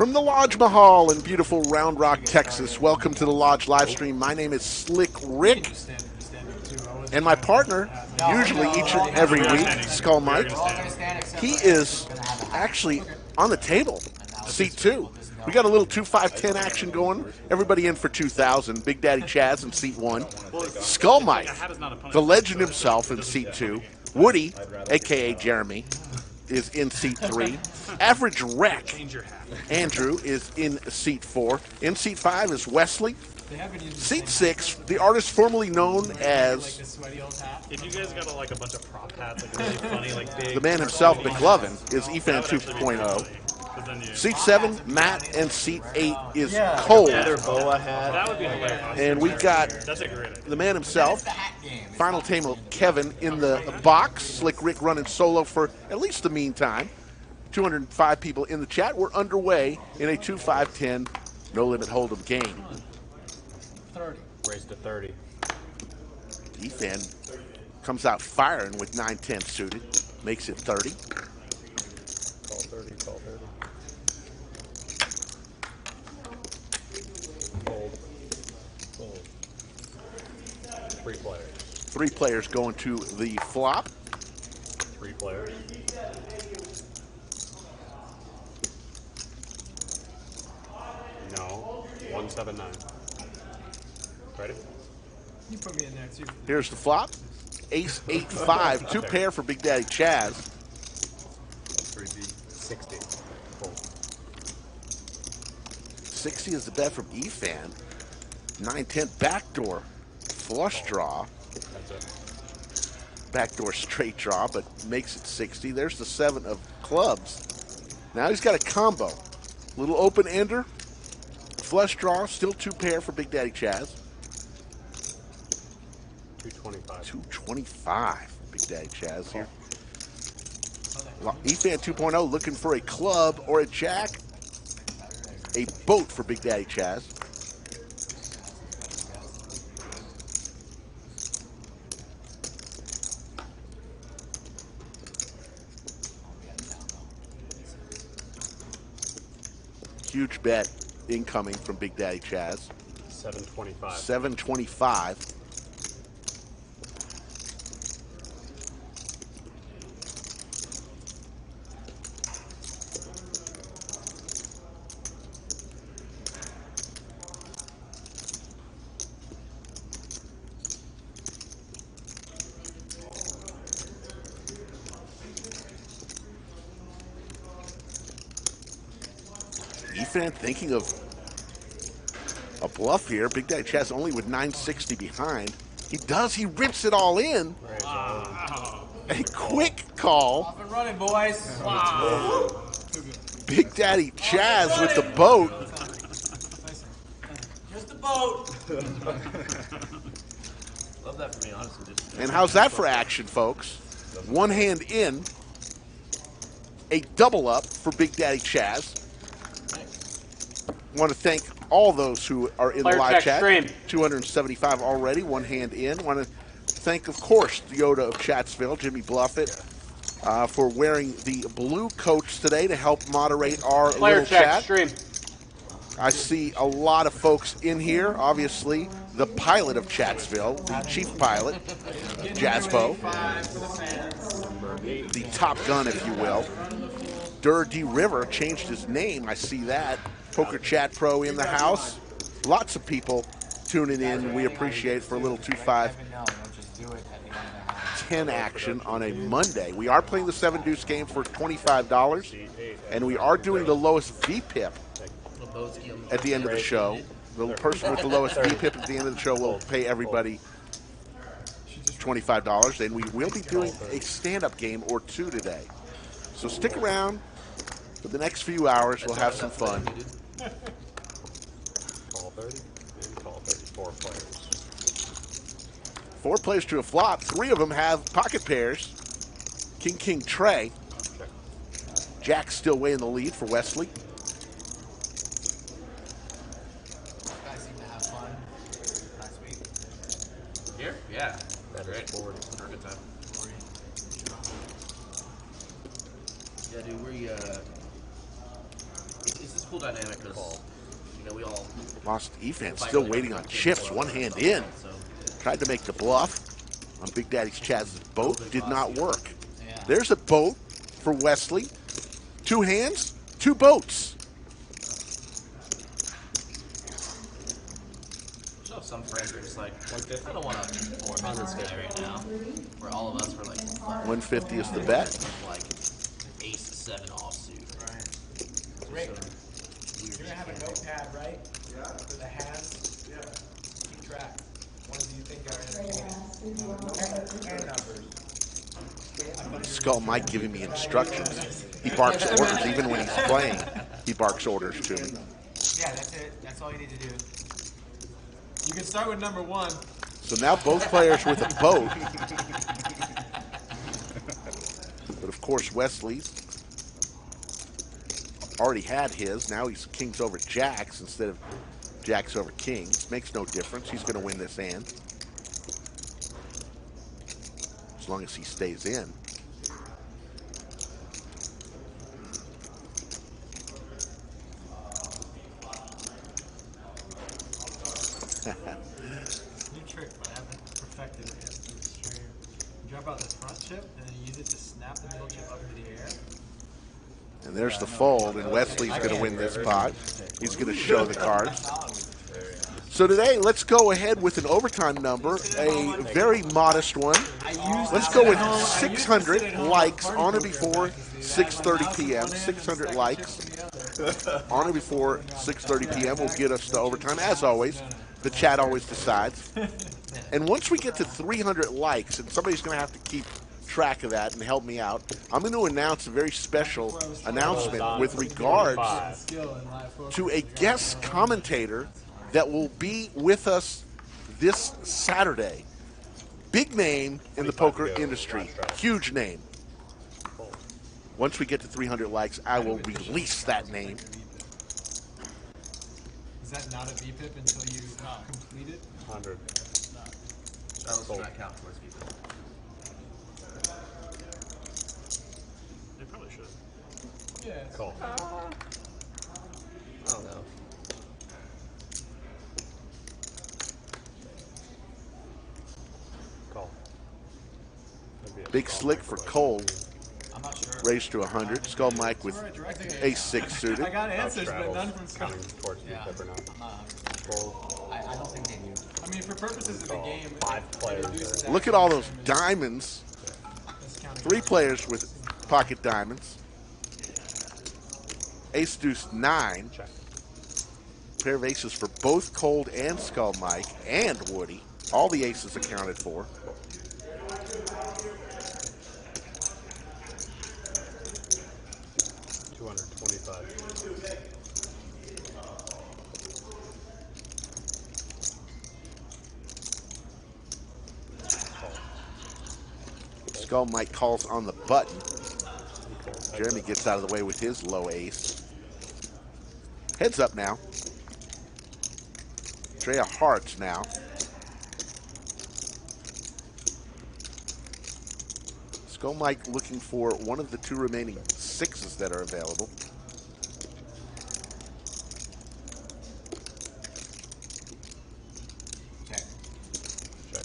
From the Lodge Mahal in beautiful Round Rock, Texas, welcome to the Lodge live stream. My name is Slick Rick, and my partner, usually each and every week, Skull Mike, he is actually on the table, seat 2. We got a little 2-5-10 action going. Everybody in for 2,000. Big Daddy Chaz in seat 1. Skull Mike, the legend himself, in seat 2. Woody, a.k.a. Jeremy, is in seat 3. Average Wreck, Andrew, is in seat 4. In seat 5 is Wesley. Seat 6, the artist formerly known as... If you guys got a bunch of prop hats, really funny, big... The man himself, McLovin, is Efan 2.0. Seat 7, Matt, and seat 8 is Cole. That would be hilarious. And we've got the man himself, Final Table Kevin, in the box. Slick Rick running solo for at least the meantime. 205 people in the chat. We're underway in a 2-5-10 no-limit hold'em game. 30. Race to 30. Efan comes out firing with 9-10 suited. Makes it 30. Call 30, call 30. Fold. Fold. 3 players. 3 players going to the flop. 3 players. No. 179. Ready? You put me in there too. Here's the flop. Ace 8-5. 2 pair for Big Daddy Chaz. 3B. 60. Fold. 60 is the bet from Efan. 9-10 backdoor flush draw. That's it. Backdoor straight draw, but makes it 60. There's the 7 of clubs. Now he's got a combo. Little open ender. Flush draw. Still 2 pair for Big Daddy Chaz. 225. 225. Big Daddy Chaz here. Efan 2.0 looking for a club or a jack. A boat for Big Daddy Chaz. Huge bet incoming from Big Daddy Chaz. 725. 725. Efan thinking of a bluff here. Big Daddy Chaz only with 960 behind. He does. He rips it all in. Wow. A quick call. Off and running, boys. Wow. Big Daddy Chaz with the boat. Just the boat. Love that for me, honestly. And how's that for action, folks? One hand in. A double up for Big Daddy Chaz. Want to thank all those who are in the live chat. Stream. 275 already, 1 hand in. Want to thank, of course, the Yoda of Chatsville, Jimmy Bluffett, for wearing the blue coats today to help moderate our little chat. Stream. I see a lot of folks in here. Obviously, the pilot of Chatsville, the chief pilot, Jazzbo, the Top Gun, if you will. Dur D. River changed his name. I see that. Poker Chat Pro in the house. Lots of people tuning in. We appreciate it for a little 2-5-10 action on a Monday. We are playing the 7 deuce game for $25, and we are doing the lowest VPIP at the end of the show. The person with the lowest VPIP at the end of the show will pay everybody $25, and we will be doing a stand-up game or 2 today. So stick around for the next few hours. We'll have some fun. Call 30 and call 34 players. 4 players to a flop. 3 of them have pocket pairs. King, King, Trey. Jack's still way in the lead for Wesley. Guys seem to have fun last week. Here? Yeah. That Great. is 40. For a good time. Yeah, dude, is this cool dynamic because we all Lost Efan, still waiting on chips, one hand in. Tried to make the bluff on Big Daddy Chaz's boat, did not work. Yeah. There's a boat for Wesley. 2 hands, 2 boats. Some friends are just like, I don't want to board this guy right now. Where all of us were like, 150 is the bet. like ace-7 offsuit. Right. Rick, you're going to have a notepad, right? Yeah. For the hands? Yeah. Keep track. Ones do you think are in hand numbers? Skull Mike giving me instructions. He barks orders even when he's playing. He barks orders to me. Yeah, that's it. That's all you need to do. You can start with number 1. So now both players with a boat. But of course Wesley's already had his. Now he's kings over jacks instead of jacks over kings. Makes no difference. He's going to win this hand. As long as he stays in. New trick, but I haven't perfected it yet for the stream. You drop out the front chip and then you use it to snap the middle chip up into the air. And there's the fold, and Wesley's going to win this pot. He's going to show the cards. So today, let's go ahead with an overtime number, a very modest one. Let's go with 600 likes on or before 6:30 p.m. 600 likes on or before 6:30 p.m. will get us to overtime. As always, the chat always decides. And once we get to 300 likes, and somebody's going to have to keep track of that and help me out, I'm going to announce a very special announcement with regards to a guest commentator that will be with us this Saturday. Big name in the poker industry. Huge name. Once we get to 300 likes, I will release that name. Is that not a VPIP until you complete it? 100. that does not count towards people. They probably should. Yeah. Call. I don't know. Call. Big slick for Cole. I'm not sure. Raised to 100. Skull Mike with ace-6 suited. I got answers, but none from Scott. Counting towards Yeah. people or not. I'm not. Fold. I don't think they do. I mean, for purposes of the game, 5 players. Look at all those diamonds. it's counting 3 players with pocket diamonds. Ace deuce 9. Check. Pair of aces for both Cold and Skull Mike and Woody. All the aces accounted for. Skull Mike calls on the button. Jeremy gets out of the way with his low ace. Heads up now. Tray of hearts now. Skull Mike looking for one of the 2 remaining 6s that are available. Check. Check.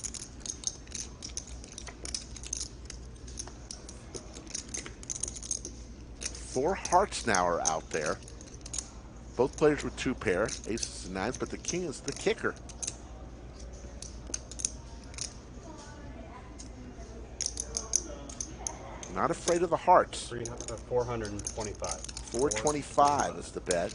Four hearts now are out there. Both players with 2 pair, aces and 9s, but the king is the kicker. Not afraid of the hearts. 425. 425 is the bet.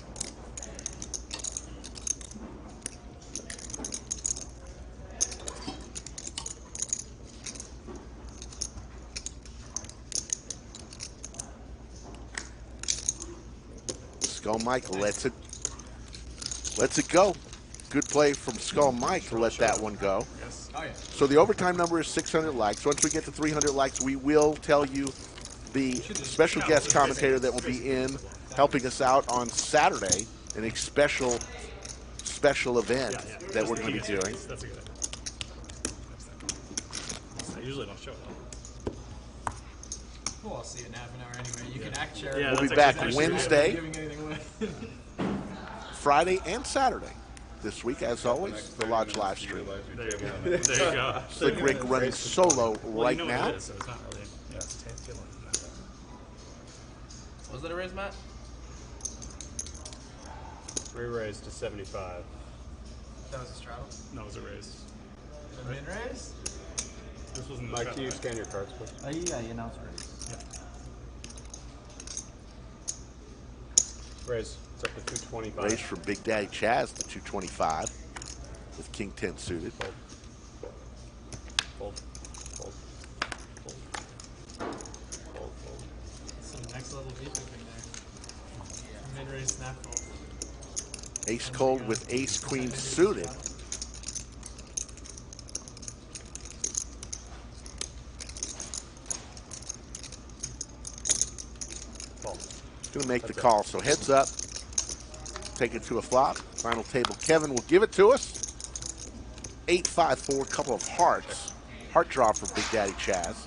Skull Mike lets it go. Good play from Skull Mike to let that one go. Yes. Oh, yeah. So the overtime number is 600 likes. Once we get to 300 likes, we will tell you the special guest commentator that will be in helping us out on Saturday in a special event that we're going to be doing. That's a good idea. I usually don't show it. Well, I'll see it in half an hour anyway. You can act charitable. Yeah, We'll be that's back actually Wednesday. Giving anything away. Friday and Saturday this week, as always, the Lodge live stream. There you go. There you go. Slick Rick running solo right you know now. What it is, so it's not really. Yeah, it's feeling. Was it a raise, Matt? Re-raised to 75. That was a straddle. No, it was a raise. The min raise? This wasn't the Mike, can straddle, you right? scan your cards, please? Yeah, you announced raise. Raise. It's up to 225. Raised from Big Daddy Chaz to 225 with King 10 suited. Fold. Fold. Fold. Fold. Fold. Fold. Some next level defense in there. Mid raise snap fold. Ace cold with ace queen suited. Fold. Going to make the call. So heads up. Take it to a flop. Final table. Kevin will give it to us. 8-5-4. Couple of hearts. Heart draw for Big Daddy Chaz.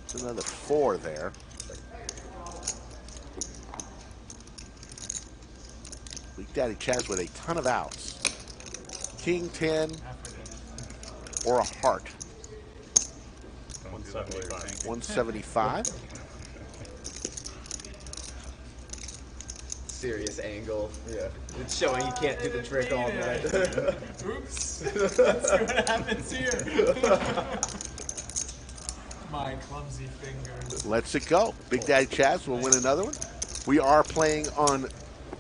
It's another 4 there. Big Daddy Chaz with a ton of outs. King 10 or a heart. 175. 175. Serious angle. Yeah. It's showing you can't do the trick all night. Oops. Let's see what happens here. My clumsy fingers. Let's it go. Big Daddy Chaz will win another one. We are playing on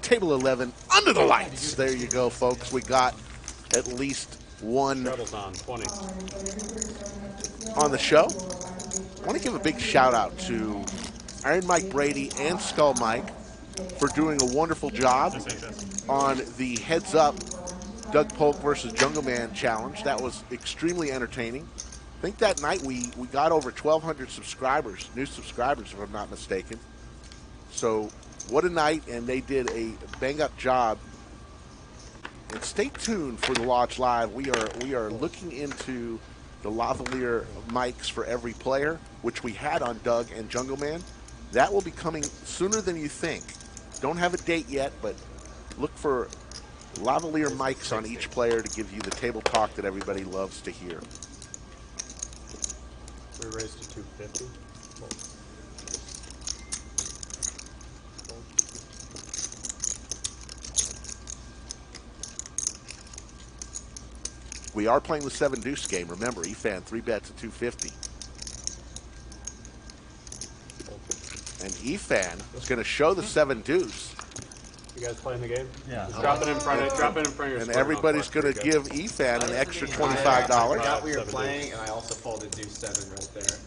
table 11 under the lights. There you go, folks. We got at least one Straddle's on 20. on the show. I want to give a big shout out to Iron Mike Brady and Skull Mike for doing a wonderful job on the Heads Up Doug Polk versus Jungle Man challenge. That was extremely entertaining. I think that night we got over 1,200 subscribers, new subscribers, if I'm not mistaken. So what a night, and they did a bang-up job. And stay tuned for the Lodge Live. We are looking into the lavalier mics for every player, which we had on Doug and Jungle Man. That will be coming sooner than you think. Don't have a date yet, but look for lavalier mics on each player to give you the table talk that everybody loves to hear. We raised to 250. Fold. Fold. We are playing the 7 deuce game. Remember, Efan 3 bets at 250. And Efan is going to show the 7 deuce. You guys playing the game? Yeah. Just drop it in front of your And square. everybody's going to give Efan an extra I $25. forgot we were playing, and I also folded deuce 7 right there.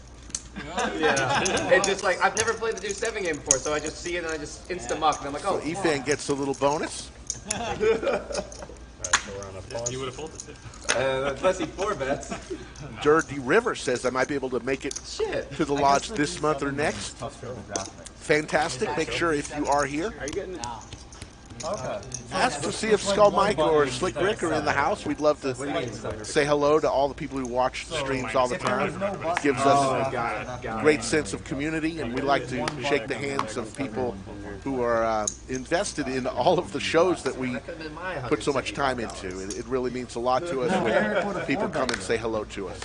Yeah. It's just like, I've never played the deuce 7 game before, so I just see it and I just insta-muck, and I'm like, So oh. Efan gets a little bonus. Alright, so we're on a pause. You would have folded it. Unless he 4-bets. Dirty River says I might be able to make it Shit. to the Lodge this month or next. Fantastic. Make sure if you are here, Are you getting ask to see if Skull Mike or Slick Rick are in the house. We'd love to say hello to all the people who watch the streams all the time. It gives us a great sense of community, and we like to shake the hands of people who are invested in all of the shows that we put so much time into. It really means a lot to us when people come and say hello to us.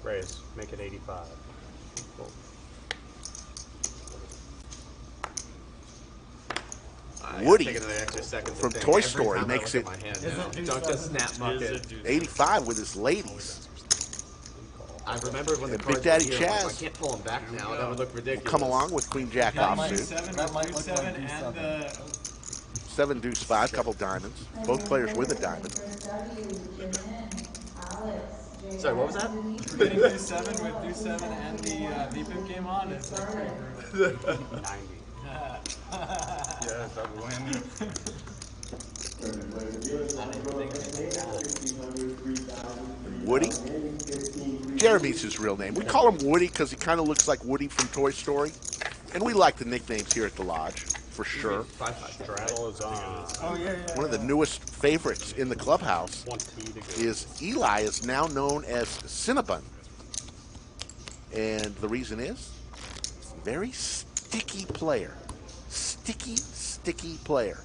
raise? Make it 85. Fold. Woody Taking an extra second to from think. Toy Every Story time I makes look it at my hand now. Don't just snap muck Is it. it deuce? 85 with his ladies. I remember when the Big cards Daddy were here, I'm like, Chaz. I can't pull them back now. That would look ridiculous. Come along with Queen Jack That might offsuit. 7 and the 7 deuce 5, couple diamonds. Both players with a diamond. Sorry, what was that? getting deuce 7 with deuce 7 and the VPIP game on is like pretty brutal. 90. Yeah, double win. Woody? Jeremy's his real name. We call him Woody because he kind of looks like Woody from Toy Story. And we like the nicknames here at the Lodge for sure. 5-5. Straddle is on. Oh, yeah. One of the newest favorites in the clubhouse 20 to go. is Eli is now known as Cinnabon. And the reason is, very sticky player. Sticky player.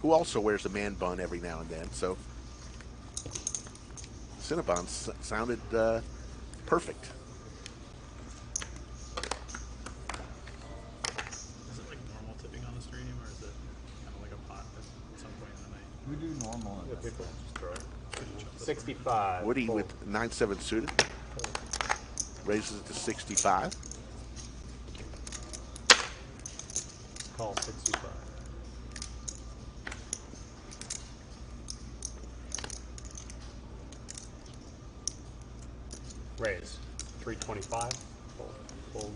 Who also wears a man bun every now and then. So, Cinnabon sounded perfect. Is it like normal tipping on the stream, or is it kind of like a pot at some point in the night? We do normal. Yeah, people just throw it. 65. Woody Fold. with 9-7 suited. Raises it to 65. Call 65. Raise. 325. Fold.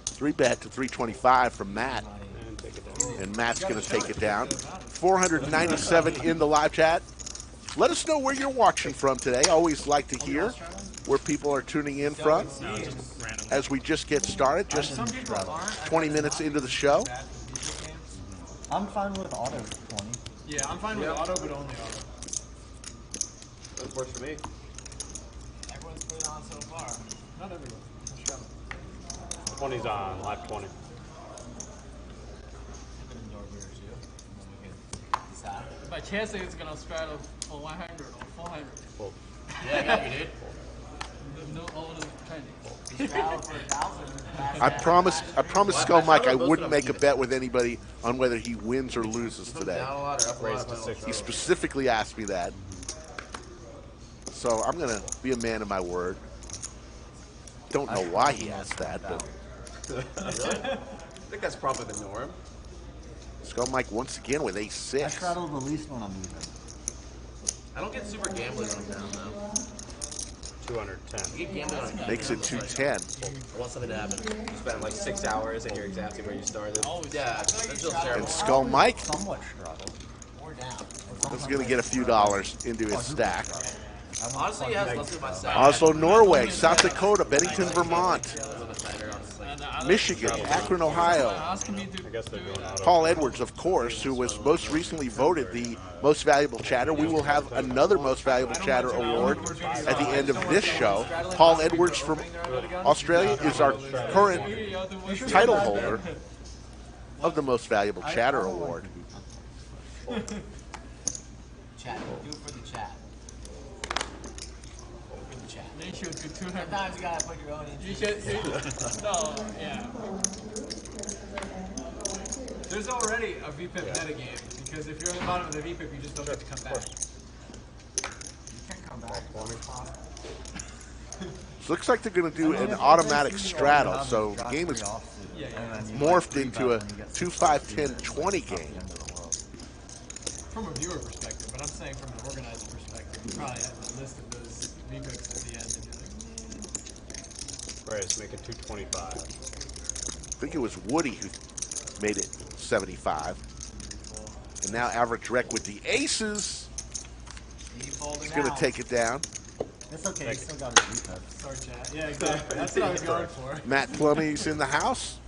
3-bet to 325 from Matt. And take it down. And Matt's going to take it down. 497 in the live chat. Let us know where you're watching from today. Always like to hear where people are tuning in from. No, just randomly. As we just get started, just Some people aren't. 20 minutes into the show. I'm fine with auto 20. Yeah, I'm fine with auto, but only auto. That works for me. Everyone's put it on so far. Not everyone. 20's on. Live 20. By chance, it's gonna straddle for 100 or 400. Fold. Yeah, I got you, dude. No older trending. Straddle for 1,000. I promised Skull Mike I wouldn't make a bet with anybody on whether he wins or loses today. Down a lot or up a Raise lot. to my 60. He specifically asked me that. So I'm going to be a man of my word. Don't know why he asked that, but Really? I think that's probably the norm. Skull Mike once again with I A6. straddle the least when I'm even. I don't get super gambling when I'm down, though. 210. I get gambling on a Makes it 210. I want something to happen. You spent like 6 hours and you're exactly where you started. Yeah, that feels terrible. And Skull Mike Somewhat straddle. Or down. is going to get a few dollars into his stack. Honestly, it has less to do with my side. Oslo, Norway, South Dakota, Bennington, Vermont, A little bit tighter, honestly. Michigan, Akron, Ohio. Asking me to I guess they're doing auto. Paul Edwards, of course, who was most recently voted the most valuable chatter. We will have another most valuable chatter award at the end of this show. Paul Edwards from Australia is our current title holder of the most valuable chatter award. Chat. Do it for the chat. For the chat. you should do 200. Sometimes you gotta put your own in. You should. No, yeah. There's already a VPIP meta game because if you're in the bottom of the VPIP, you just don't get to come back. You can't come back. So looks like they're going to do an automatic straddle. So the game is morphed into a 2-5-10-20 game. From a viewer perspective, but I'm saying from an organizer perspective, you probably have a list of those VPIPs at the end and you're like, Raise. Make it 225. I think it was Woody who made it 75. And now Average Rec with the aces is going to take it down. It's okay, you still got a defense. sorry chat. Yeah, exactly. That's what I was going for. Matt Plumley's in the house.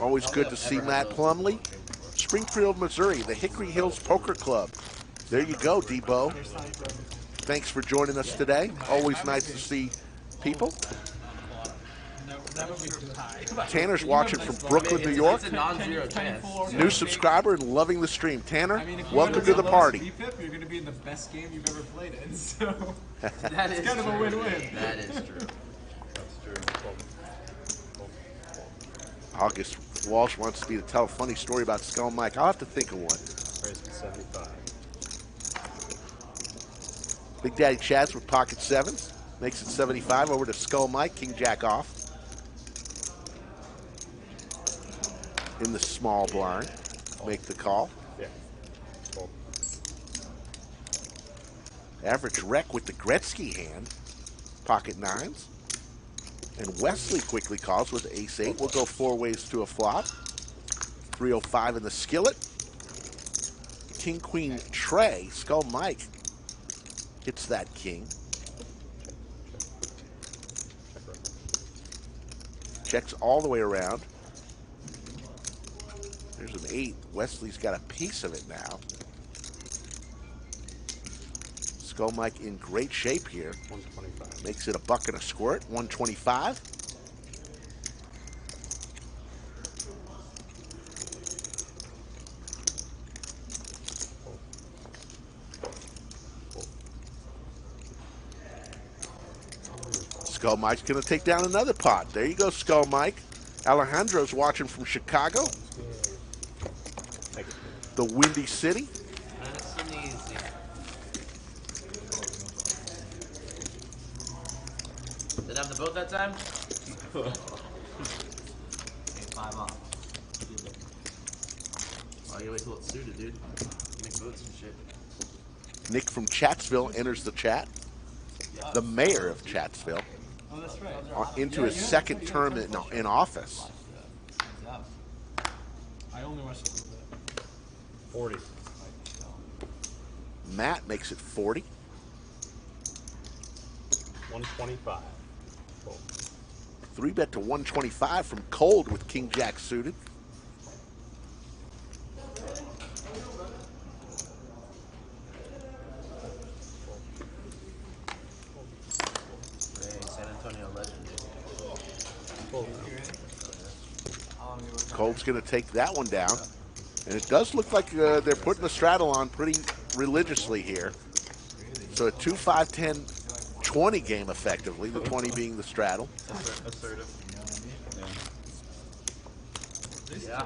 Always good to see Matt Plumley. Springfield, Missouri, the Hickory Hills Poker Club. There you go, Debo. Thanks for joining us today. Always nice to see people. Never be too high. Tanner's watching from Brooklyn, New York. It's a non-zero chance. New subscriber and loving the stream. Tanner, I mean, if you welcome win to the lowest party. VPIP, you're going to be in the best game you've ever played in. So That is it's kind of a true. win-win. That is true. August Walsh wants me to tell a funny story about Skull Mike. I'll have to think of one. Raise to 75. Big Daddy Chaz with pocket sevens. Makes it 75 over to Skull Mike. King Jack off. In the small blind. Make the call. Yeah. Fold. Average Rec with the Gretzky hand. Pocket nines. And Wesley quickly calls with ace-8. We'll go 4 ways to a flop. 305 in the skillet. King-Queen Trey. Skull Mike hits that king. Checks all the way around. There's an 8. Wesley's got a piece of it now. Skull Mike in great shape here. 125. Makes it a buck and a squirt. 125. Skull Mike's going to take down another pot. There you go, Skull Mike. Alejandro's watching from Chicago, the Windy City. Nice and easy. Did I have the boat that time? Okay, 5 off. Oh, you wait till it's suited, dude. Make boats and shit. Nick from Chatsville enters the chat. The mayor of Chatsville. Oh, that's right. Into his second term in office. I only watched a little bit. 40. Matt makes it 40. 125. Fold. 3-bet to 125 from Cold with King Jack suited. Cold's going to take that one down. And it does look like they're putting the straddle on pretty religiously here. So a 2, 5, 10, 20 game effectively, the 20 being the straddle. Assertive. Yeah.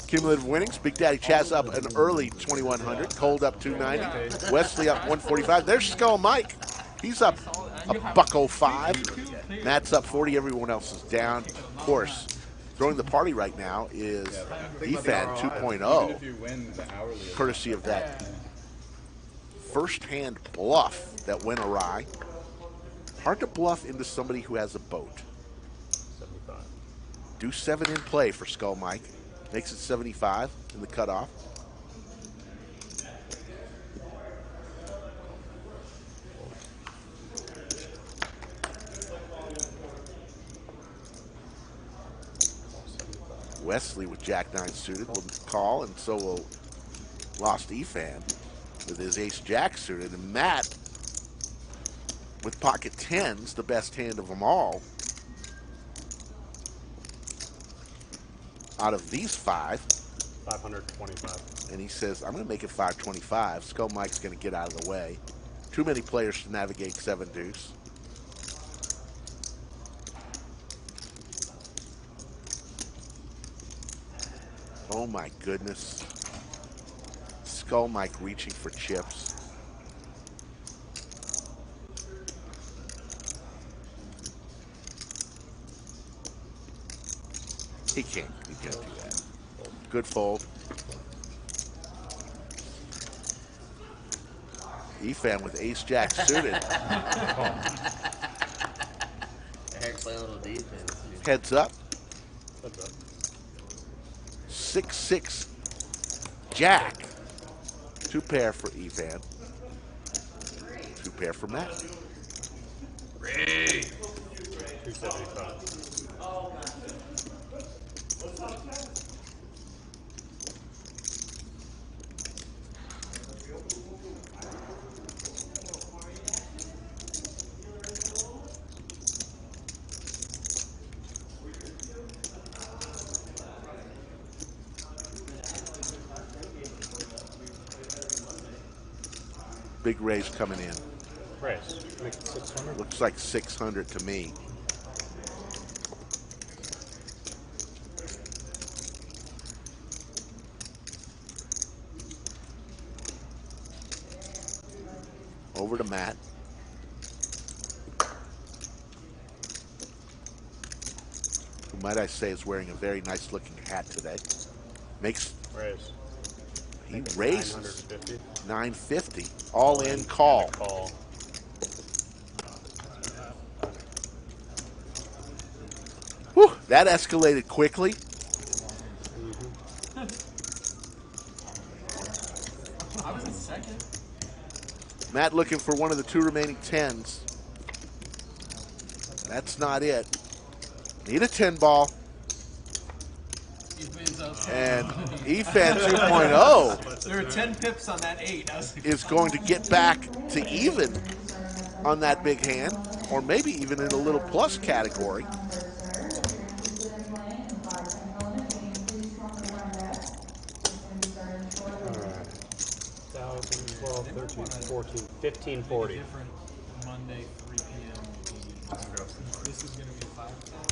Cumulative winnings, Big Daddy Chaz up an early 2,100. Cold up 290. Wesley up 145. There's Skull Mike. He's up a $1.05. Matt's up 40. Everyone else is down. Of course, throwing the party right now is Efan 2.0, courtesy of that first-hand bluff that went awry. Hard to bluff into somebody who has a boat. 75. Deuce 7 in play for Skull Mike. Makes it 75 in the cutoff. Wesley with Jack 9 suited will call, and so will Lost Efan with his Ace Jack suited. And Matt with pocket 10s, the best hand of them all. Out of these 5. 525. And he says, I'm going to make it 525. Skull Mike's going to get out of the way. Too many players to navigate 7 deuce. Oh my goodness. Skull Mike reaching for chips. He can't do that. Good fold. Efan with Ace Jack suited. Eric's playing a little defense. Heads up. That's up. 6-6 Jack. 2 pair for Efan. 2 pair for Matt. 275. Big raise coming in. Raise. Make it 600. Looks like 600 to me. Over to Matt. Who might I say is wearing a very nice looking hat today. Makes Raise. he raises 950. 950. All in call. Call. Whew, that escalated quickly. I was in second. Matt looking for one of the 2 remaining 10s. That's not it. Need a 10 ball. And Efan 2.0 There were 10 pips on that 8. I was like, is going to get back to even on that big hand, or maybe even in a little plus category. Alright. 1,000, 12, 13, 14, 1540. different Monday 3 p.m. This is going to be 5 o'clock.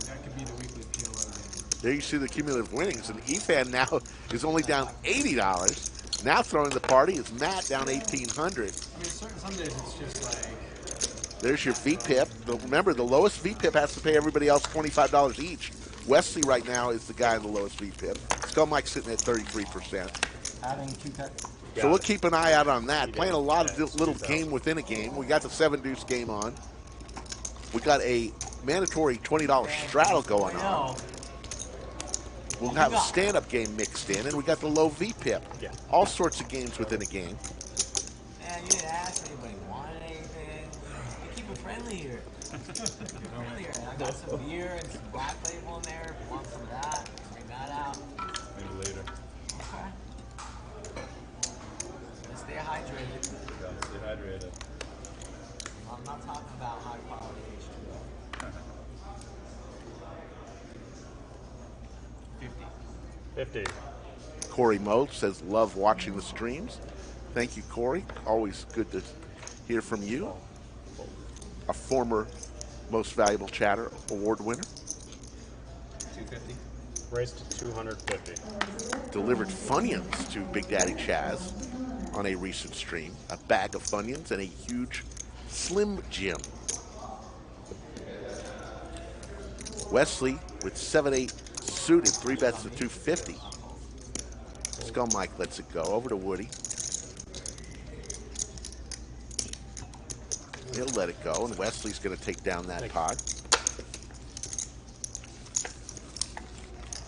That could be the weekly PLO. There you see the cumulative winnings, and Efan now is only down $80. Now throwing the party is Matt down $1,800. I mean, some days it's just like. There's your VPIP. Remember, the lowest VPIP has to pay everybody else $25 each. Wesley right now is the guy in the lowest VPIP. Skull Mike's sitting at 33%. Having 2 cuts. So we'll keep an eye out on that. Playing a lot of little game within a game. We got the 7-deuce game on. We got a mandatory $20 straddle going on. We'll have a stand-up game mixed in, and we got the low VPIP. Yeah. All sorts of games within a game. Man, you didn't ask anybody wanted anything. We keep it friendly here. Friendly here. I got some beer and some black label in there. If you want some of that, bring that out. Maybe later. Okay. Let's stay hydrated. Gotta stay hydrated. I'm not talking about high quality H2O. 50. Corey Moe says, love watching the streams. Thank you, Corey. Always good to hear from you. A former Most Valuable Chatter award winner. 250. Raised to 250. Delivered Funyuns to Big Daddy Chaz on a recent stream. A bag of Funyuns and a huge Slim Jim. Wesley with 7-8 suited, 3 bets to 250. Skull Mike lets it go. Over to Woody. He'll let it go, and Wesley's going to take down that pot.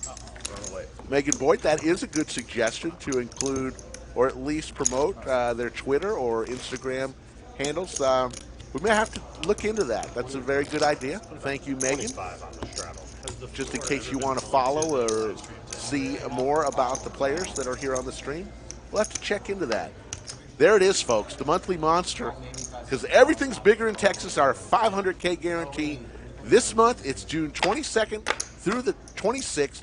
Run away. Megan Boyd, that is a good suggestion to include or at least promote their Twitter or Instagram handles. We may have to look into that. That's a very good idea. Thank you, Megan. 25 on the straddle. Just in case you want to follow or see more about the players that are here on the stream, we'll have to check into that. There it is, folks, the monthly monster. Because everything's bigger in Texas, our 500K guarantee. This month, it's June 22nd through the 26th.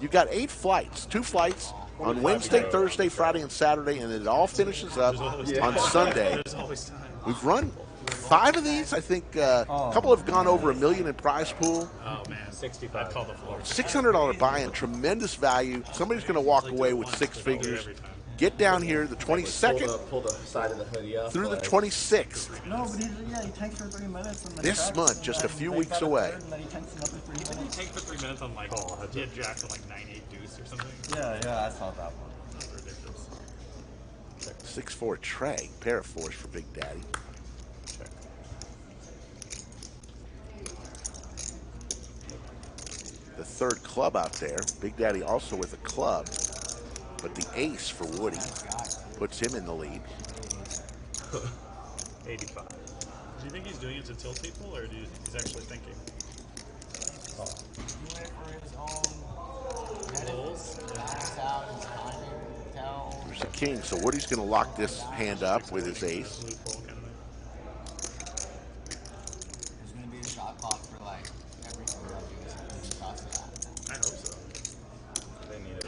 You've got 8 flights, 2 flights on Wednesday, Thursday, Friday, and Saturday, and it all finishes up on Sunday. There's always time. We've run 5 of these. I think a couple have gone over $1 million in prize pool. Oh man, 65. I'd call the floor. $600 buy-in, tremendous value. Somebody's going to walk away with 6 figures. Get down here the 22nd Pull the side of the hoodie up. through the 26th. No, but he tanks for 3 minutes. And then This checks, month, and just a then few they weeks bet a away. third, And then he tanks another 3 Did you minutes. take for 3 minutes on like he had jack for like 9-8 deuce or something? Yeah, I saw that one. That's ridiculous. 6-4 Trey, pair of 4s for Big Daddy. Check. The third club out there, Big Daddy also with a club, but the ace for Woody puts him in the lead. 85. Do you think he's doing it to tilt people, or do you think he's actually thinking? He went for his own Rolls? balance out his timing, tell. There's a king, so Woody's going to lock this hand up with his ace. Loophole kind of thing. There's going to be a shot clock for like everything that he was shots of that. I hope so. They need it.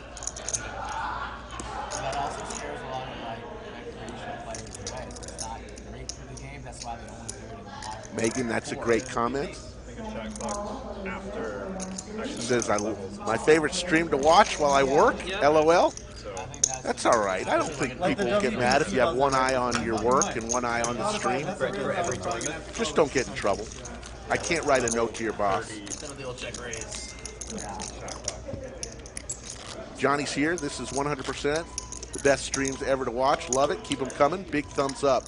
That also scares a lot of like recreational players away. It's not great for the game. That's why they only do it in the higher. Megan, that's a great comment. I think a shot clock after. She says, my favorite stream to watch while I work, LOL. So I think That's all right. I don't think people will get mad if you have one eye on your work and one eye on the stream. Just don't get in trouble. I can't write a note to your boss. Instead of the old check raise. Johnny's here. This is 100% the best streams ever to watch. Love it. Keep them coming. Big thumbs up.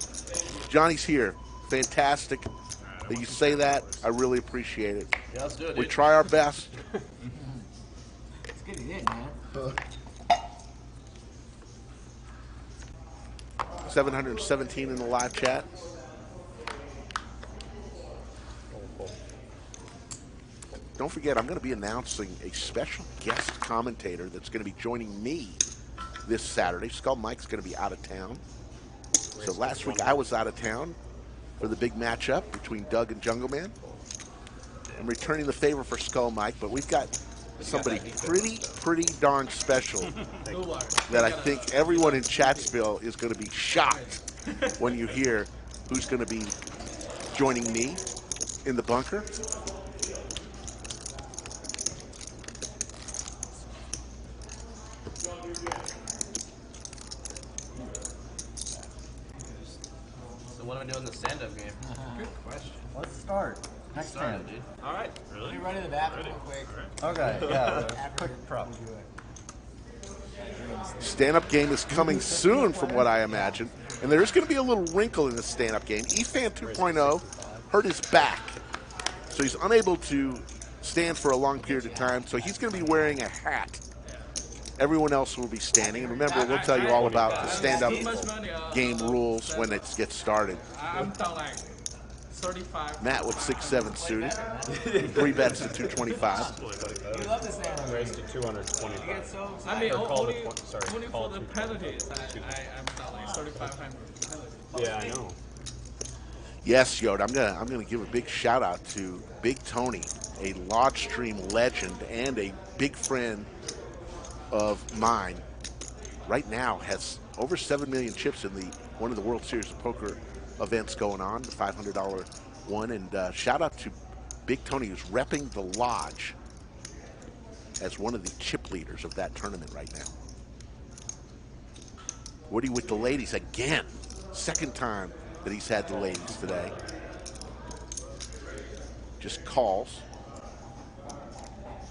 Johnny's here. Fantastic that you say that. I really appreciate it. Yeah, let's do it, We dude. try our best. it's good he did, man. 717 in the live chat. don't forget, I'm going to be announcing a special guest commentator that's going to be joining me this Saturday. Skull Mike's going to be out of town. So last week I was out of town for the big matchup between Doug and Jungle Man. I'm returning the favor for Skull Mike, but we've got somebody pretty darn special that I think everyone in Chatsville is going to be shocked when you hear who's going to be joining me in the bunker. So what am I doing in the stand-up game? Good question. Let's start. Next Started, hand. dude. All right. Let me run to the bathroom real quick. Okay, yeah. Quick prep. Stand-up game is coming soon from what I imagine. And there is going to be a little wrinkle in the stand-up game. Efan 2.0 hurt his back. So he's unable to stand for a long period of time. So he's going to be wearing a hat. Everyone else will be standing. And remember, we'll tell you all about the stand-up game rules when it gets started. I'm down like 35. Matt with 6'7" suited. 3 bets to 225. You love this animal. Raised to 220. You get so I mean, Or called only, it 20, sorry, only for called the 220. penalties. I'm down like 3,500 penalties. Yeah, I know. Yes, Yoda, I'm gonna give a big shout out to Big Tony, a Lodge Stream legend and a big friend of mine. Right now has over 7 million chips in one of the World Series of Poker events going on, the $500 one. And shout out to Big Tony, who's repping the Lodge as one of the chip leaders of that tournament right now. Woody with the ladies again. Second time that he's had the ladies today. Just calls.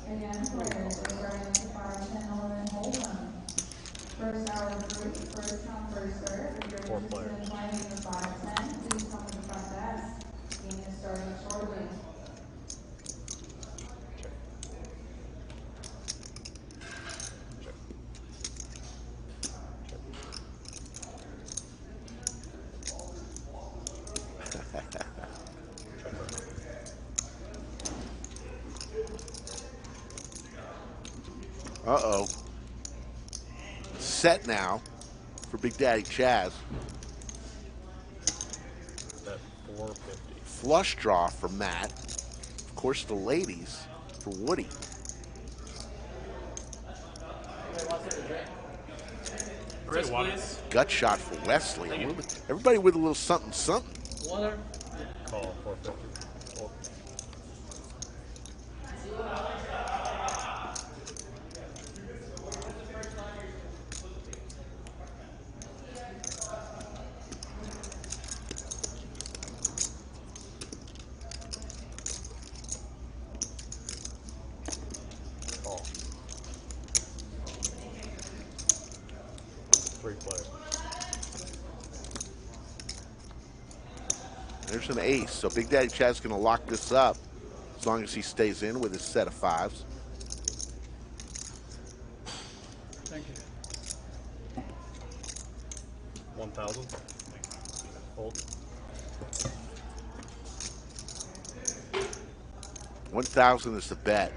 Again, players are starting to 5, 10, 11, hold on. First hour group, first come, first serve. If you're 4 interested players. in playing in the 5, 10, please come to the front desk. Game is starting shortly. Uh-oh. Set now for Big Daddy Chaz. Bet 450. Flush draw for Matt. Of course, the ladies for Woody. Chris, please. Gut shot for Wesley. Everybody with a little something, something. Water. Call 450. Oh, call. 3 players. There's an ace. So Big Daddy Chaz is going to lock this up as long as he stays in with his set of 5s. Thank you. 1,000. Hold. 1,000 is the bet.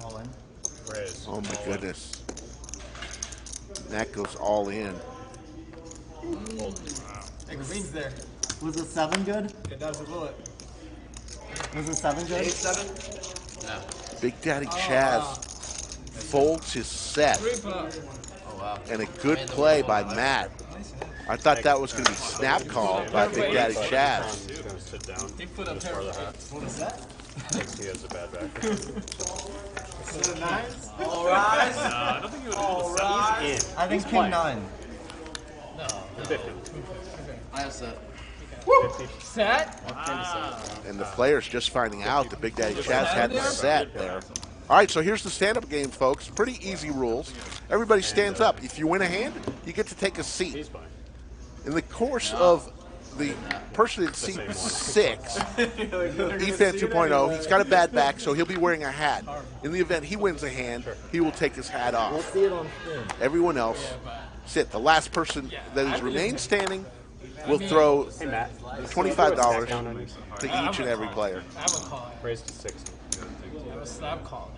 All in. Raise. Oh my goodness. That goes all in. Hey, Green's there. Was the 7 good? It does a bullet. Was the 7 good? 8-7? No. Big Daddy Chaz folds his set. 3 bucks. Oh, wow. And a good play by Matt. I thought that was going to be snap called by Big Daddy Chaz. He's going to sit down. He put up Just wear the hat. What is that? Thinks he has a bad back. Is it a 9? All right. I don't think you would All right. I think King 9. 50. I have set. set. And the players just finding out that Big Daddy Chaz had the set there. All right, so here's the stand-up game, folks. Pretty easy rules. Everybody stands up. If you win a hand, you get to take a seat. He's fine. In the course of the person in seat 6, Efan 2.0, he's got a bad back, so he'll be wearing a hat. In the event he wins a hand, he will take his hat We'll off. see it on screen. Everyone else sit. The last person that has remained standing will throw $25 to each and every player. I have a call. Raised to 60. I have a slap call.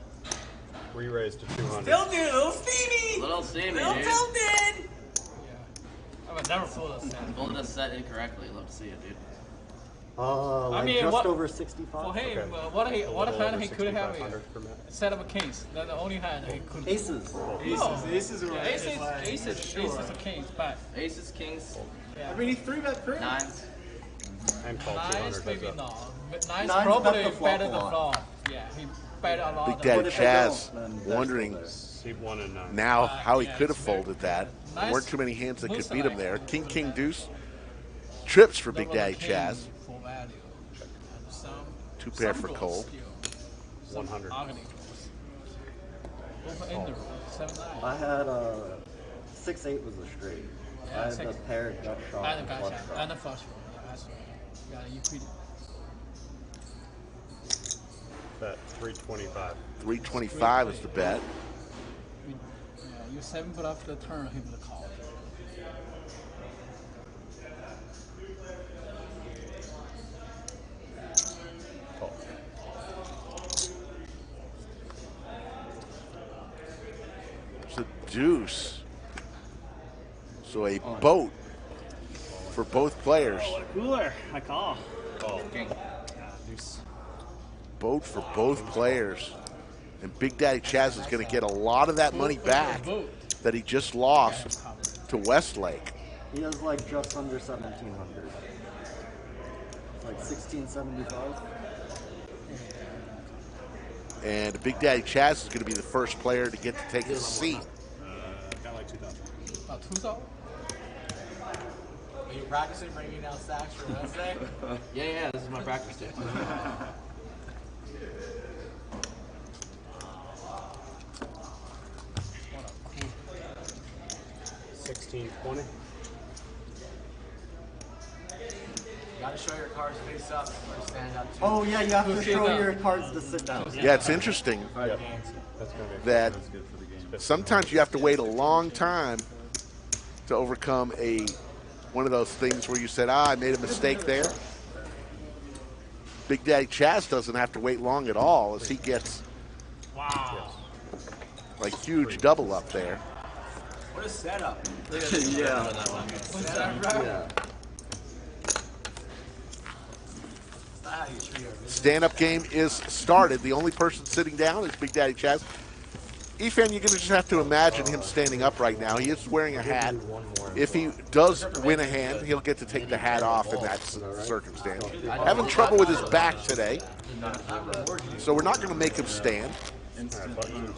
Re-raised to 200. Still do, little steamy. Little steamy, Little dude. tilted. I would never fold a set. Folded a set incorrectly. Love to see it, dude. Like I mean, just what- over 65. Well, hey, Okay. what A little hand over he could have 6,500 per a minute. set of a kings. That's the only hand he could. Aces. Aces are aces are kings, but Aces, kings, yeah. I mean, he 3-bet three. nines. And call Nines 200 maybe heads up. no. But nines Nines probably bet the flop better a than lot. flop. Yeah, he bet a lot. Big of Daddy But if they Chaz don't, then that's wondering still there. Seat 1 and 9. now how he yeah, could have it's very folded that. There nice. weren't too many hands that could Looks beat him like- there. King, king, deuce. Trips for Big double Daddy king Chaz. for value. And some, 2 pair some for draws Cole. still. Some 100. agony draws. Over in the room, 7-9. I had 6-8 was a straight. Yeah, I had the 6. pair gut shot And and the flush gotcha. shot. And the flush roll. Yeah, that's right. Yeah, you quit it. Bet 325. 325 is the bet. Yeah, you 7 put after the turn, he would call. Call. It's a deuce. So a boat for both players. Cooler. I call. Call. Boat for both players. And Big Daddy Chaz is going to get a lot of that money back that he just lost to Westlake. He has like just under 1,700. It's like 1,675. And Big Daddy Chaz is going to be the first player to get to take his seat. Got like 2,000. About $2? Are you practicing bringing down sacks for Wednesday? Yeah, this is my practice day. 1620. You gotta show your cards face up or stand up too. Oh yeah, you have to Sit show down. your cards to sit down. Yeah, it's interesting Yep. That's going to be that sometimes you have to wait a long time to overcome one of those things where you said, I made a mistake there. Big Daddy Chaz doesn't have to wait long at all as he gets Wow. a huge double up there. What a setup. Yeah. Was that right? Yeah. That's not how you treat our business. Stand-up game is started. The only person sitting down is Big Daddy Chaz. Efan, you're going to just have to imagine him standing up right now. He is wearing a hat. If he does win a hand, he'll get to take the hat off in that circumstance. Having trouble with his back today, so we're not going to make him stand. Alright, button.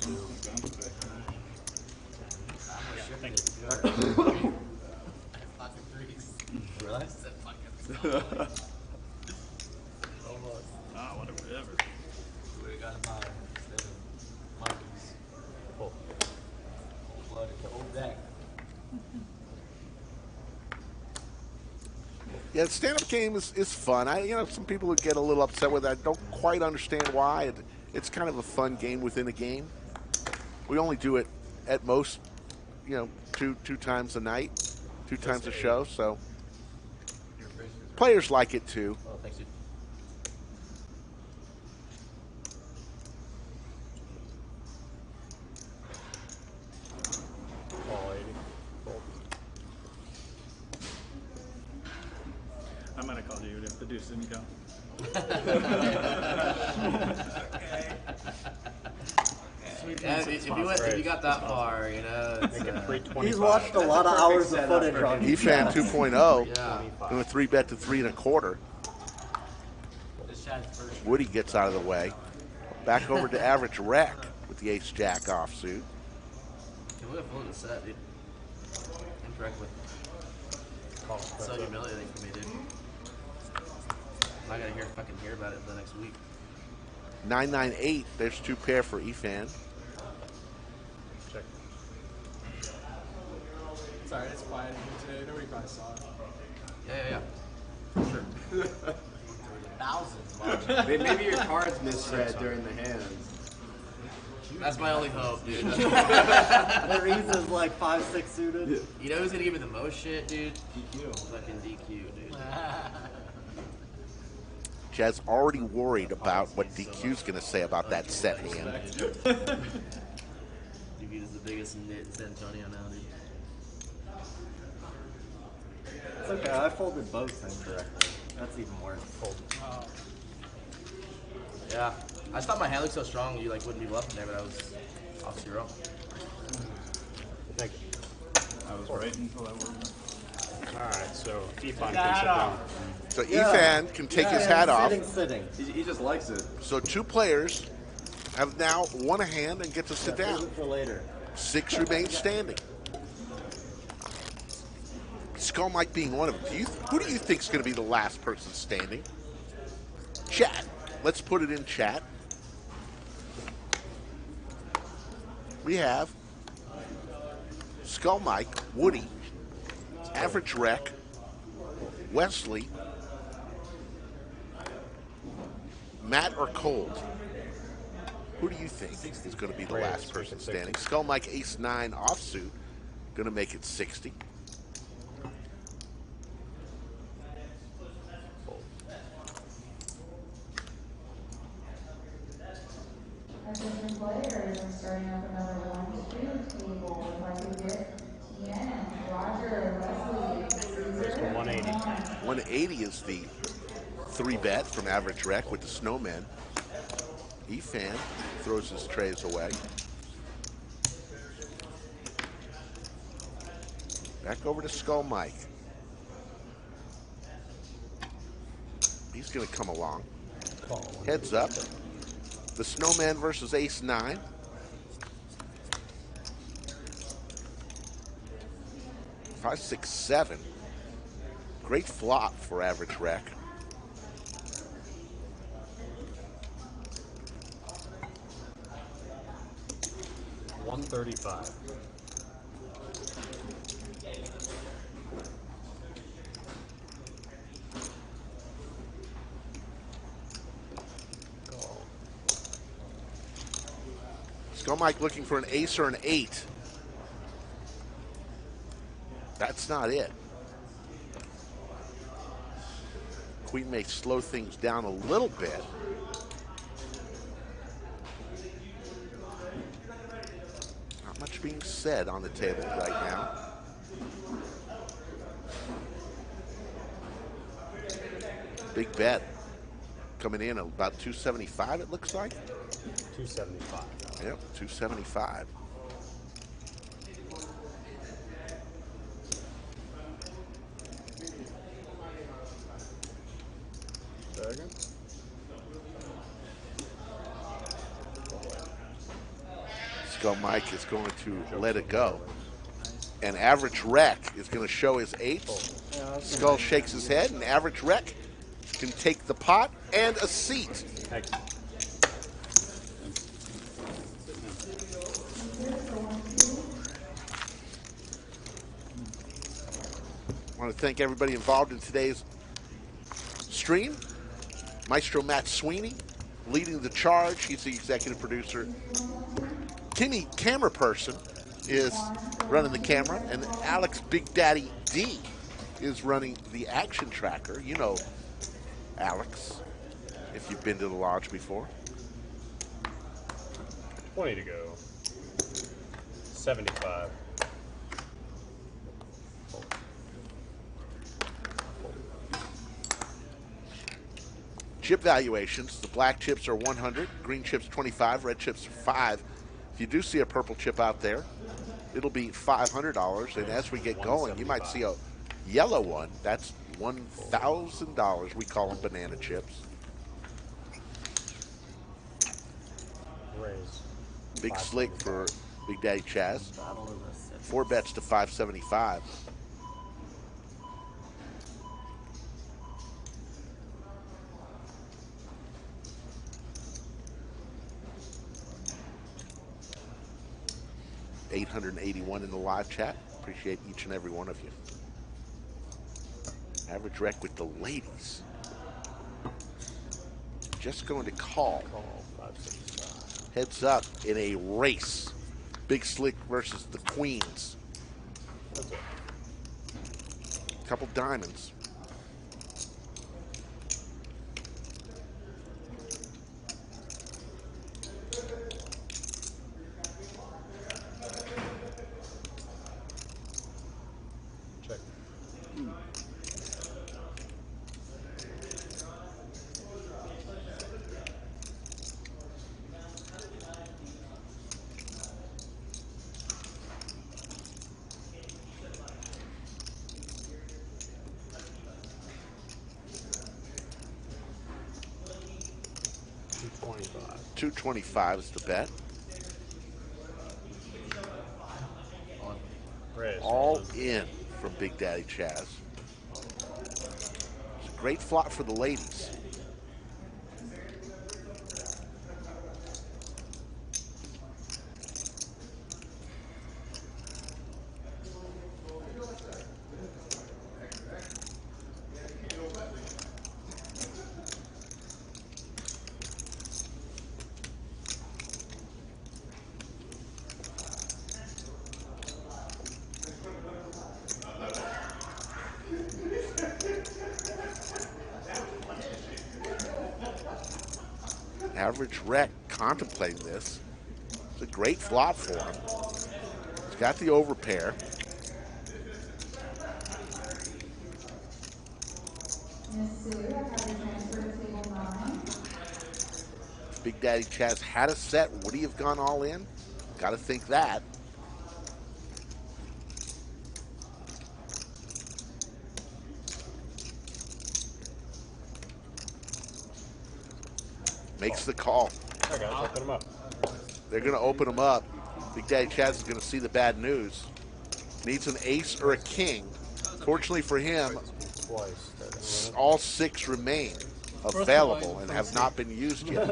Classic threes. Really? Almost. Ah, whatever. We got him out instead of monkeys. Full. Flooded the whole deck. Yeah, the stand-up game is fun. Some people would get a little upset with it. I don't quite understand why. It's kind of a fun game within a game. We only do it at most, two times a night, 2 times a show. So players like it too. Oh, thanks, dude. Call 80. Fold. I might have called you if the deuce didn't go. Yeah, if you got that far, it's, Make it 325. He's watched a lot of hours of footage on Efan 2.0 yeah. and a 3-bet to 3 1/4. This Chad's first. Woody gets out of the way. Back over to average rec with the ace-jack offsuit. Can we have folded a set, dude? Incorrectly. Call. So That's it. humiliating for me, dude. I gotta fucking hear about it for the next week. 998. There's 2 pair for Efan. Check. Sorry, it's quiet in here today. Nobody probably saw it. Yeah. Thousands watching. Maybe your cards misread during the hands. That's my only hope, dude. The reason's like 5-6 suited. You know who's gonna give me the most shit, dude? DQ. Fucking DQ, dude. Chaz already worried about what DQ's going to say about that set hand. DQ is the biggest nit in San Antonio now, dude. It's okay, I folded both incorrectly. That's even worse. Yeah. I just thought my hand looked so strong you like wouldn't be bluffing there, but I was off 0. Thank you. I was right until I worked. Alright, so Efan can sit down. So Efan can take his hat off. Sitting. He just likes it. So 2 players have now won a hand and get to sit down. For later. 6 remain standing. Skull Mike being one of them. Who do you think is going to be the last person standing? Chat. Let's put it in chat. We have Skull Mike, Woody, Average Rec, Wesley, Matt or Cold. Who do you think is going to be the last person standing? Skull Mike Ace-9 offsuit, going to make it 60. Attention players, I'm starting up another 1-2 table. If I could get Ian, Roger, Wesley, Caesar, 180. 180 is the 3-bet from Average Rec with the Snowmen. Efan throws his trays away. Back over to Skull Mike. He's going to come along. Heads up. The Snowman versus Ace-9. 5, 6, 7. Great flop for Average Rec. $135. Skull Mike looking for an ace or an 8. That's not it. Queen may slow things down a little bit. Not much being said on the table right now. Big bet coming in at about 275, it looks like. 275. Yep, 275. Skull Mike is going to let it go. And Average Rec is going to show his 8s. Skull shakes his head, and Average Rec can take the pot and a seat. Excellent. I want to thank everybody involved in today's stream. Maestro Matt Sweeney leading the charge. He's the executive producer. Timmy, camera person, is running the camera, and Alex Big Daddy D is running the action tracker. You know Alex, if you've been to the lodge before. 20 to go. 75. Chip valuations. The black chips are 100, green chips 25, red chips are 5. If you do see a purple chip out there, it'll be $500. And as we get going, you might see a yellow one. That's $1,000. We call them banana chips. Raise. Big slick for Big Daddy Chaz. 4 bets to 575. $881 in the live chat. Appreciate each and every one of you. Average rec with the ladies. Just going to call. Call 565. Heads up in a race. Big Slick versus the Queens. That's it. Couple diamonds. Check. $225 is the bet. Raise. All in from Big Daddy Chaz. It's a great flop for the ladies. Average rec contemplating this. It's a great flop for him. He's got the overpair. Big Daddy Chaz had a set. Would he have gone all in? Got to think that. Makes the call. I got to open them up. They're going to open them up. Big Daddy Chaz is going to see the bad news. Needs an ace or a king. Fortunately for him, Twice. all 6 remain available and have not been used yet.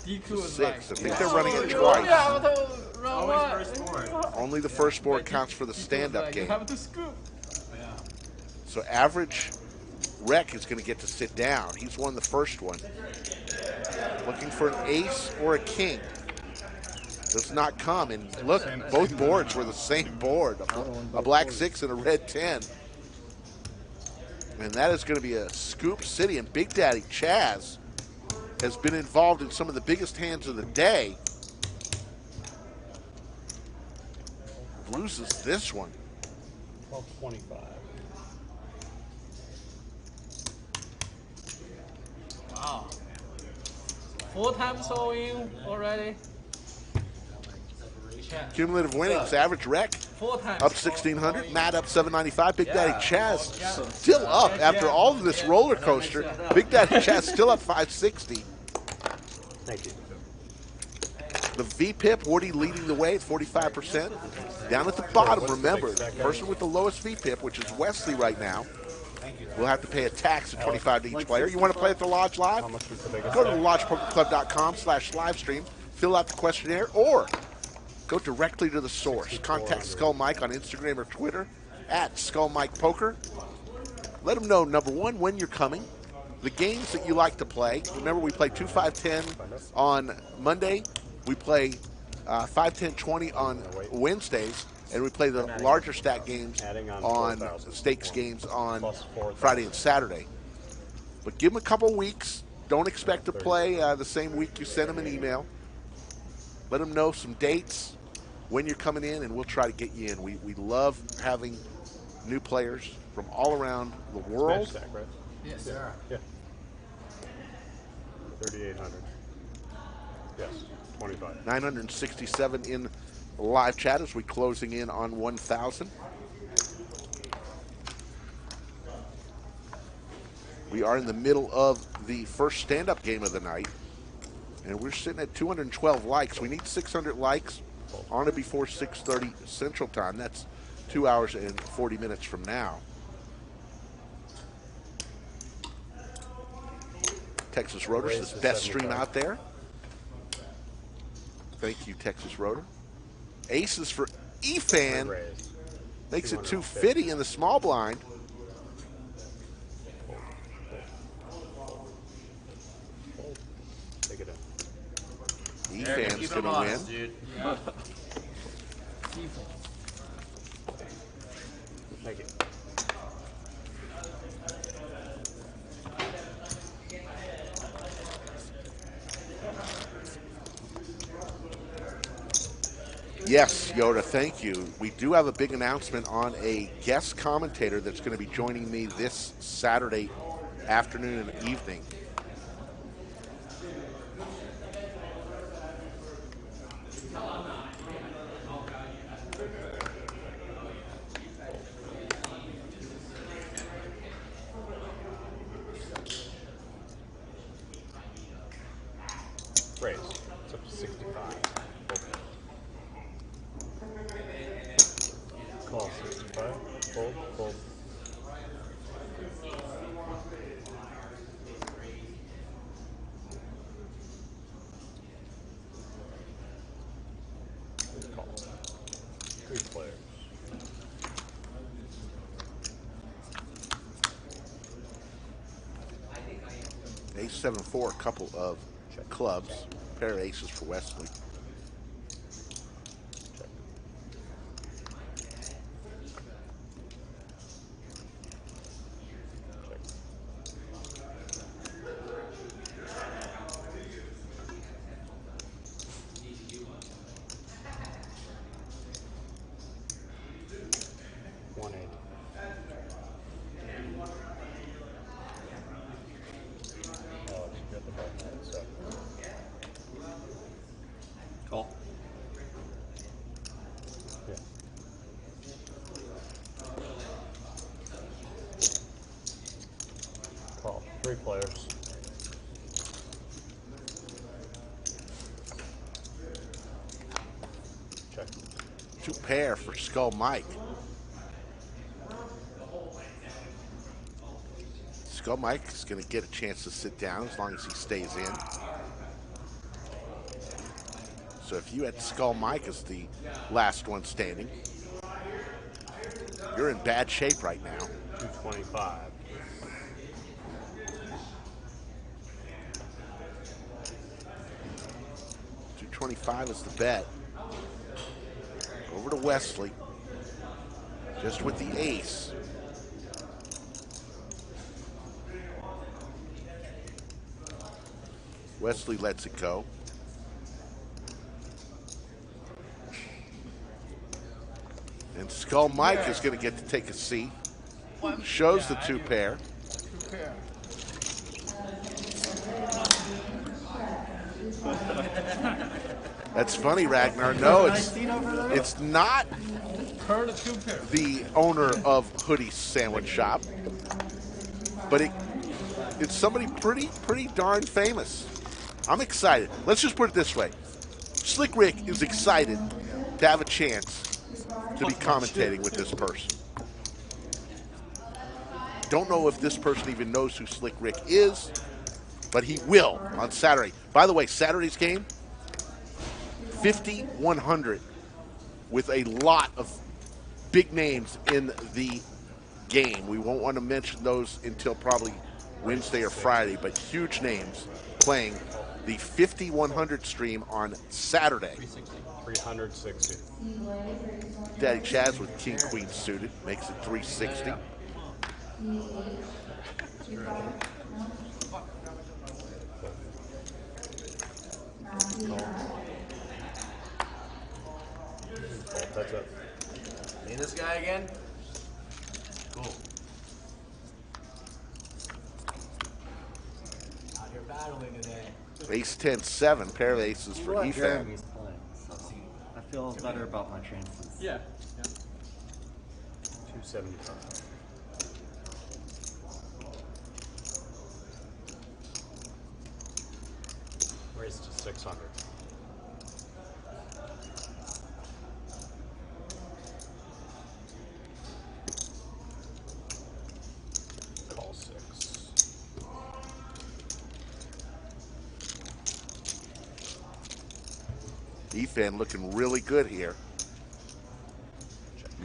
DQ was 6. like, I think they're running it twice. always first board. Only the first board counts for the stand-up You game. have to scoop. So average rec is going to get to sit down. He's won the first one. Looking for an ace or a king. Does not come. And look, both boards were the same board. A black 6 and a red 10. And that is going to be a scoop city. And Big Daddy Chaz has been involved in some of the biggest hands of the day. Loses this one. 1225. Wow. 4 times all in already. Cumulative winnings, average rec 4 times. up 1,600. Matt up 795. Big Daddy Chaz still up after all of this roller coaster. Big Daddy Chaz still up 560. Thank you. The VPIP, Woody leading the way at 45%. Down at the bottom, remember, the person with the lowest VPIP, which is Wesley right now, will have to pay a tax of $25 to each player. You want to play at the Lodge Live? How much was the biggest? Go to thelodgepokerclub.com/livestream, fill out the questionnaire, or go directly to the source. Contact Skull Mike on Instagram or Twitter at Skull Mike Poker. Let them know, number one, when you're coming, the games that you like to play. Remember, we play 2, 5, 10 on Monday. We play 5, 10, 20 on Wednesdays. And we play the larger stack games on stakes games on Friday and Saturday. But give them a couple weeks. Don't expect to play the same week you send them an email. Let them know some dates, when you're coming in, and we'll try to get you in. We love having new players from all around the world. Stack, right? Yes, sir. Yeah. 3,800. Yes. 25. 967 in live chat as we closing in on 1,000. We are in the middle of the first stand-up game of the night, and we're sitting at 212 likes. We need 600 likes on it before 6:30 Central Time. That's 2 hours and 40 minutes from now. Texas Rotor says best stream out there. Thank you, Texas Rotor. Aces for Efan Makes it 250. 250 in the small blind. Take it in. Eric, Efan's keep going him to win. honest, dude. Thank you. Yes, Yoda, thank you. We do have a big announcement on a guest commentator that's going to be joining me this Saturday afternoon and evening. Raise. It's up to 65. Call 65. Fold, fold. Call. 3 players. Ace 7-4, a couple of clubs. Pair of aces for Wesley. Call. Yeah. Call. 3 players. Check. 2 pair for Skull Mike. Skull Mike is going to get a chance to sit down as long as he stays in. So if you had Skull Mike as the last one standing, you're in bad shape right now. 225. $225 is the bet. Over to Wesley. Just with the ace. Wesley lets it go. And Skull Mike is going to get to take a seat. Shows the 2 pair. That's funny, Ragnar. No, it's not the owner of Hoodie's Sandwich Shop, but it's somebody pretty darn famous. I'm excited. Let's just put it this way. Slick Rick is excited to have a chance to be commentating with this person. Don't know if this person even knows who Slick Rick is, but he will on Saturday. By the way, Saturday's game, 5,100 with a lot of big names in the game. We won't want to mention those until probably Wednesday or Friday, but huge names playing the 5,100 stream on Saturday. 360. Daddy Chaz with King Queen suited makes it 360. That's it. See this guy again? Cool. Out here battling today. Ace 10-7, pair of aces for Efan. Jeremy's playing, so I feel better about my chances. Yeah. 275. Raise to 600. Call 6. Efan looking really good here.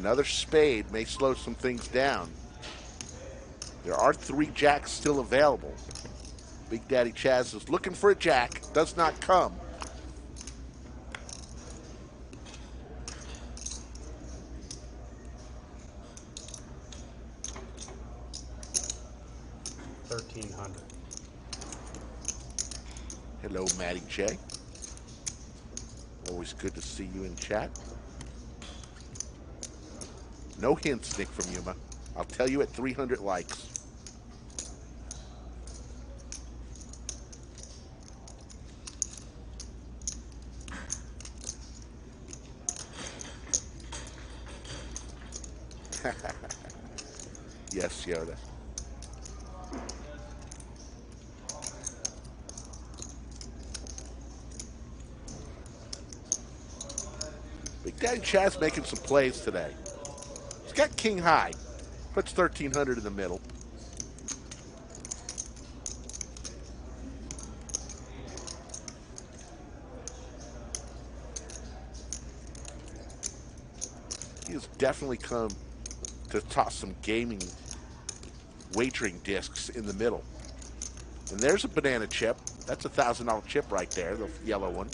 Another spade may slow some things down. There are 3 jacks still available. Big Daddy Chaz is looking for a jack. Does not come. $1,300. Hello, Matty J. Always good to see you in chat. No hints, Nick from Yuma. I'll tell you at 300 likes. Yes, Yoda. Big Daddy Chaz making some plays today. He's got king high. Puts 1,300 in the middle. He has definitely come to toss some gaming wagering discs in the middle. And there's a banana chip. That's a $1,000 chip right there, the yellow one.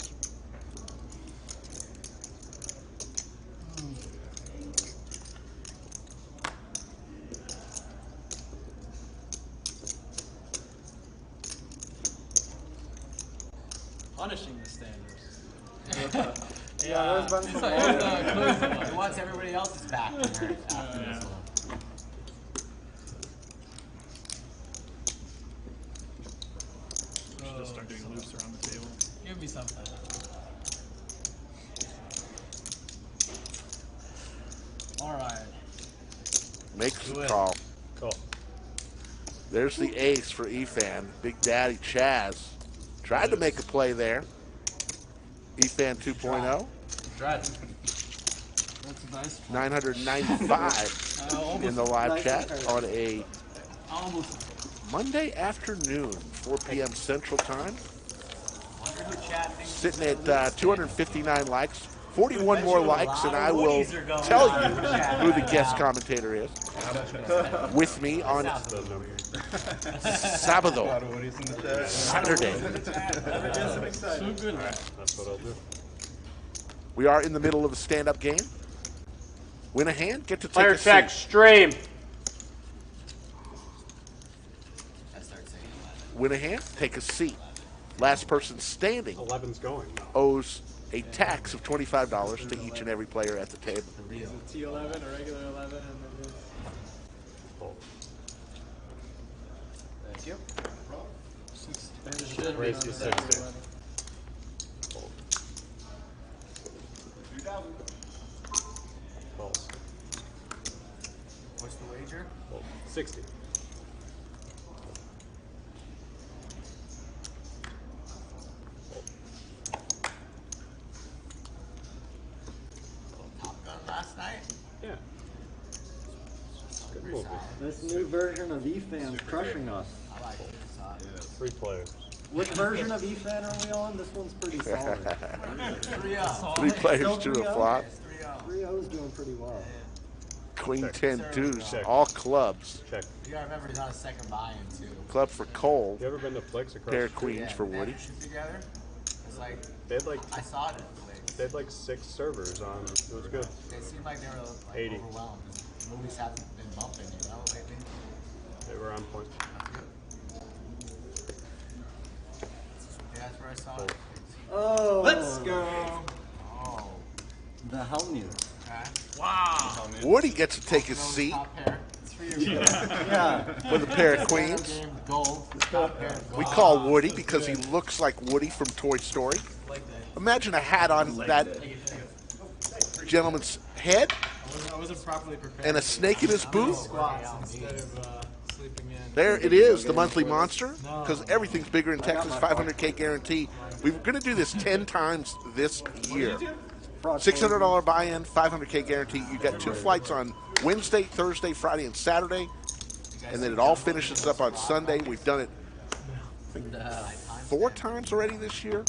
Punishing the standards. Yeah, there's been some He wants everybody else's back to hurt after this one. Should just start doing loops around the table. Give me something. All right. Makes the call. Cool. There's the ace for Efan. Big Daddy Chaz tried to make a play there. Efan 2.0. Tried. That's a nice one. 995 in the live chat on a Almost. Monday afternoon, 4 p.m. Central Time. Wonder who Chad thinks Sitting at 259 likes. 41 more likes, and I will tell you who the guest commentator is. With me on Sábado, Saturday. So good. That's what I'll do. We are in the middle of a stand-up game. Win a hand, get to take Player a check, seat. stream. Win a hand, take a seat. Last person standing 11's going. owes a tax of $25 to each and every player at the table. Is it T11, a regular 11, and then this? Fold. Thank you. Should Raise be to on 60. 11. Fold. False. What's the wager? Fold. 60. Top Gun last night? Yeah. Good movie. This new version of Efan's crushing us. I like it. 3 players. Which version of Efan are we on? This one's pretty solid. 3-0. 3 players Still to a 3-0? flop. 3-0's doing pretty well. Queen Check. 10 deuce, Check. all clubs. Check. You gotta remember he's on a second buy-in too. Club for Cole, You ever been to Flicks across pair the of street? queens for They Woody. had to shoot together. It's like They had like I saw it at the place. they had like 6 servers on. It was good. They seemed like they were like 80. overwhelmed. Movies haven't been bumping, you know, lately. They were on point. Yeah, that's where I saw it. Oh, Let's go. Oh, the Helmut. okay. Wow. Woody gets to take his seat Top pair. 3 of you. Yeah. with a pair of queens. Game gold. Top pair of gold. We call Woody because he looks like Woody from Toy Story. Like that. Imagine a hat on that gentleman's head I wasn't properly prepared. and a snake in his boot. Squats instead of sleeping in. There it is, the monthly monster, because everything's bigger in Texas, 500K guarantee. We're going to do this 10 times this year. $600 buy-in, 500K guarantee. You got 2 flights on Wednesday, Thursday, Friday, and Saturday, and then it all finishes up on Sunday. We've done it 4 times already this year.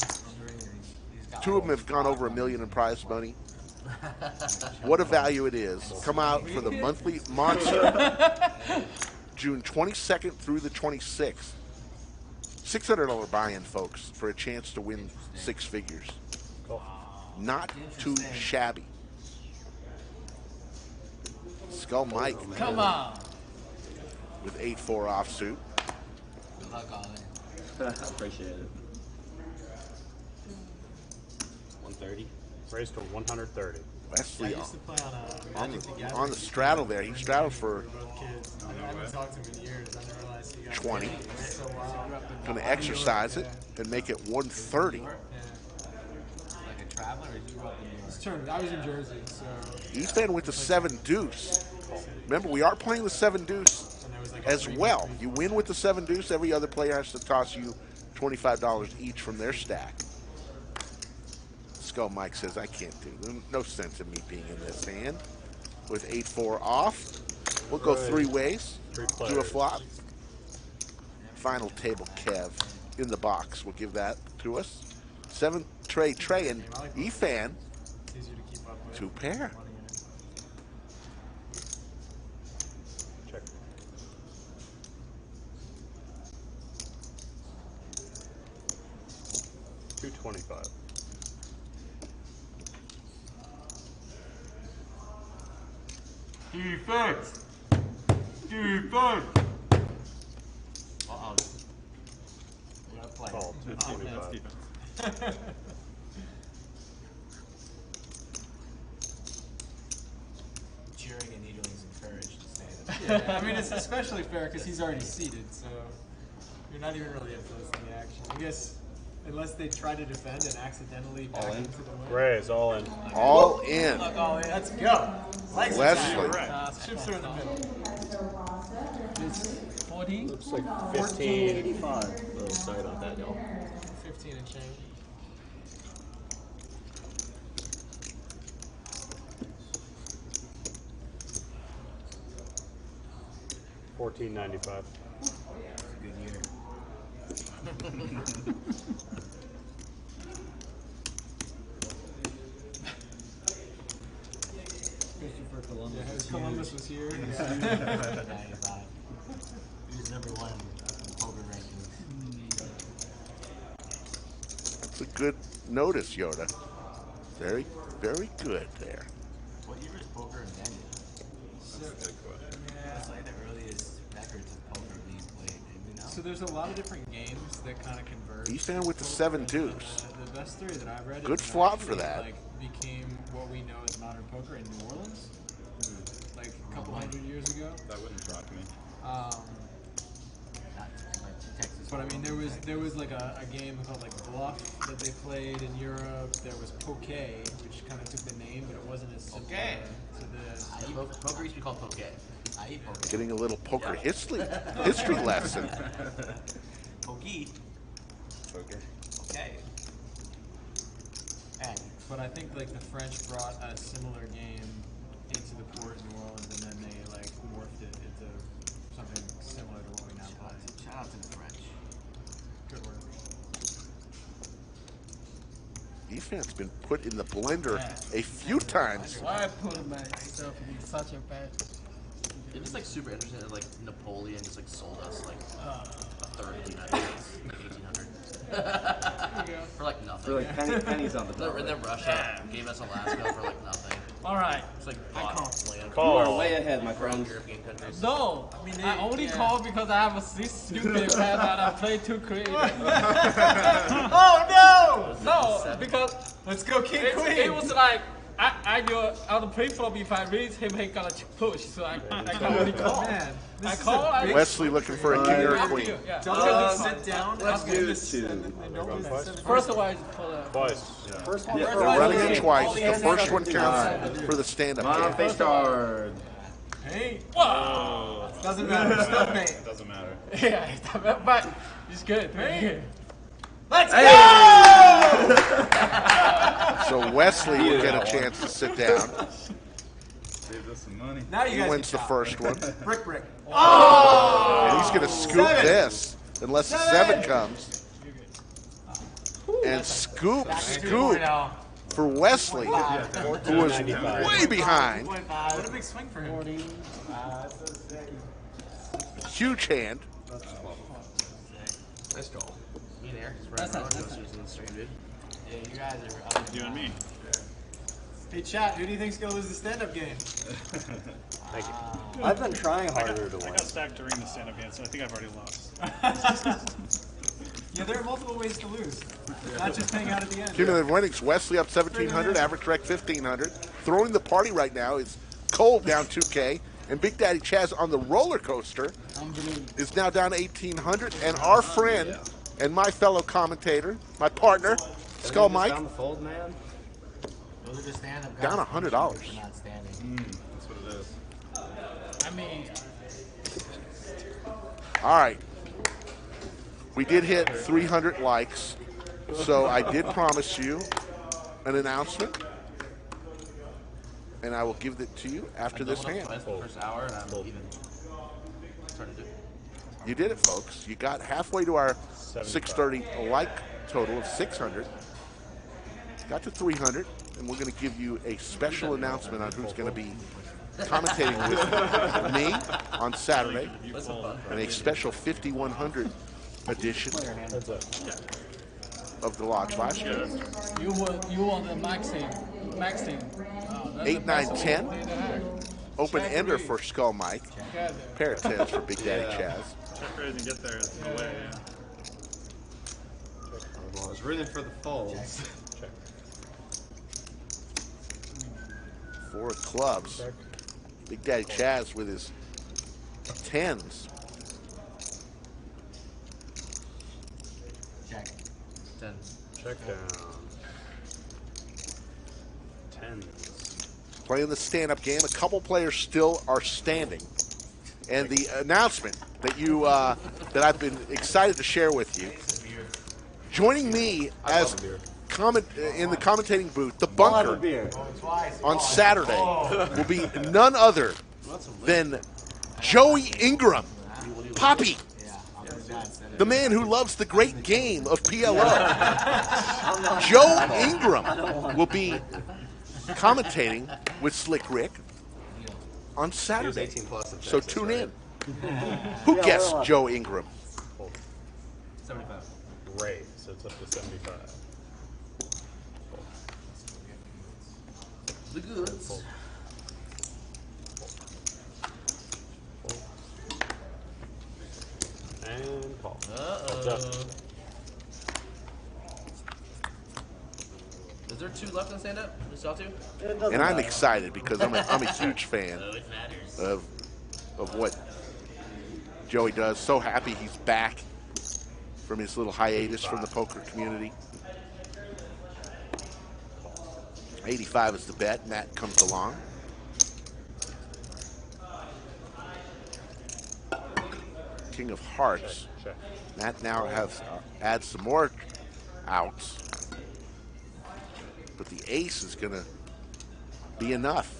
2 of them have gone over $1 million in prize money. what a value it is. Come out for the monthly monster, June 22nd through the 26th. $600 buy-in, folks, for a chance to win 6 figures. Not too shabby. Skull Mike. Come on. With 8-4 offsuit. Good luck, Ollie. Appreciate it. 130. Raised to 130. Wesley I used to play on the straddle there. He straddled for both kids. I haven't talked to him in years. I didn't realize he got 20. so wow. Going to exercise it and make it 130. Like a traveler, or you grew up in New York? It's true. I was in Jersey, so. Efan with the 7 deuce. Remember, we are playing the 7 deuce as well. You win with the 7 deuce. Every other player has to toss you $25 each from their stack. Skull Mike says, I can't do it. No sense in me being in this hand. With 8-4 off, we'll go 3 ways. Do a flop. Final table, Kev, in the box. We'll give that to us. 7 Trey, and Efan, 2 pair. Check. $225. Defense! Defense! Uh-oh. We gotta play. Call 225. Cheering and needling is encouraged to stay there. Yeah, I mean, it's especially fair because he's already seated, so you're not even really influencing the action. I guess, unless they try to defend and accidentally back into the win. Raise, all in. All in. Look, all in. Let's go. Like Wesley. Chips are in the middle. It's 14? Looks like 1485. Oh, sorry about that, y'all. 15 and change. $14.95. Good year. Christopher Columbus. Yeah, Columbus was here. 95. He was #1 in poker rankings. That's a good notice, Yoda. Very, very good there. What year is poker invented? That's like the earliest records of poker being played. Did we know? So there's a lot of different games that kind of converge. Efan with the 7 deuce. The best theory that I've read Good is flop actually, for that. Like, became what we know as modern poker in New Orleans, like a couple hundred years ago. That wouldn't shock me. Not like Texas. But I mean, there was like a game called like Bluff that they played in Europe. There was Poké, which kind of took the name, but it wasn't as simple. Okay. To the Poker used to be called poke. I eat poke. Getting a little poker history lesson. Pokey. Poker. Okay. And But I think like the French brought a similar game into the port in New Orleans, and then they like morphed it into something similar to what we now play. shout out to the French. Good work. Efan's been put in the blender a few times. Why I put myself in such a bad. It was like super interesting that like Napoleon just like sold us like a third of the United States in 1800. For like nothing. For like pennies on the dollar. And then Russia gave us Alaska for like nothing. All right. It's like bought land. You are way ahead, my friend. European countries. No, I only call because I have this stupid pad that I play too creative. Oh No, because Let's go King Queen. it was like I go on the pre-flop if I read him, he gonna push. So I can only call. Man, I call. I Wesley looking for a king or a queen. Yeah. don't sit down. Let's do this. two. First of all, is for the Twice. First one. We're running it twice. The first one counts for the stand-up Come on, game. face card. Hey, wow. doesn't matter. Still mate. Doesn't matter. Yeah, but it's good. Hey. Let's Hey! So Wesley will get a chance to sit down. Save us some money. Now you He guys wins the can first one. brick. And he's going to scoop this unless the 7 comes. And scoop. for Wesley, who was way behind. What a big swing for him. Huge hand. Nice draw. Me and Eric just riding roller coasters in the stream, dude. Yeah, you guys are up. You and me. Hey, chat, who do you think's going to lose the stand-up game? Thank you. I've been trying harder to I win. got stacked during the stand-up game, so I think I've already lost. Yeah, there are multiple ways to lose. Not just hang out at the end. Cumulative winnings, Wesley up 1,700, average rec 1,500. Throwing the party right now is Cole down 2K, and Big Daddy Chaz on the roller coaster is now down 1,800. And our friend and my fellow commentator, my partner, Skull Mike, Down the fold, man. Those are just stand-up guys. down $100. They're not standing. That's what it is. I mean, All right. We did hit 300 likes, so I did promise you an announcement, and I will give it to you after this hand. Twice the first hour, and I'm even starting to do. You did it, folks. You got halfway to our 630 like total of 600. Got to 300, and we're going to give you a special announcement on who's going to be commentating with me on Saturday, and a special 5100 edition of the Lodge live stream. you want the maxing. 8, 9, 10. Open ender for Skull Mike. Pair of 10s for Big Daddy Chaz. Check raise and get there. It's no way, yeah. I was rooting for the folds. 4 of clubs. Big Daddy Chaz with his 10s. Check. 10. Check down. 10s. Playing the stand-up game. A couple players still are standing. And the announcement that that I've been excited to share with you. Joining me as in the commentating booth, the bunker on Saturday will be none other than Joey Ingram, Poppy, the man who loves the great game of PLO. Joe Ingram will be commentating with Slick Rick on Saturday. 18 plus at So Texas, tune right? in. Who guessed Joe Ingram? 75. Ray, so it's up to 75. The goods. And call. Uh-oh. Is there 2 left in the stand-up? Just y'all 2? And I'm excited because I'm a huge fan It matters. of what Joey does. So happy he's back from his little hiatus from the poker community. 85 is the bet. Matt comes along. King of Hearts. Check. Matt now has adds some more outs. But the ace is going to be enough.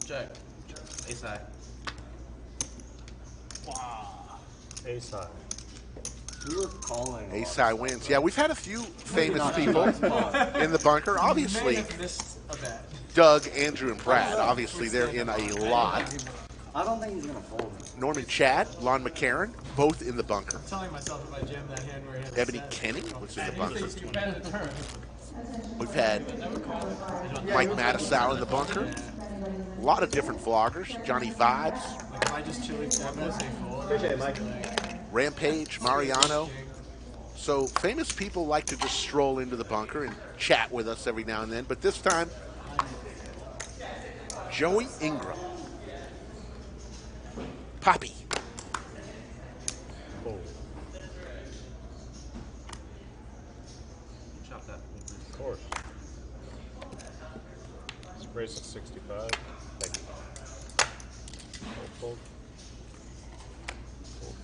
Check. Check. Ace high. A side. We were calling. Ace high wins. Yeah, we've had a few famous people in the bunker. Obviously, Missed a bet. Doug, Andrew, and Brad. Obviously, they're in a lot. I don't think he's gonna fold it. Norman Chad, Lon McCarron, both in the bunker. I'm telling myself if I jam that hand where he had Ebony the set. Kenny was in the he bunker. thinks you bet a turn. We've had Mike Matisow in the bunker. A lot of different vloggers. Johnny Vibes, Like if I just chili tap and say fold. Appreciate it, Mike. Rampage, Mariano. So famous people like to just stroll into the bunker and chat with us every now and then. But this time, Joey Ingram. Poppy. Fold. Chop that. Of course. Raise at 65. Thank you. Fold. Fold.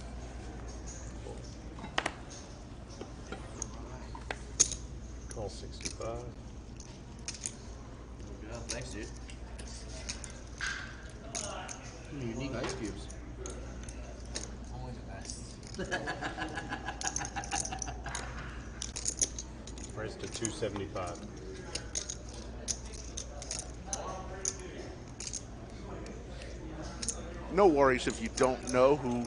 Fold. All 65. Yeah, thanks, dude. Unique ice cubes. Only the best. Price to 275. No worries if you don't know who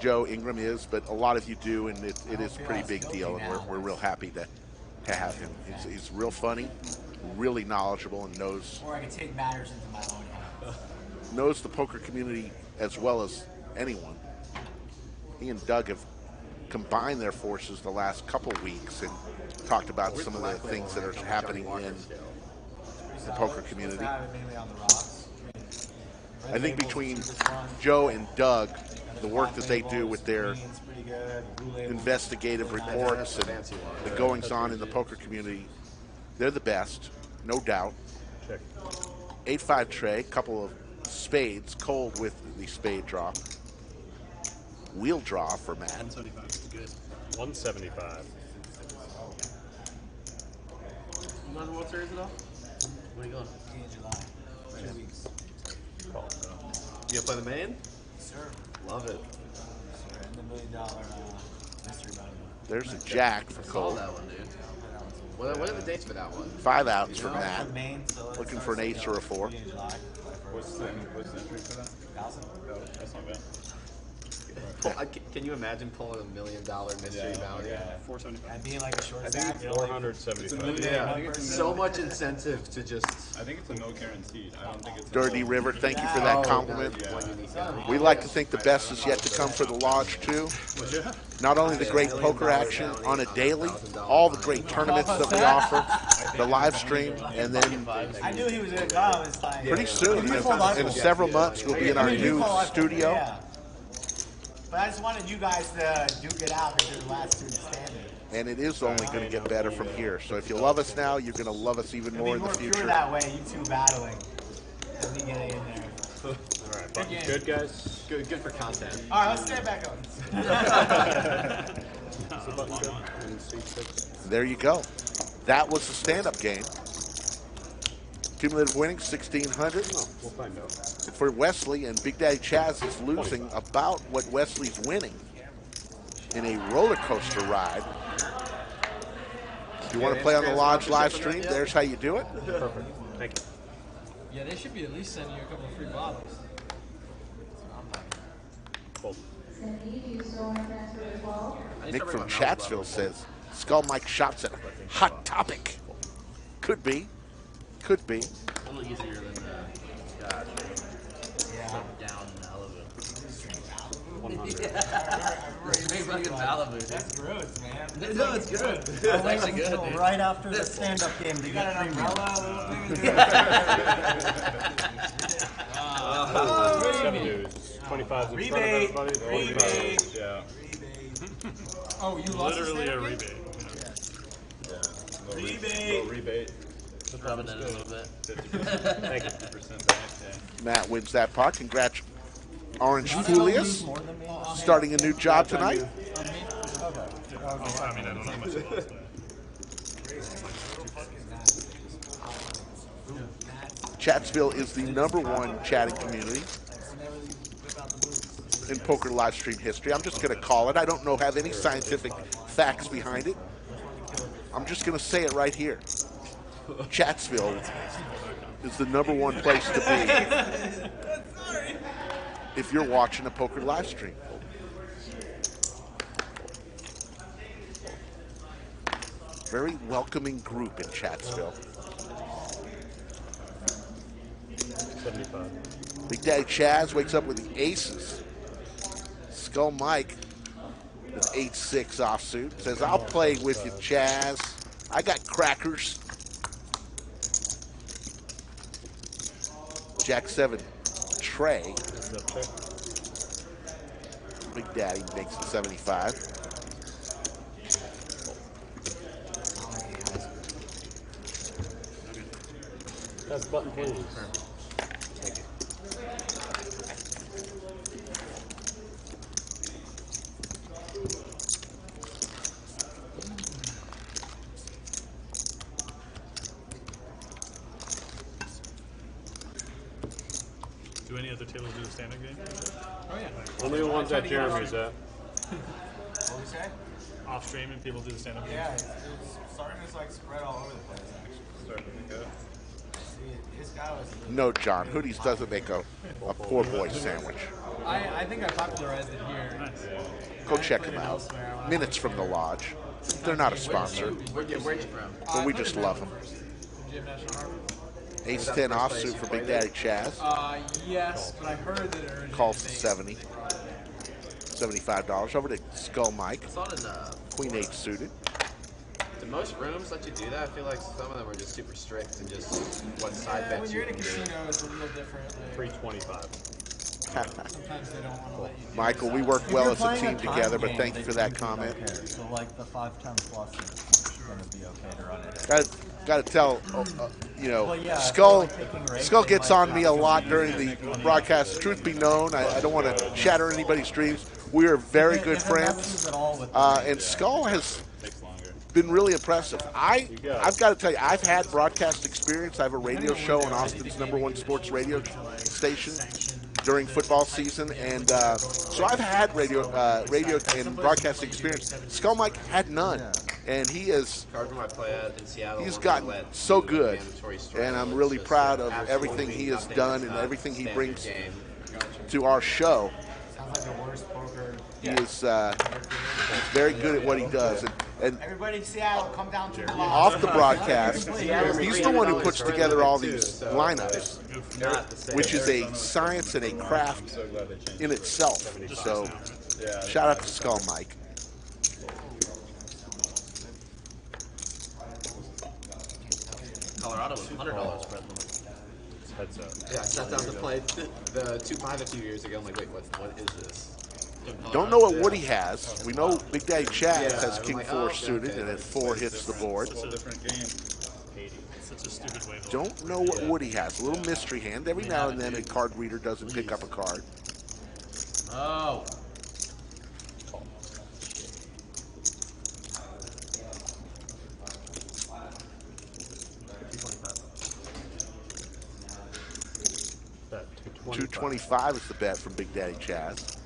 Joe Ingram is, but a lot of you do, and it is a pretty big deal, and we're real happy to have him. He's real funny, really knowledgeable, and knows Or I could take matters into my own hands. knows the poker community as well as anyone. He and Doug have combined their forces the last couple weeks and talked about some of the things that are happening in the poker community. Mainly on the rocks. I think between Joe and Doug, the work that they do with their investigative reports and the goings-on in the poker community, they're the best, no doubt. Check. 8-5 tray, couple of spades, cold with the spade draw. Wheel draw for Matt. 175 is good. 175. You going to the World Series at all? Where are you going? In July. 2 weeks. Call. You gonna play the main? Sir. Love it. Sir. And the $1 million mystery bounty. There's a jack for Saw cold. that one, dude. What are the dates for that one? 5 outs for The Matt. main, so Looking for an ace or a 4. in July. What's the entry for that? 1,000. Oh, that's not bad. Can you imagine pulling $1 million mystery bounty? Yeah, 475. And being like a short I think stack. it's 475. Yeah, so much incentive to just. I think it's a no guaranteed. I don't think it's. Dirty River, thank you for that compliment. We like to think the best is yet to come for the Lodge, too. Not only the great poker action on a daily, all the great tournaments that we offer, the live stream, and then I knew he was going to come. It's like, pretty soon, in several months, we'll be in our new studio. Yeah. But I just wanted you guys to duke it out because you're the last two standing. And it is only going to get better from here. So if you love us now, you're going to love us even more in the Pure future. that way, you two battling. And me getting in there. All right, button good, guys. Good for content. All right, let's stand back up. Is the button good? And C6. There you go. That was the stand-up game. Cumulative winnings, 1,600. We'll find out. For Wesley, and Big Daddy Chaz is losing about what Wesley's winning in a roller coaster ride. If you want to play on the Lodge live stream, there's how you do it. Perfect. Thank you. Yeah, they should be at least sending you a couple of free bottles. Cool. Cindy, do you still want to transfer as well? Nick from Chatsville says, Skull Mike shops at Hot Topic. Could be. Could be. A little easier than Scotch. Yeah. Down in Malibu. 100. Straight fucking Malibu. That's gross, man. No, it's good. It's actually good, dude. Right after the stand-up game, they You got got an premium. umbrella, a little thing? 70s. 25s in Rebate. front of everybody. Rebate. Yeah. Oh, you lost Literally the a stand-up game? rebate. Rebate. Little rebate. Rubbing it a little bit. 50%. Thank you. 50% back. Yeah. Matt wins that pot. Congrats, Orange Fulius. More than me. Starting a new job tonight. I mean, I don't know how much it lost. Chatsville is the #1 chatting community in poker live stream history. I'm just going to call it. I don't have any scientific facts behind it. I'm just going to say it right here. Chatsville is the #1 place to be if you're watching a poker live stream. Very welcoming group in Chatsville. 75. Big Daddy Chaz wakes up with the aces. Skull Mike with 8-6 offsuit. Says, I'll play with you, Chaz. I got crackers. Jack 7 Trey. Is that check? Big Daddy makes it 75. That's button candies. Thank you. Only the ones that Jeremy's at. What we say? Off stream and people do the stand-up games. Yeah, it's starting to like spread all over the place. Actually, Starting to go. see, this guy was. No, John. Hoodies doesn't make a poor boy sandwich. I think I popularized it here. Go check them out. Minutes from the Lodge. They're not a sponsor, Where'd you from? but we just love them. Jim National Harbor. Ace 10 offsuit for Big Daddy Chaz. Yes, but I heard that it originated Calls in $70. $75. Over to Skull Mike. I saw it in Queen 8 suited. Do most rooms let you do that? I feel like some of them are just super strict and just what side When bets you're you in a can do. casino, it's a little different. Like, 325. sometimes they don't want to let you do Michael, we it. work If well you're as a playing team time together, but game, thank you they for that typically don't comment. care. So like the 5-10 plus is going to be okay to run it. Got to tell, Well, yeah, if Skull they're taking rates, Skull they gets might on not me a be lot able during to the use it. broadcast. Truth be known, I don't want to shatter anybody's dreams. We are very If it- good if it friends, messes at all with the and rates, Skull has Takes longer. been really impressive. I've got to tell you, I've had broadcast experience. I have a radio show on Austin's #1 sports radio station during football season, and so I've had radio and broadcast experience. Skull Mike had none, and he is. Card room I play at in Seattle. He's when gotten they let so do the good, mandatory struggle, and I'm it's really just, proud of absolutely everything he has nothing done that's and not everything he standard brings game. to our show. Sounds like the worst poker. He is very good at what he does, and Everybody in Seattle, come down to the lodge. off the broadcast, he's the one who puts together all these lineups, Not the same. which is a science and a craft in itself. So, shout out to Skull Mike. Colorado was $100 spread limit. Heads up. Yeah, I sat down to play the 2-5 a few years ago. I'm like, wait, what is this? Don't know what Woody has. We know Big Daddy Chaz Yeah, has I'm King like, 4 oh, okay, suited, okay. and at 4 hits the board. It's a different game. 80. It's such a stupid way to Don't know what Woody has. A little mystery hand. Every now and then a card reader doesn't pick up a card. Oh. Bet 225 is the bet from Big Daddy Chaz.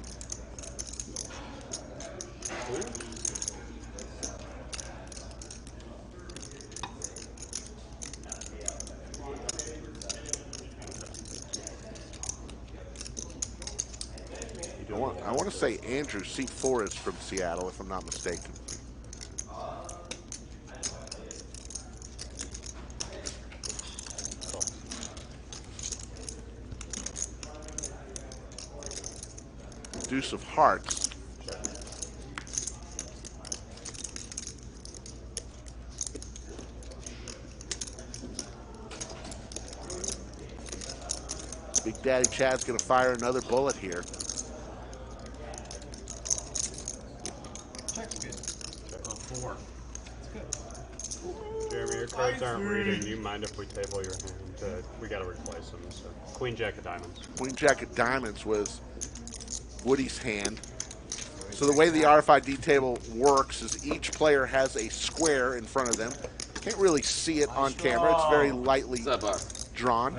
I want to say Andrew C4 is from Seattle, if I'm not mistaken. Deuce of Hearts. Big Daddy Chad's going to fire another bullet here. Four. Jeremy, your cards aren't reading. Do you mind if we table your hand? We got to replace them. So. Queen Jack of Diamonds. Queen Jack of Diamonds was Woody's hand. So the way the RFID table works is each player has a square in front of them. Can't really see it on camera. It's very lightly drawn.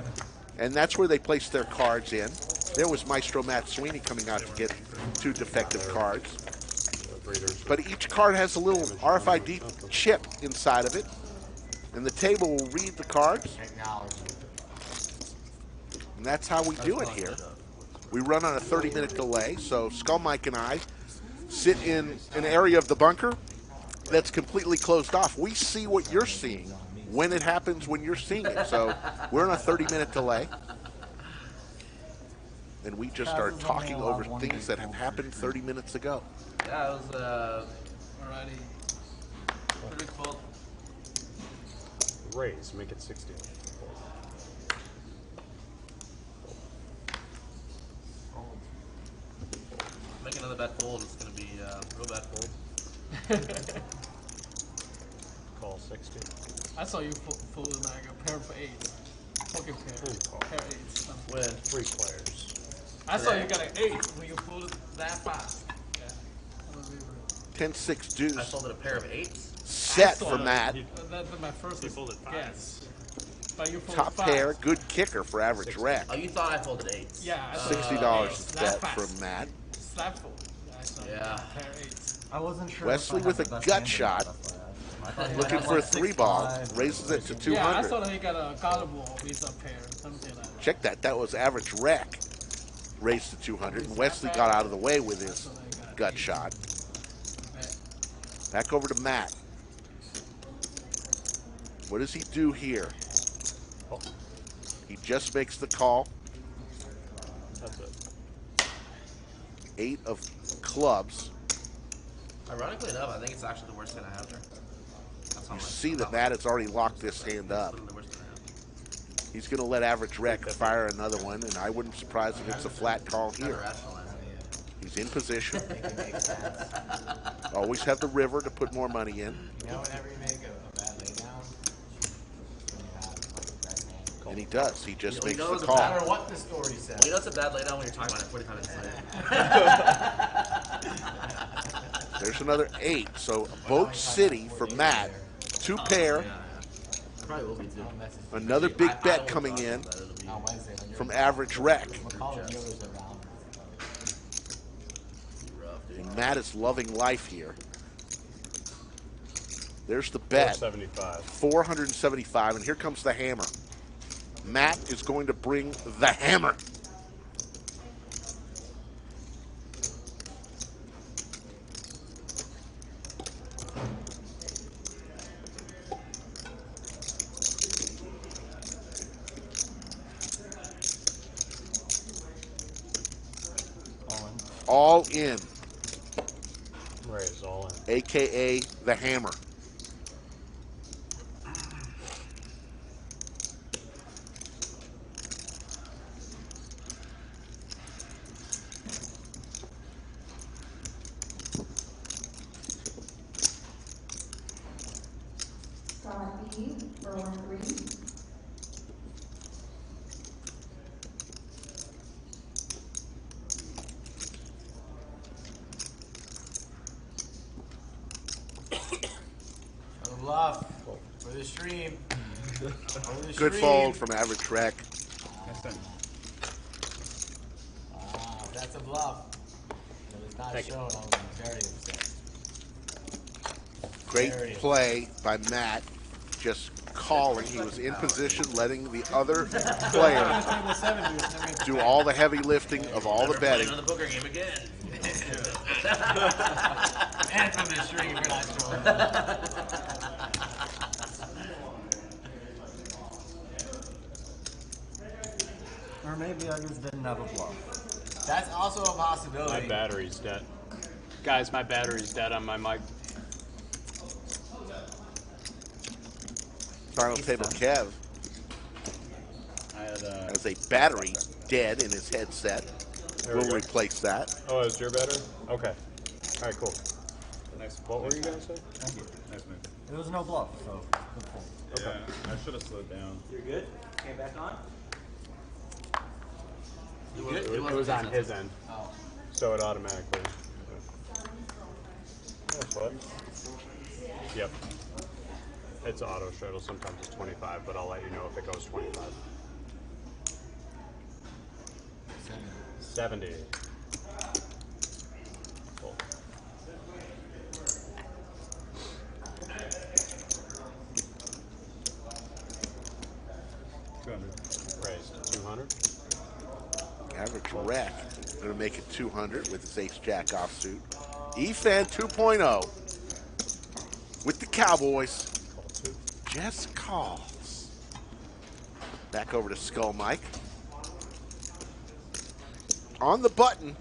And that's where they place their cards in. There was Maestro Matt Sweeney coming out to get 2 defective cards. But each card has a little RFID chip inside of it. And the table will read the cards. And that's how we do it here. We run on a 30-minute delay, so Skull Mike and I sit in an area of the bunker that's completely closed off. We see what you're seeing when it happens when you're seeing it. So we're on a 30-minute delay. And we just are talking over things that have happened 30 minutes ago. Yeah, it was already pretty cool. Raise, make it 60. Make another bet fold. It's gonna be real bad fold. Call 60. I saw you fold like a pair of 8. Pocket pair. Pair of 8s. When 3 players. I saw you got an 8 when you folded that fast. Yeah. 10-6 deuce. I folded a pair of 8s. Set for Matt. That's my first He folded 5s. guess. but you fold Top 5. pair, good kicker for average rec. Oh, you thought I folded 8s. Yeah, I $60 is slap bet fast. from Matt. Slap fold. Yeah. Pair 8s. I wasn't sure. Wesley if I had with the a best gut hand or shot. not, that's why I asked. I thought he Looking had for a like 3-ball. 6-5, Raises it to or- 200. Yeah, I thought he got a gullible with a pair, something like that. Check that. That was average rec. Raised to 200. And Wesley got out of the way with his gut shot. Back over to Matt. What does he do here? He just makes the call. That's it. 8 of clubs. Ironically enough, I think it's actually the worst hand I have there. That's how You much- see that Matt has already locked this hand up. Literally the worst hand I have. He's going to let average rec fire another one, and I wouldn't be surprised if it's a flat call Trying to here. rationalize it. He's in position. Make it make sense. Always have the river to put more money in. You know, whenever you make a bad laydown, when you have like a best hand. And he does. He just You makes know the it's a No call. matter what the story says. Well, you know it's a bad laydown when you're talking about it 45 minutes later. There's another 8. So boat city for Matt. 2 pair. Probably will be too. Another big bet coming in On Wednesday, when you're from average rec. call the dealers around. And Matt is loving life here. There's the bet. 475. 475. And here comes the hammer. Matt is going to bring the hammer. All in, Raise all in. aka the hammer. Scott B for 1-3. For the bluff. For the stream. For the Good stream. fold from average rec. That's a bluff. It was not Take it. shown. I was very upset. Great Very play by Matt. Just calling. He was in position, letting the other player Table 7 dude. do all the heavy lifting of all the Never betting. playing another poker game again. And from the stream, we're not showing. Or maybe I just didn't have a bluff. That's also a My possibility. battery's dead. Guys, my battery's dead on my mic. Final table Kev I had has a battery dead in his headset. There we We'll go. replace that. Oh, is your battery? Okay. All right, cool. nice. What were you going to say? Thank you. Nice move. It was no bluff, so good fold. Yeah, I should have slowed down. You're good? Came back on? It was on his end. Oh. So it automatically. That's what? Yep. It's auto shuttle. Sometimes it's 25, but I'll let you know if it goes 25. 70. Cool. Raised 200. Average rec. Going to make it 200 with his ace-jack offsuit. Efan 2.0 with the Cowboys. Call 2. Just calls. Back over to Skull Mike. On the button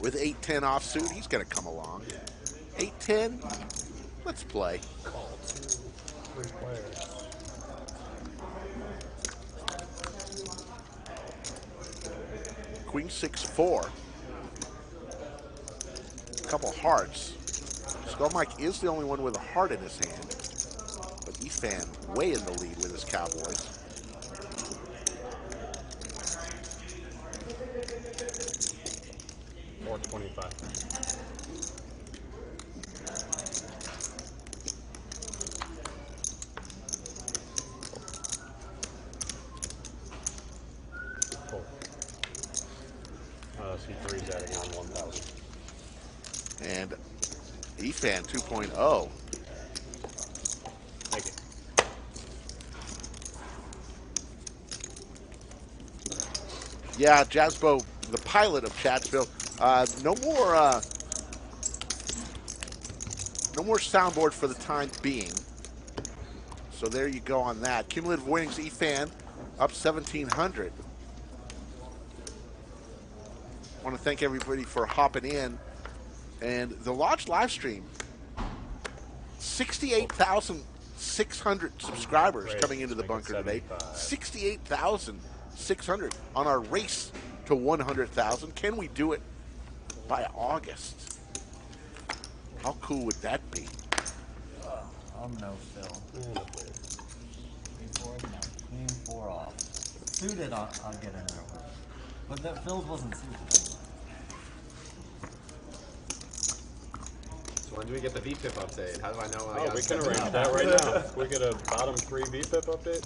with 8-10 offsuit. He's going to come along. 8-10. Let's play. Call 2. 3 players. Queen 6-4. Couple hearts. Skull Mike is the only one with a heart in his hand. But Efan way in the lead with his Cowboys. Or 25. He's adding on 1,000. And Efan 2.0. Thank you. Yeah, Jasbo, the pilot of Chatsville. No more soundboard for the time being. So there you go on that. Cumulative winnings, Efan up 1,700. I want to thank everybody for hopping in. And the Lodge live stream, 68,600 subscribers coming into the bunker today. 68,600 on our race to 100,000. Can we do it by August? How cool would that be? I'll no Phil. Clean 4 off. Suited, I'll get in there with. But that Phil's wasn't suited. So when do we get the VPIP update? How do I know when I Oh, got we can set arrange up? that right now. We get a bottom 3 VPIP update.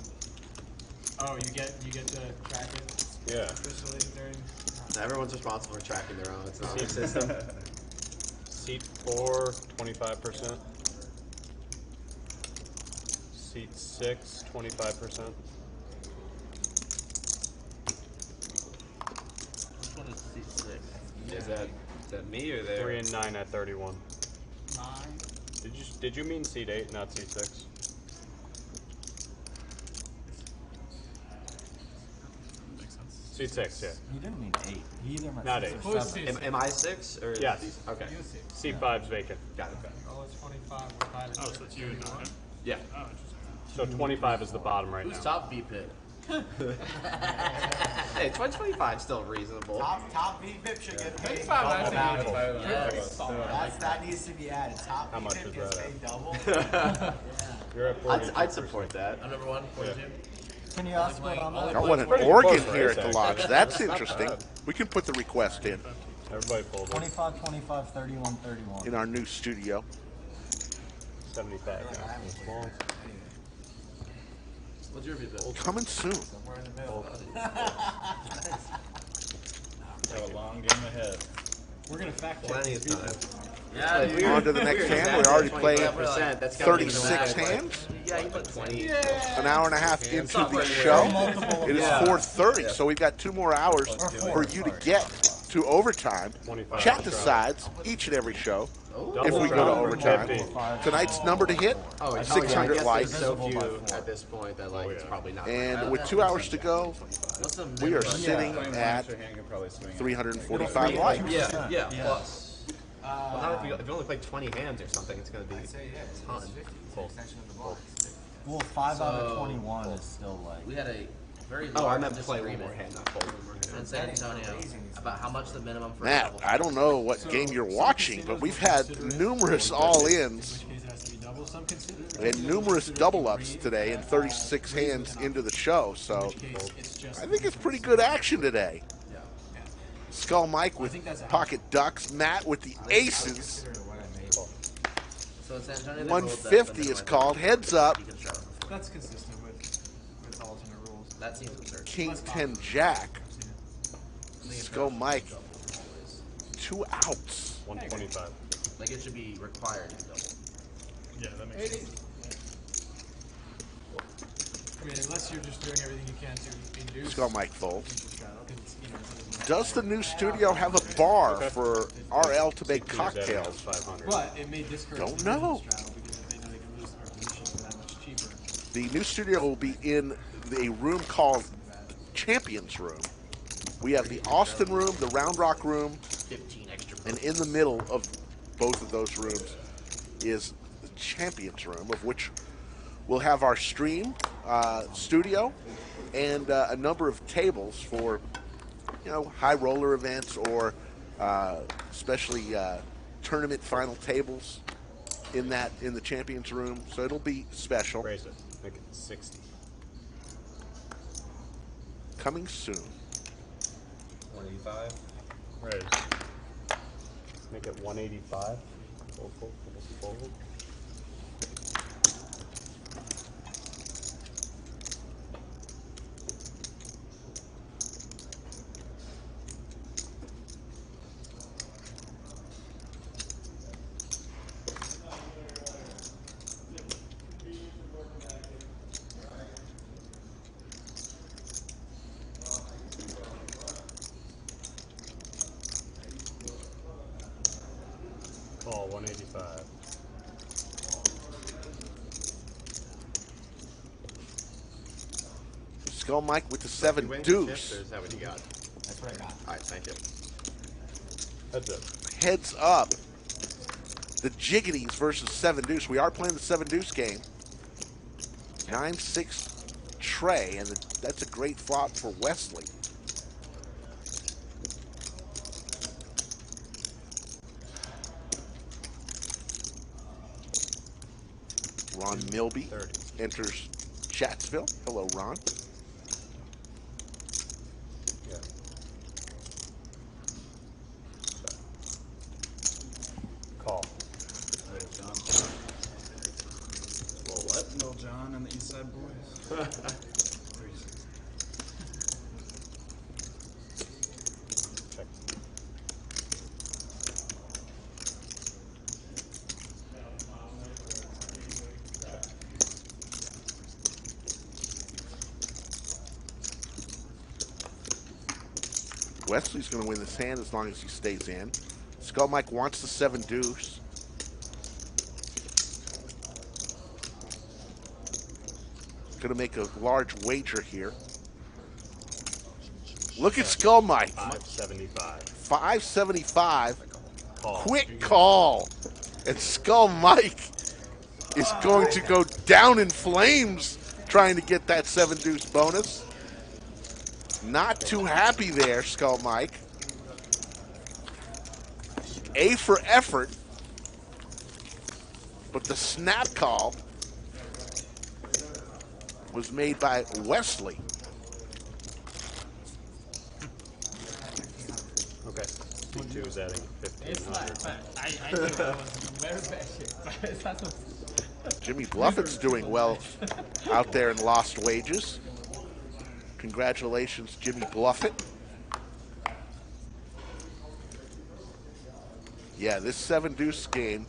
Oh, you get to track it Yeah. officially during. Everyone's responsible for tracking their own. It's not a system. Seat 4, 25%. Seat 6, 25%. Which one is seat 6? Is that me or there? 3 and 9 at 31. 9. Did you mean seat 8, not seat 6? Seat 6, yeah. He didn't mean 8. He either meant Not 6 8. or Who's 7. seat Am I 6 or? Yes. Okay. You 6. Seat 5's vacant. Got it. Oh, it's 25. We're pilot. Oh, so it's you and not him? Yeah. Oh, interesting. So 25 is the bottom right Who's now. top VPIP? Hey, 25 still reasonable. Top VPIP should get paid 25, I double think. bounty. Yes. That needs to be added. Top How much VPIP is gets that paid double. You're at 40. I'd support that. I'm number 1, 42. Can you ask what on that? Got one in Pretty Oregon close here race, at the actually. Lodge. That's Not interesting. bad. We can put the request in 'Everybody pulled it. 25, 25, 31, 31. in our new studio. 75. Yeah. Small. What's your VPIP? Coming soon. Somewhere in the middle. Got a long game ahead. We're gonna fact check. Plenty of these time. people. Yeah, On to the next hand. We already played 25%. That's 36 hands. Yeah, you put 20. An hour and a half into the show. It is 4:30, so we've got 2 more hours for you to get to overtime. 25 Chat extra. decides each and every show if Double we go to trouble. overtime. 50. Tonight's number to hit, Oh, yeah, 600 I guess likes. There's so few at this point that like it's probably not. And with 2 hours to go, What's the we are minimum? sitting at 345 likes. Yeah. Plus. Well, not if you only play 20 hands or something, it's gonna be Say, yeah, it's ton. 50. It's an extension of the block. Well, 5 out of So- 21 is still like. We had a very Oh, I large meant to play one more disagreement hand, not fold one more in hand. San Antonio about how much the minimum for a Matt, double. I don't know what game you're watching, but we've had numerous all-ins In which case it has to be double. Some consider it. and numerous double-ups today and 36 hands into the show, In so which case it's just. I think it's pretty good action today. Skull Mike with pocket ducks, Matt with the aces. Consider it what I made. So in San Antonio, they 150 ruled is that called. Heads up, you can shove it before. That's consistent with alternate rules. That seems absurd. King 10 Jack. Skull Mike, 2 outs. 125. Like it should be required to double. Yeah, that makes sense. I mean, unless you're just doing everything you can to induce. Skull Mike folds. You know, Does the new studio have a bar for RL to make He's adding on cocktails? 500. but it may discourage Don't the know. business travel because if they know they can lose their position for that much cheaper. The new studio will be in a room called Champions Room. We have the Austin room, the Round Rock room, 15 extra. and in the middle of both of those rooms is the Champions room, of which we'll have our stream studio and a number of tables for, you know, high roller events or especially tournament final tables in the Champions room. So it'll be special. Raise it. Make it 60. Coming soon. 185. Raise. Make it 185. Fold, fold, fold, fold. Call 185. Skull Mike with the You 7 win deuce. chips, or is that what you got? That's what I got. All right, thank you. Heads up. Heads up. The Jiggities versus 7 deuce. We are playing the 7 deuce game. 9-6 Trey, and that's a great flop for Wesley. Ron Milby 30. enters Chatsville. Hello, Ron. Yeah. Call. Little John. Well, what? Little John and the East Side Boys. Check. Wesley's going to win this hand as long as he stays in. Skull Mike wants the 7 deuce. Going to make a large wager here. Look at Skull Mike. 575. 575. Call. Quick call. And Skull Mike is going to go down in flames trying to get that 7 deuce bonus. Not too happy there, Skull Mike. A for effort. But the snap call was made by Wesley. Okay. D2 is adding It's 1500. like, I knew that was very bad shit. But it's not so. Jimmy Bluffett's doing well out there in Lost Wages. Congratulations, Jimmy Bluffett. Yeah, this 7 deuce game,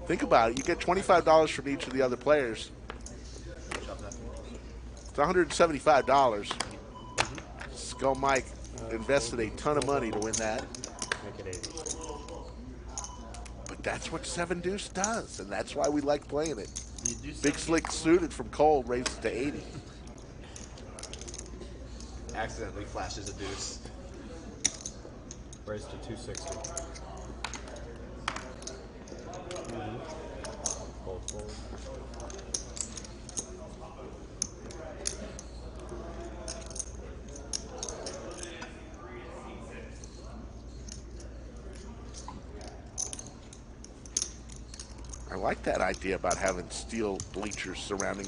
think about it. You get $25 from each of the other players. It's $175. Skull Mike invested a ton of money to win that. Make it 80. But that's what 7 deuce does, and that's why we like playing it. You do Big something- Slick suited from Cole raises to 80. Accidentally flashes a deuce. Raise to 260. Fold forward. I like that idea about having steel bleachers surrounding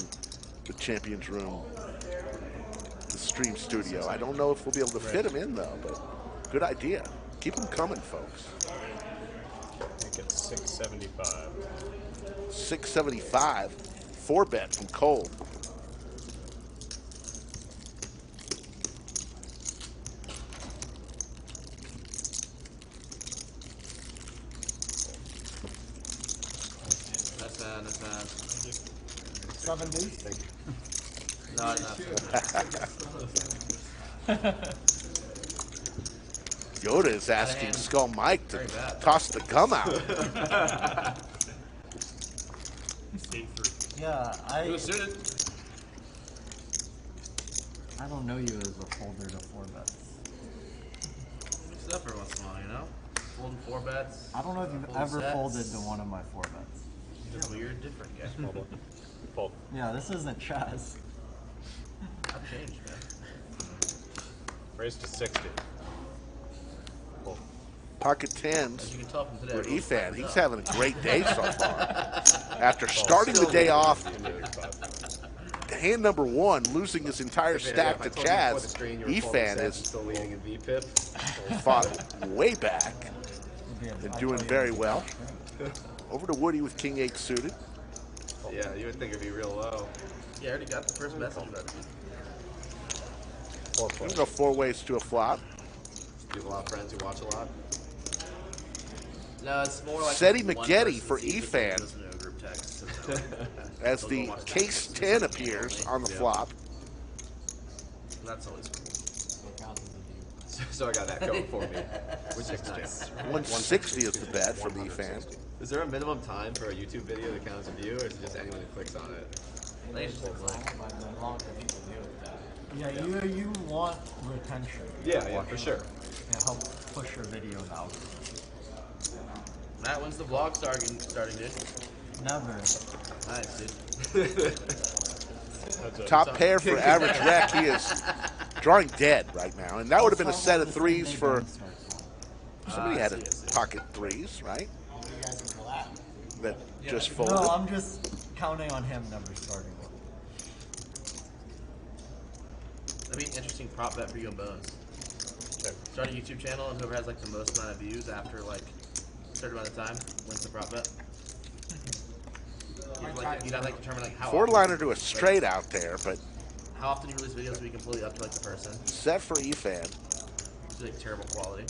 the Champions Room, the stream studio. I don't know if we'll be able to fit them in, though, but good idea. Keep them coming, folks. Make it 675. 675, 4-bet from Cole. That's bad, that's bad. 7 deuce? No, not Yoda is asking hand. Skull Mike to Very bad. toss the gum out. Yeah, It was suited. I don't know you as a folder to 4-bets. Mix it up every once in a while, you know? Folding 4-bets. I don't know if you've Folding ever sets. folded to one of my 4-bets. You're a weird, different guy. Fold. Yeah, this isn't Chaz. I've changed, man. Raise to 60. Fold. Pocket As tens you can tell from today. for everyone's Efan. tightened He's up. having a great day so far. After starting the day off, hand number 1, losing his entire stack to Chaz, Efan is still leading in VPIP. fought way back and doing very well. Over to Woody with King 8 suited. Yeah, you would think it'd be real low. Yeah, I already got the first message ready. Four We play. can go 4 ways to a flop. You have a lot of friends who watch a lot. No, it's more like Seti one McGetty person for sees it Efan. and doesn't know a group text, so As they'll the go watch case that. 10 appears on the flop. That's always cool. It counts as a So I got that going for me, which is nice. 160 is the bet from Efan. Is there a minimum time for a YouTube video to count as a view, or is it just anyone who clicks on it? I think it's just like, The longer people deal with that. Yeah, you want retention. Yeah, for sure. And help push your videos out. Matt, when's the vlog starting, dude? Never. Nice, dude. Top pair for average rec. He is drawing dead right now. And that would have been a set of threes for... Somebody had a pocket threes, right? That just folded. No, I'm just counting on him never starting. That'd be an interesting prop bet for you and Bones. Start a YouTube channel, and whoever has like the most amount of views after like a certain amount of time wins the prop bet. You'd have like determine like how Four-liner to a straight out there, but how often you release videos to be completely up to like the person. set for Efan. It's like terrible quality.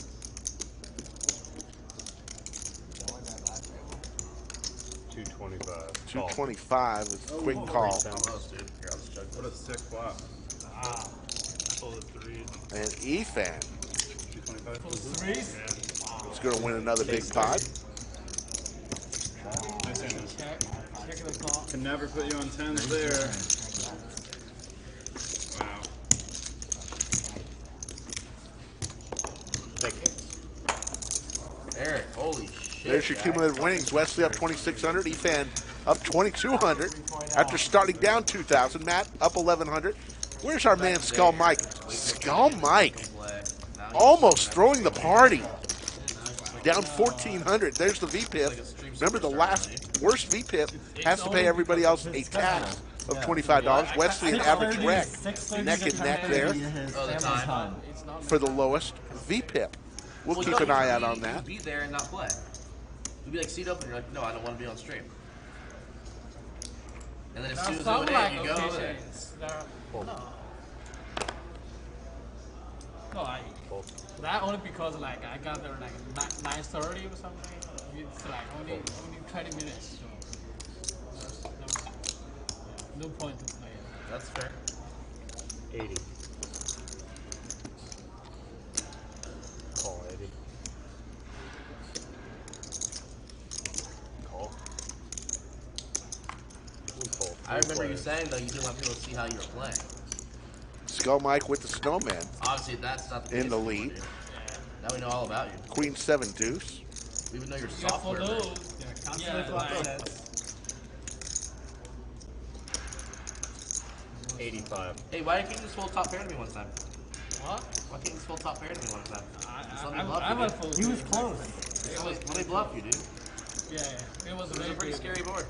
$225. 225 is a quick call. Almost, dude. Here, I'll just chug What a this. sick flop. Ah, pulled a 3. And Efan 225. Threes. is going to win another big pot. Nice hand. Check the call. Can never put you on 10s there. Wow. Thank you. Eric, holy shit. There's your cumulative winnings. Wesley up 2,600. Efan up 2,200 after starting down 2,000. Matt up 1,100. Where's our man Skull Mike? Skull Mike almost throwing the party. Down 1,400. There's the VPIP. Remember, the last worst VPIP has to pay everybody else a tax of $25. Wesley and average rec neck and neck there for the lowest VPIP. We'll keep an eye out on that. You'd be there and not play. You'd be like seat up and you're like, no, I don't want to be on stream. And then as soon as Some it like you go there. occasions. No, that only because like I got there like 9:30 or something. It's like only 20 minutes. So no point to play it. That's fair. 80. Call 80. Call. I remember you saying though you didn't want people to see how you were playing. Skull Mike with the snowman Obviously that's not the in case the anymore, lead. dude. Now we know all about you. Queen 7 deuce. We even know your Yeah, for software. man. those. Yeah, like, 85. Hey, why can't you just fold top pair to me one time? what? Why can't you just fold top pair to me one time? Just let me I bluff went you, for He was close. dude. Let me bluff you, dude. Yeah, it was It was very a pretty good. scary board.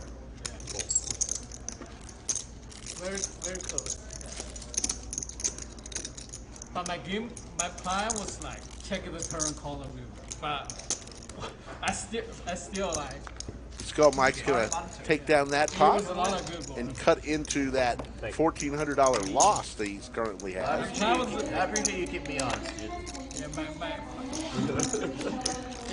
Very close. But my plan was like check the turn, call the move. But I still like. Skull Mike's going to take down that It pot was a lot of good balls. and cut into that $1,400 loss that he's currently I has. appreciate you keeping me honest, dude.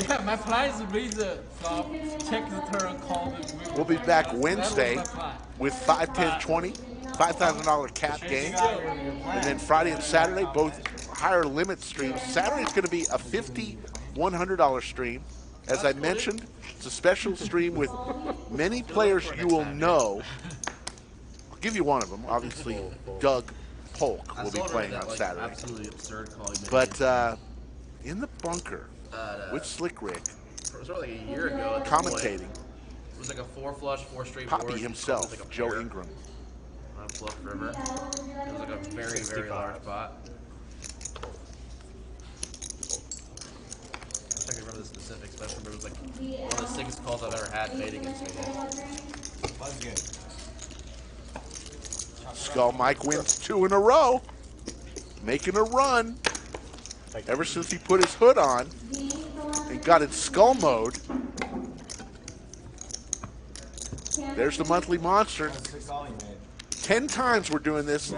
Yeah, my plan is to read the flop, check the turn, call the move. We'll be back That was Wednesday my plan. with 5, 10, 20, $5,000 cap game. And then Friday and Saturday, both higher limit streams. Saturday's going to be a $5,100 stream. As I mentioned, it's a special stream with many players you will know. I'll give you one of them. Obviously, Doug Polk I will be saw playing that, on like, Saturday. absolutely absurd call you made. But in the bunker with Slick Rick, it was sort of like a year ago. At this commentating, point, it was like a 4 flush, 4 straight Poppy boards. himself, Like a Joe pair Ingram. on Bluff River. It was like a very, very 65. large pot. I can remember the specifics, but I remember it was like one of the sickest calls I've ever had made against me. That's good. Skull Mike wins 2 in a row, making a run ever since he put his hood on and got in skull mode. There's the monthly monster. That's the call you made. 10 times we're doing this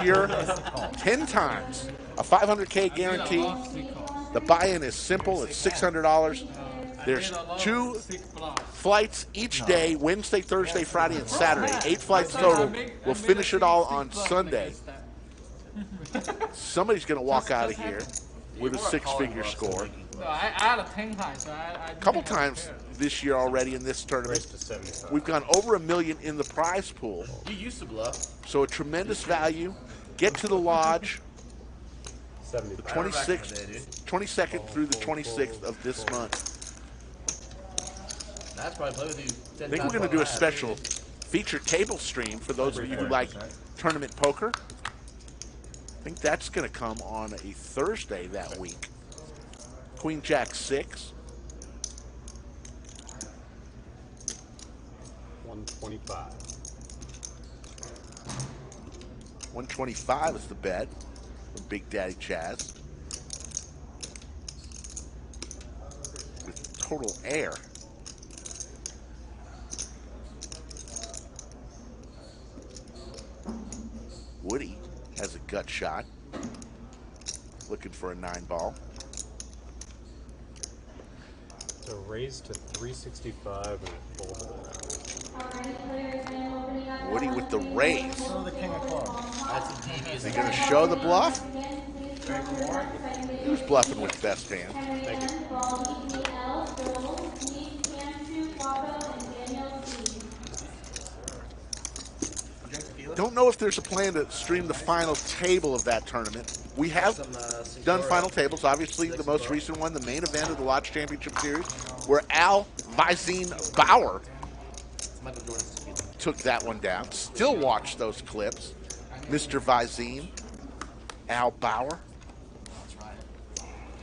year. 10 times. A $500K guarantee. The buy-in is simple. It's $600. There's 2 flights each day, Wednesday, Thursday, Friday, and Saturday. 8 flights total. We'll finish it all on Sunday. Somebody's going to walk out of here with a six-figure score. No, I had a 10 high, so I A couple times this year already in this tournament, Raised to 75. we've gone over $1 million in the prize pool. You used to bluff. So a tremendous value. Get to the lodge 70. 22nd through the 26th of this month. That's probably play with you 10 I think we're going to do a special feature table stream for those of you who like tournament poker. I think that's going to come on a Thursday that week. Queen Jack 6. 125. 125 is the bet from Big Daddy Chaz. With total air. Woody has a gut shot. Looking for a 9-ball. So raised to 365 and it folded. Woody with the raise. Throw the king of clubs. That's a devious. Is he going to show the bluff? He was bluffing with best hand. Thank you. Don't know if there's a plan to stream the final table of that tournament. We have done final tables. Obviously, the most recent one, the main event of the Lodge Championship Series, where Al Visine Bauer took that one down. Still watch those clips. Mr. Visine, Al Bauer,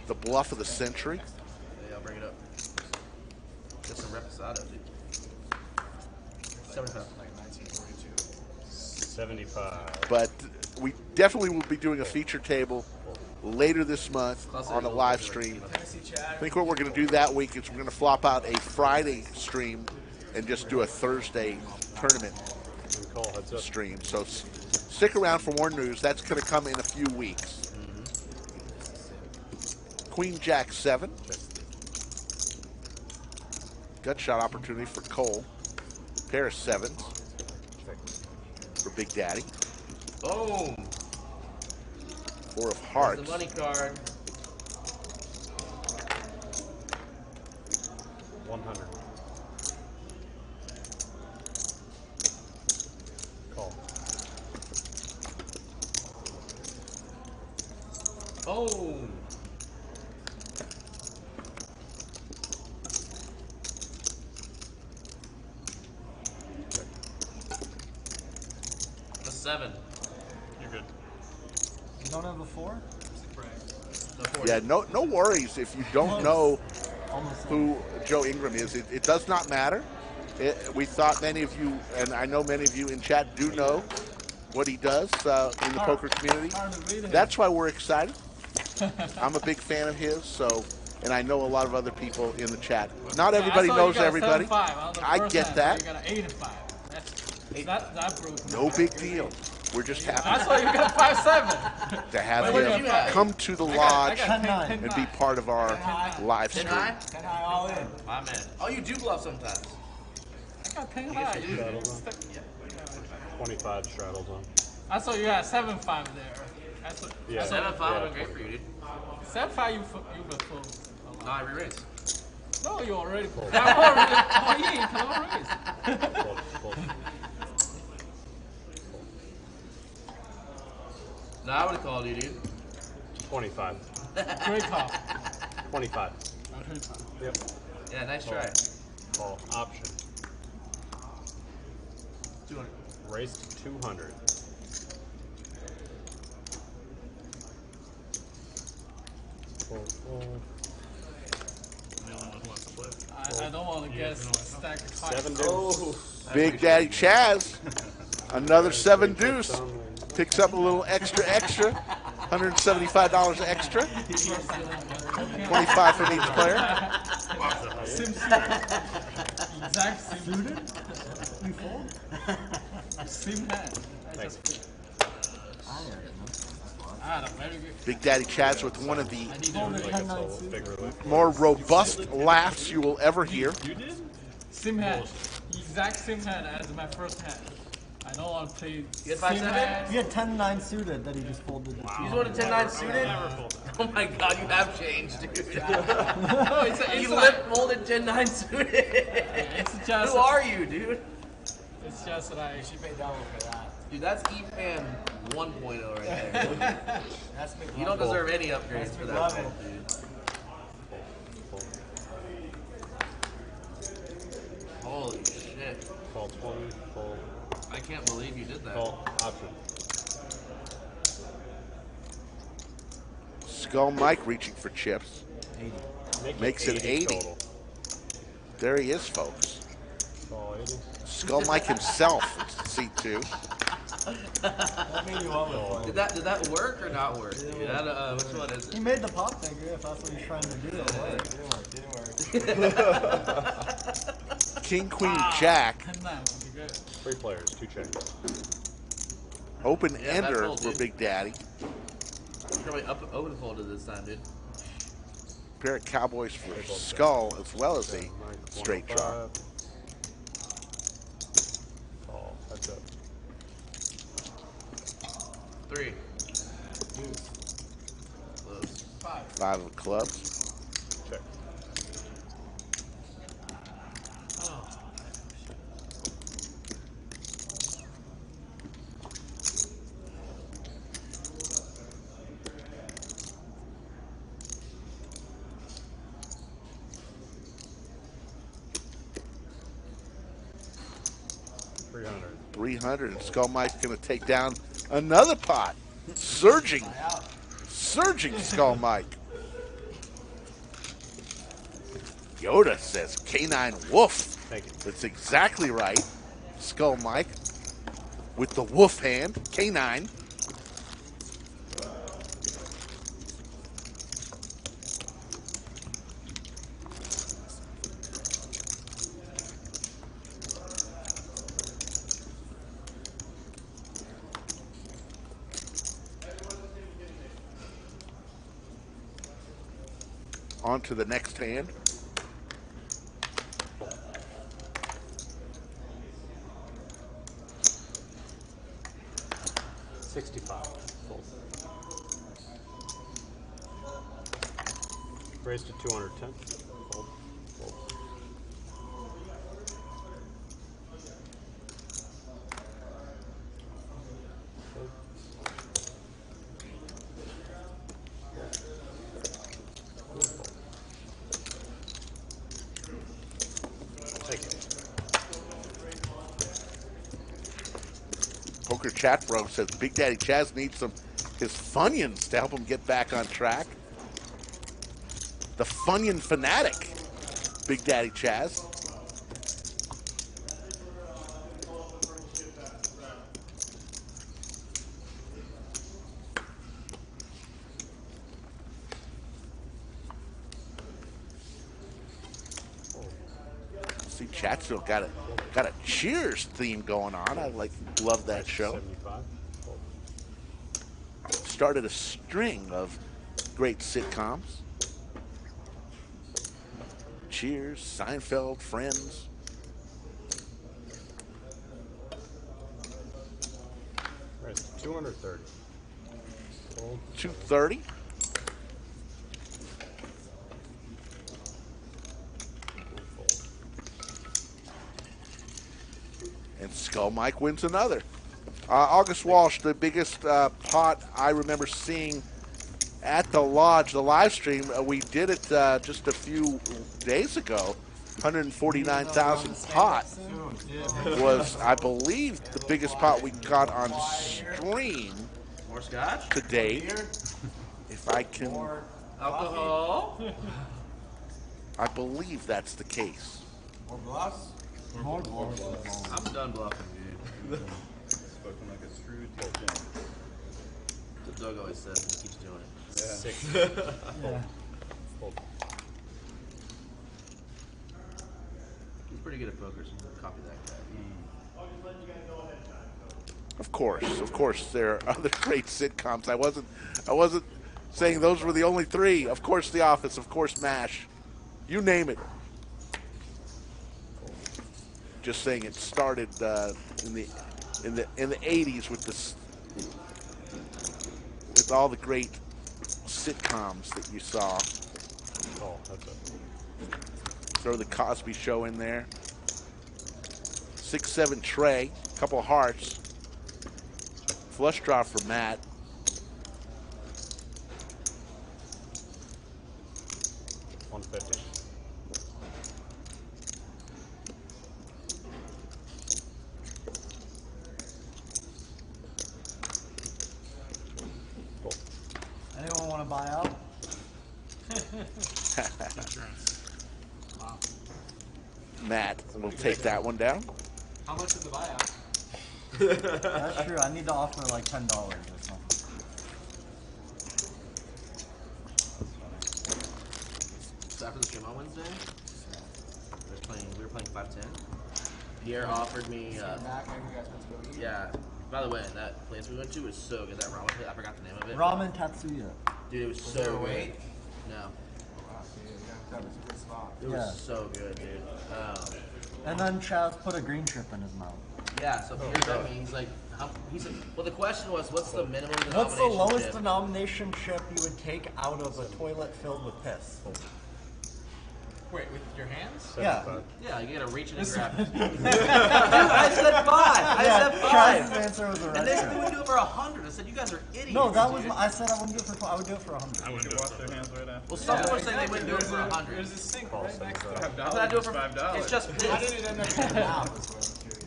the bluff of the century. Yeah, I'll bring it up. Just some reposado, dude. 75. 75. But we definitely will be doing a feature table later this month on a live stream. I think what we're going to do that week is we're going to flop out a Friday stream and just do a Thursday tournament stream. So stick around for more news. That's going to come in a few weeks. Queen Jack 7. Gut shot opportunity for Cole. Pair of 7s. For Big Daddy. Boom. 4 of hearts. The money card. 100. Call. Boom. A 7. You're good. You don't have a 4? Yeah, no worries if you don't know who Joe Ingram is. It does not matter. We thought many of you, and I know many of you in chat do know what he does in the poker community. That's why we're excited. I'm a big fan of his, and I know a lot of other people in the chat. Not everybody knows everybody. I get that. You got an 8 and 5. That broke. No big deal. We're just happy That's why you got 5-7. to have him come to the lodge and be part of our live stream. 10 high? 10 high all in. My man. Oh, you do bluff sometimes. I got 10 high. you do. 25 straddles on. I saw you had 7-5 there. That's what, Yeah. 7-5 would have been great for you, dude. 7-5 you would fold. No, I re-raised. No, you already fold. Oh, you ain't raise. Fold, fold. No, I would have called you, dude. 25. Great call. 25. Yep. Yeah, nice try. Call. Option. 200. Raise to 200. Fold, fold. I don't want to guess stack of cards. 7 deuce. Big Daddy Chaz, another 7 deuce. Picks up a little extra, $175 extra. 25 from each player. Exact suited? You fold? Same hand. I had a very good. Big Daddy Chaz with one of the Big more robust laughs you will ever hear. Same hand. Exact same hand as my first hand. I don't want to play. You had 5-7? He had 10-9 suited that he just folded to 2. You just wanted 10-9 suited? Never fold that. Oh my god, you have changed, dude. No, it's You like, lip molded 10-9 suited. it's just. Who are you, dude? It's just like. You should pay double for that. Dude, that's Efan 1.0 right there. That's McLovin. You don't deserve any upgrades That's for that, McLovin. fold, dude. Holy shit. Call 20, fold, I can't believe you did that. call, option. Skull Mike reaching for chips. 80. Makes it 80. Total. There he is, folks. Call 80. Skull Mike himself, seat 2. What made you want Did that work or not work? Dude? Which one is He it? made the pop figure if that's what he's trying to do. Didn't work. King, Queen, Jack. 10-9 would be good. 3 players, 2 checks. Open Yeah, that ender fold, for dude. Big Daddy. Probably open folded this time, dude. Pair of Cowboys for Skull, as well as a straight draw. Call, heads up. 3. Close. 5 of clubs. Check. Oh. 300. 300, and Skull Mike's going to take down another pot. Surging Skull Mike. Yoda says K9 Woof. Thank you. That's exactly right. Skull Mike with the woof hand. K9. On to the next hand. Raise to 210. Fold. Fold. Take it. Poker Chat Bro says Big Daddy Chaz needs his Funyuns to help him get back on track. The Funyun fanatic, Big Daddy Chaz. See, Chatsville got a Cheers theme going on. I love that show. 75. Fold. Started a string of great sitcoms. Cheers, Seinfeld, Friends. Raise to 230. Fold. 230. And Skull Mike wins another. August Walsh, the biggest pot I remember seeing at the lodge, the live stream. We did it just a few days ago. 149,000 pot was, I believe, the biggest pot we got on stream More scotch? to date. If I can, Alcohol? I believe that's the case. More bluffs? I'm done bluffing, dude. Spoken like a true teacher. The Doug always says, and he keeps doing it. 6. Yeah. Fold. He's pretty good at poker, so I'm gonna copy that guy. Of course, there are other great sitcoms. I wasn't saying those were the only three. Of course, The Office. Of course, MASH. You name it. Just saying it started in the in the 80s with all the great sitcoms that you saw. Oh, that's it. Throw the Cosby Show in there. 6-7 Trey, couple of hearts. Flush draw for Matt. $150. Cool. Anyone want to buy out? Wow. Matt will take that one down. How much is the buyout? That's true. I need to offer like $10 or something. So after the stream on Wednesday, we were playing 5-10. Pierre offered me. Yeah. By the way, that place we went to was so good. That ramen place, I forgot the name of it. Ramen Tatsuya. Dude, it was so good. Wait. No. It Yeah. was so good, dude. And then Chaz put a green chip in his mouth. Yeah, so Pierre told me, he's like, well, the question was, what's the minimum denomination What's the lowest chip? denomination chip you would take out of a toilet filled with piss? Wait, with your hands? Yeah. Yeah, you gotta reach in and grab it. Dude, I said 5. I said 5. Chaz's answer was a red And they chip. said they would do it for 100. I said, you guys are idiots. No, that was dude. I said I wouldn't do it for. I would do it for 100. I wouldn't wash their hands right after. Well, some people were saying they wouldn't do it for 100. There's a sink right next to it. I said I'd do it for $5. It's just I piss. didn't end up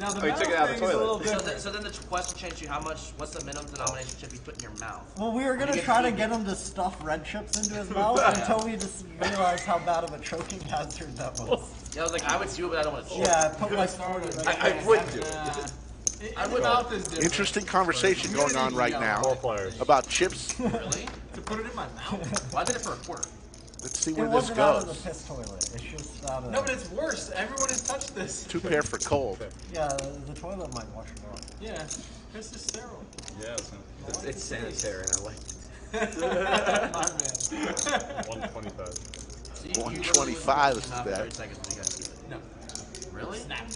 now the you took it out of the thing is a little toilet. different. So then the question changed to what's the minimum denomination chip you put in your mouth? Well, we were gonna try to get him to stuff red chips into his mouth until we just realized how bad of a choking hazard that was. Yeah, I was like, I would do it, but I don't want to choke. Yeah, I put my starter. I would do it. I would mouth is different. Interesting conversation going on right now about chips. Really? To put it in my mouth? Well, I did it for a quarter. Let's see It where this wasn't out of the goes. piss toilet. It's just out of. No, but it's worse. Everyone has touched this. 2 pair for cold. Yeah, the toilet might wash it off. Yeah, piss is sterile. Yeah, It's sanitary, and I like it. My man. 125. So 125 is not bad. 30 seconds, but you gotta keep it. No. Really? Snap.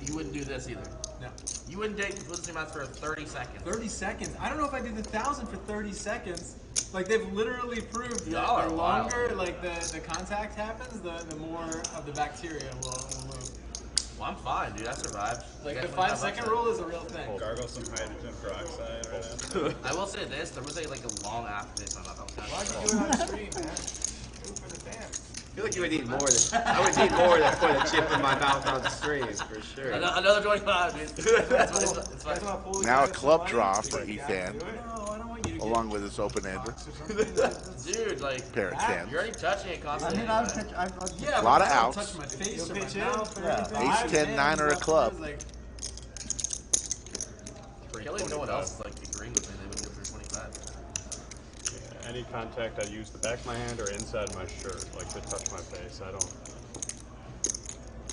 You wouldn't do this either. No. You wouldn't put this in your mouth for 30 seconds. 30 seconds. I don't know if I did the 1,000 for 30 seconds. Like they've literally proved that Y'all are the wild. longer like the contact happens, the more of the bacteria will move. Well, I'm fine, dude. I survived. Like I the got 5 $25 second rule is a real thing. gargle some hydrogen peroxide right after. I will say this: there was a long aftertaste on my mouth. Why'd you do it on the stream, man? Do it for the fans. I feel like you would need more than I would need more than put a chip in my mouth on the stream for sure. Another 25, dude. It's fine. Now a club draw for Efan, No, I don't want you to along with his open-ender. Dude, like, Pair of tens. you're already touching it I constantly. mean, I'd pitch. Yeah, A lot but of I don't outs. touch my face or my pitch in? mouth or Yeah. anything. Ace, 10, 9 or a club. Like, Kelly, no one else like agreeing with me. They would do it for 25. Yeah, any contact, I use the back of my hand or inside my shirt, like to touch my face. I don't.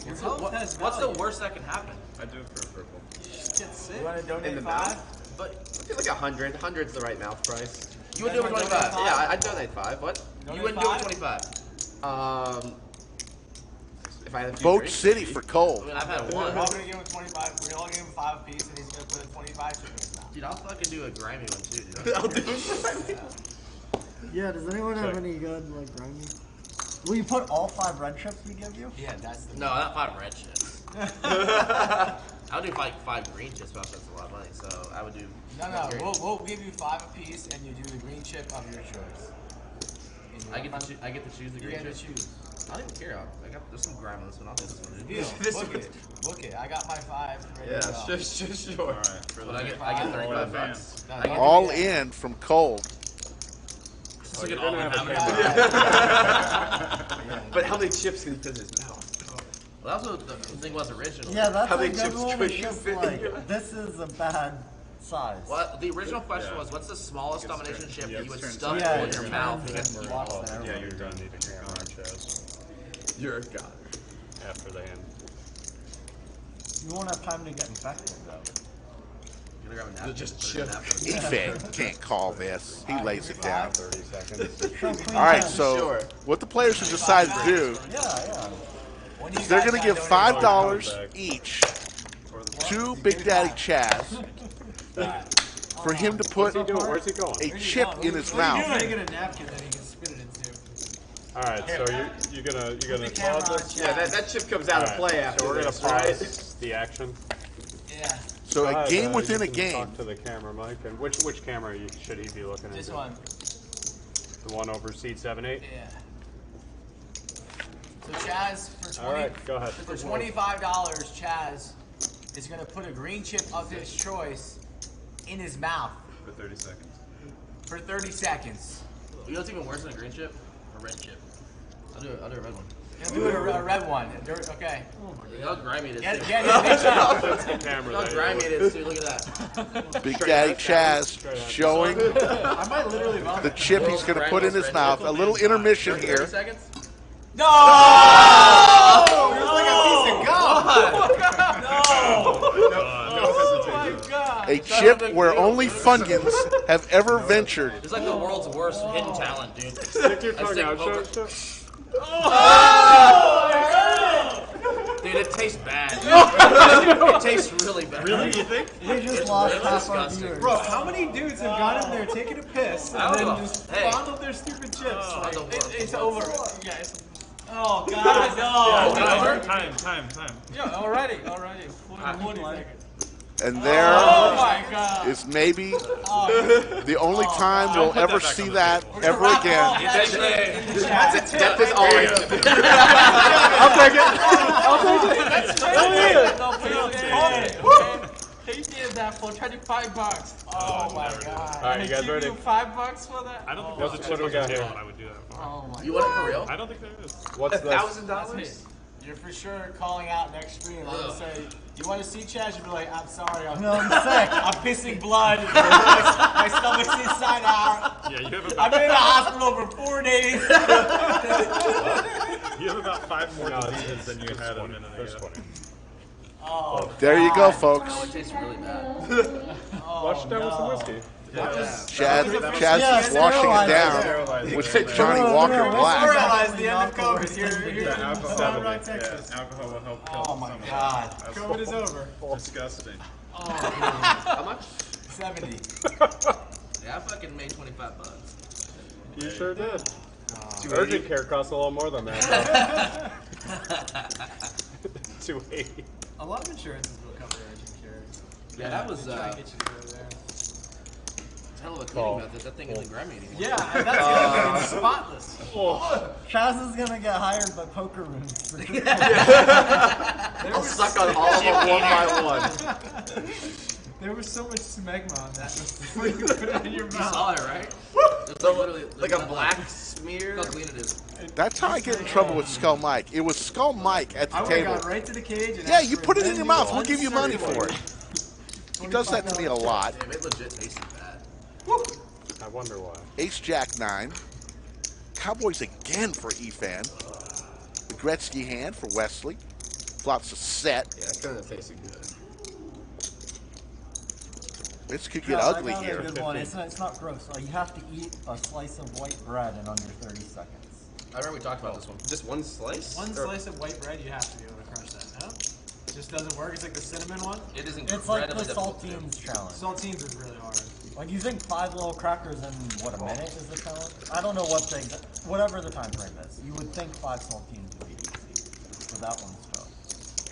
your health has What's the value. worst that can happen? I do it for purple. Just get sick. You want to In donate the 5? mouth? But I feel like 100. 100's the right mouth price. you would do it for 25. Yeah, I'd donate 5. What? You wouldn't do it for 25. If I had a few Boat drinks, City for I cold. mean, I've had We're all one. going to give him 25. We're all giving him 5 apiece, and he's going to put a 25 chip in his mouth. Dude, I'll fucking do a grimy one too, dude. I'll do it. Yeah, does anyone have any good like grimy? Will you put all 5 red chips we give you? Yeah, that's the No, not 5 red chips. I would do 5 green chips, but that's a lot of money. So I would do. No, we'll give you 5 apiece, and you do the green chip of your choice. I get to choose the You green get chip. to choose. I don't even care. There's some grime on this one. I'll take this one, dude. Deal. This Look one's- it. Look it. I got my 5 ready Yeah, to go. sure. All right. For But I get All 35 in bucks. No, I get All in from cold. It's like an you're all in gonna how have many. But how many chips can he fit in his mouth? Well, that was what the thing was originally. Yeah, that's How a many good chips one. could It's you just fit in like your- this is a bad size. Well, the original question was, what's the smallest domination chip that you would stuff Yeah, in your mouth? you and can get watch more? that. Yeah, you're gonna need a camera, Chaz, You're a god. after the hand. You won't have time to get infected though. You're gonna grab a napkin, Just put it in a chip. napkin. Efan can't call this. He lays it down. 30 seconds. Show clean All right, hands. so Sure. what the players have decided to do Yeah. When you is they're guys going to got give donated $5 Contact. each to Big Daddy Chaz for him to put Where's he going? a chip in his He's mouth. gonna get a napkin that he can spit it into. All right, so you're gonna pause this. Yeah, that chip comes out of play after So we're gonna this, pause right? the action. Yeah. So a game you within a can game. Talk to the camera, Mike. And which camera should he be looking at? This one. The one over seat 7-8. Yeah. So Chaz, for 20, All right, go ahead. for $25, Chaz is gonna put a green chip of his choice in his mouth For 30 seconds. for 30 seconds. You know what's even worse than a green chip? A red chip. I'll do a red one. He'll do a red one. Okay. Look how grimy it is. Yeah, too. That's the camera Look how there. grimy it is, too. Look at that. Big Daddy Chaz showing I might literally the chip he's going to put in his mouth. A little intermission 30 here. seconds? No! It was like a piece of gum. Oh my god! A chip where only Funyuns have ever ventured. It's like the world's worst hidden talent, dude. Stick your I tongue stick out. poker. Dude, it tastes bad. It tastes really bad. Really, you think? We just It's lost really half our disgusting. viewers. Bro, how many dudes have gone in there taking a piss I and don't then know. just Hey. fondled their stupid chips? Like, don't it's know. over. Yeah, oh god, no! Time. Yeah, already. 20 seconds. And there Oh my god! is maybe the only time we'll ever see that ever again. Death is always. He did that for $25. Oh my god! All right, you guys ready? $5 for that? I don't think What's- what do we got here? I would do that for. Oh my You want it for real? I don't think there is. What's this? $1,000? You're for sure calling out next stream. I'm gonna say, you want to see Chaz? You'll be like, I'm sorry, I'm sick. I'm pissing blood. my stomach's inside out. Yeah, you have I've about, been in the hospital for 4 days. you have about 5 more diseases than you had a minute There's ago. 20. Oh, There you go, folks. Oh, it tastes really bad. Wash it down with some whiskey. Chaz is washing it down with Johnny Walker Black. Realize the end of COVID here. Yeah, alcohol, Round Rock, Texas. alcohol will help kill oh my some of god. that. COVID is over. Disgusting. How much? 70. Yeah, I fucking made $25. You sure did. Urgent care costs a little more than that. 280. A lot of insurances will cover urgent care. Yeah, that was Try and get you to go there. hell of a cleaning method. That thing isn't grimy anymore. Yeah, and that's the other thing. Spotless. Chaz is gonna get hired by poker rooms. For I'll suck on all of them one by one. There was so much smegma on that before you put it in your You mouth. saw it, right? It's literally Like a black smear. Look how clean it is. That's how I get in trouble with Skull Mike. It was Skull Mike at the I would have table. gone right to the cage. And Yeah, asked you for put it in then your you mouth. go We'll give you money for it. He does that to me a lot. Damn, it legit tasted bad. I wonder why. Ace Jack 9. Cowboys again for Efan. The Gretzky hand for Wesley. Flops a set. Yeah, it's kind of tasting good. This could get No, ugly I got here. a good one. It's not gross. You have to eat a slice of white bread in under 30 seconds. I remember we talked about this one. Just one slice? One Or- slice of white bread, you have to be able to crush that, no? It just doesn't work. It's like the cinnamon one. It isn't It's like the incredibly difficult to do. saltines challenge. Saltines is really hard. Like you think 5 little crackers in what, a minute is the challenge? I don't know whatever the time frame is. You would think 5 saltines would be easy. So that one's tough.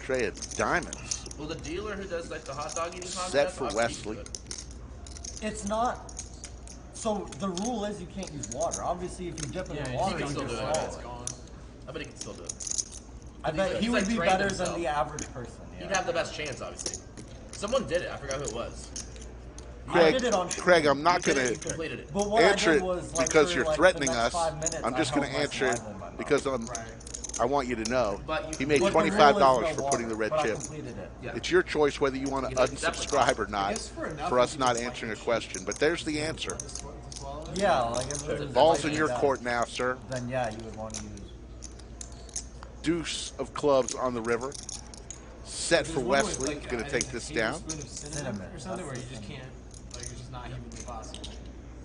Tray of diamonds. Well, the dealer who does like the hot dog eating contest. Set for I'll Wesley. keep it. It's not. So the rule is you can't use water. Obviously, if you dip it in Yeah, water, you you can can still do swallow it. It's it. gone. I bet he can still do it. I bet He's he like would be trained better himself. than the average person. He'd Yeah. have the best chance, obviously. Someone did it. I forgot who it was. I did it on Craig, I'm not You going did it, to you completed it. But what answer I it did was, like, because for, you're like, threatening the us. next 5 minutes, I'm I just going held to my answer it saliva in my mouth. because I want you to know But you he made But the rule is $25 no for water, putting the red but I chip. completed it. Yeah. It's your choice whether you want to You can definitely unsubscribe or I not guess for enough, for us you not just, answering a like, question. But there's the answer. swallow it. Yeah, like if it was Ball's like in your that, court now, sir. Then yeah, you would want to use. Deuce of clubs on the river. Set for There's one with, Wesley. like, Going to I take think a this down. tablespoon of cinnamon or something where you just can't, like it's just not humanly possible.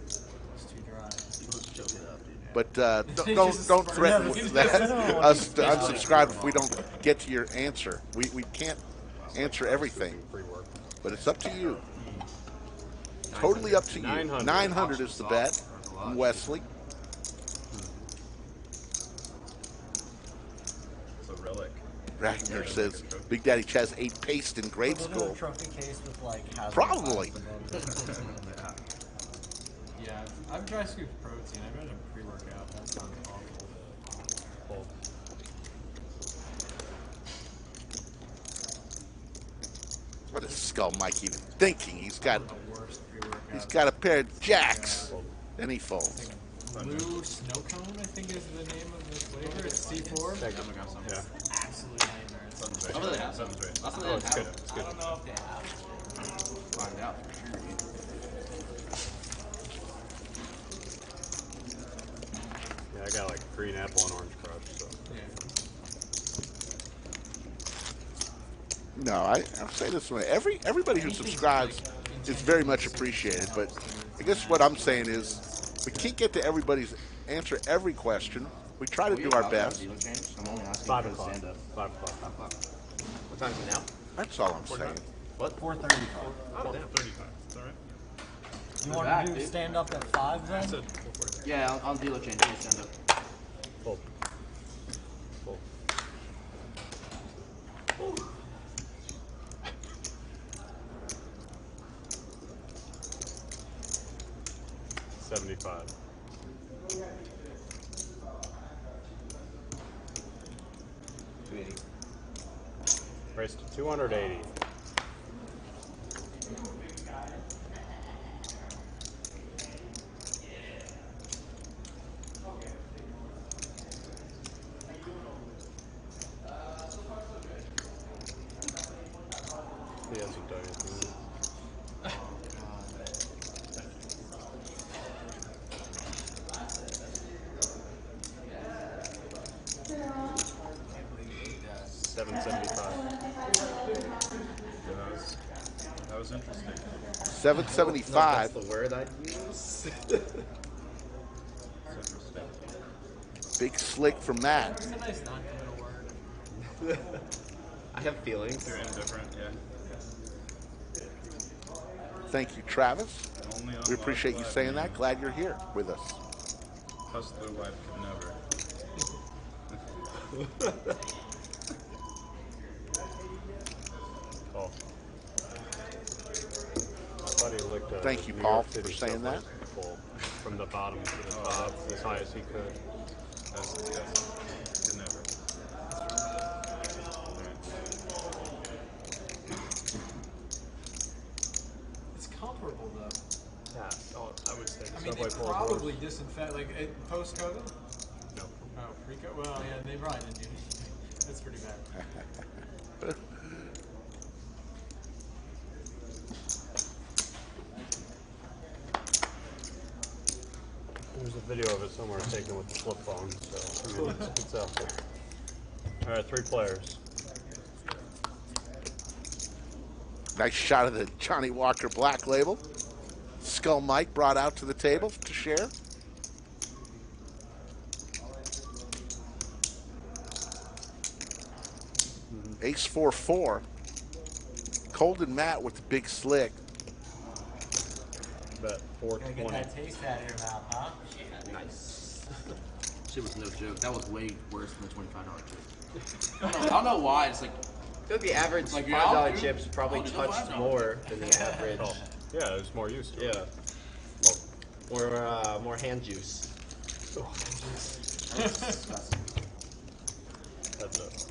It's too dry. People just choke it up, dude. But It's don't just don't a threaten spread. that Yeah, us to unsubscribe if we don't get to your answer. We can't answer everything. Free work. But it's up to you. Totally up to you. 900 is the bet from Wesley. It's a relic. Ragnar says Big Daddy Chaz ate paste in grade We'll do school. a trophy case with like hazard Probably. Yeah, I've dry scooped protein. I've had a pre-workout. That sounds awful. Fold. What is Skull Mike even thinking? He's got The worst pre-workout. a pair of jacks. And he folds. Blue snow cone, I think is the name of the flavor. It's C4. Check it. Yeah. Absolute nightmare. It's Oh, really? That's Oh, what it's they good. have. It's I good. don't know if they have. Find out for sure. Yeah, I got like green apple and orange crush. So. Yeah. No, I'll say this way. Everybody who subscribes is very much appreciated. But I guess what I'm saying is we can't get to answer every question. We try to do our best. I'm only asking 5 for the o'clock. stand-up. 5 o'clock. What time is it now? That's all I'm saying. What? 4:35. Oh, damn. 35. Is that right? You We're want back, to do dude. stand up at 5 then? I said 4:40. Yeah, on dealer chain, please stand up. Fold. Fold. 75. Race to 280. He hasn't done anything. That was interesting. 775. That's the word I'd use. Big slick from Matt. It's a nice non-committal word. I have feelings. You're indifferent, yeah. Thank you, Travis. Only on We appreciate you Live saying Live. that. Glad you're here with us. Hustler wife could never. Paul. I thought he looked at Thank you, New Paul, York City for saying that. subway full, from the bottom to the top as high as he could. That's yes. Could never. It's comparable though. Yeah, oh, I would say the I mean, subway they full probably disinfect like post-COVID. No. Oh, pre-COVID. Well, yeah, they probably didn't do anything. That's pretty bad. There's a video of it somewhere taken with the flip phone, so I mean, it's out there. All right, 3 players. Nice shot of the Johnny Walker Black Label. Skull Mike brought out to the table to share. Ace 4-4. Cold and Matt with the big slick. Bet Gotta get 420. that taste out of your mouth, huh? Nice. Shit was no joke. That was way worse than the $25 chip. I don't know why. It's like, I feel like the average Like, $5 yeah, I'll do- chips probably I'll do the touched $5. more than the average. Oh, yeah, there's more use to it. Yeah. Or more hand juice. that's disgusting. That's it.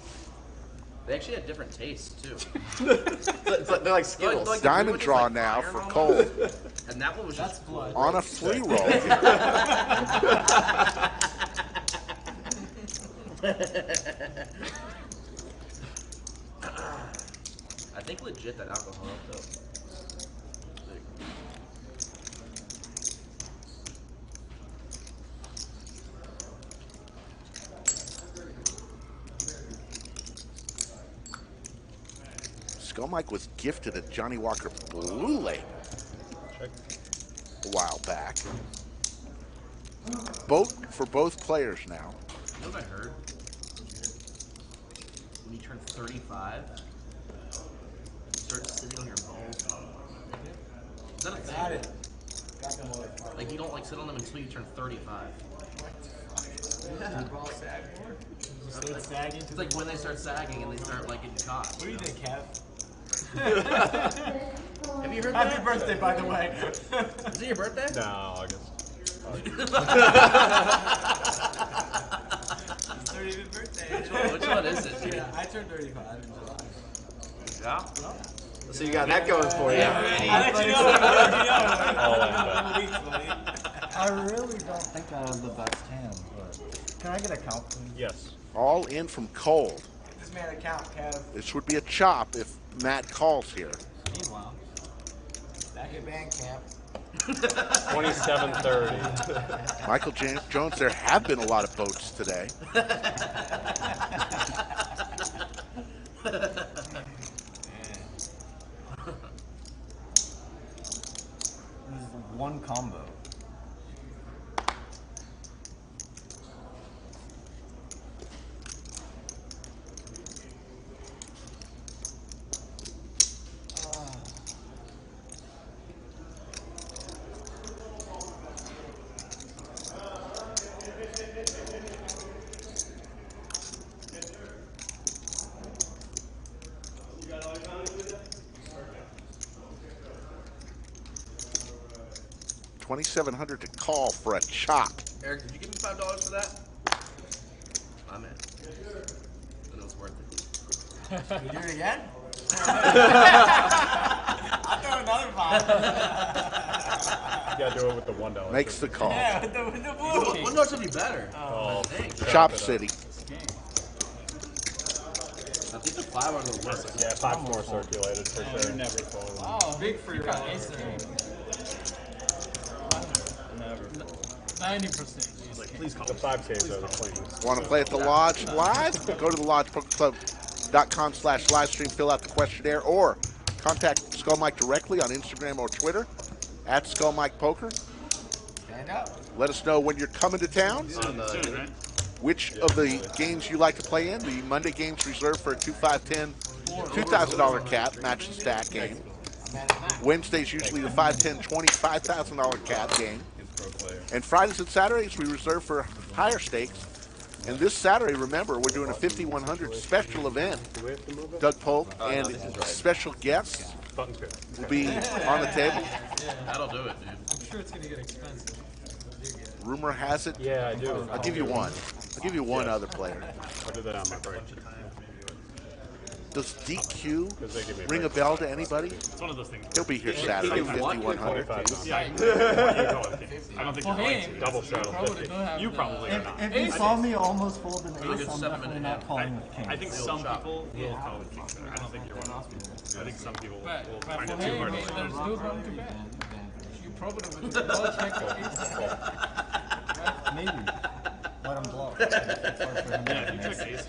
They actually had different tastes too. They're like Skittles. Like, Diamond one was draw like now iron for almost, Cole and that one was That's just blood. on a flea roll. I think legit that alcohol though. Skull Mike was gifted a Johnny Walker Blue Label Check. a while back. For both players now. You know what I heard? When you turn 35, start sitting on your balls. Is that a thing? Got it. Got them all. Like you don't like sit on them until you turn 35. Yeah. Ball sag. It's sagging. It's like when they start sagging and they start like getting caught. What do you think, Kev? Have you heard Happy that? birthday, by the way. Is it your birthday? No, August. 30th birthday. Which one is it? Yeah, I turned 35 in July. Yeah. So you got that going for you. I'll let you know. I really don't think I have the best hand, but can I get a count, please? Yes. All in from cold. Get this man a count, Kev. This would be a chop if Matt calls here. Meanwhile, Back at band camp. 27:30. Michael Jones, there have been a lot of boats today. This is one combo. $2,700 to call for a chop. Eric, did you give me $5 for that? I'm in. And it was worth it. You do it again? I'll throw another $5. You gotta do it with the $1. Makes the call. Yeah, with the blue. One note should be better. Oh, Chop City. I think the 5 are the worst. yeah, 5 more circulated for sure. Never fold. Oh, big for your ace there. Never. 90%. Like, please call the 5Ks are the cleanest. Want to play at the Lodge live? Go to the lodgepokerclub.com/livestream, fill out the questionnaire, or contact Skull Mike directly on Instagram or Twitter at Skull Mike Poker. Stand up. Let us know when you're coming to town, Soon, right? which of the games you like to play in. The Monday games reserved for a 2-5-10 $2,000 cap, match the stack game. Wednesdays usually the 5-10 $20 $5,000 cap game. And Fridays and Saturdays we reserve for higher stakes. And this Saturday, remember, we're doing a 5100 special event. Doug Polk and special guests will be on the table. That'll do it, dude. I'm sure it's going to get expensive. Rumor has it. Yeah, I do. I'll give you one. I'll give you one other player. I'll do that on my break. Does DQ Because they give me a ring a break. bell to anybody? It's one of those things. He'll be here Saturday, 5100. 45 Yeah, I don't think For you're going him, to. Double shuttle. probably don't have You the- probably are not. If you saw me almost fold an ace, I'm 7 definitely and a not half. calling with king. I think some people will call it king there. I don't think you're one of them. I think some people will But find for it too him, hard to there's swallow. no room to bet. You probably would well check the ace. Maybe. Let him blow. Yeah, you took aces.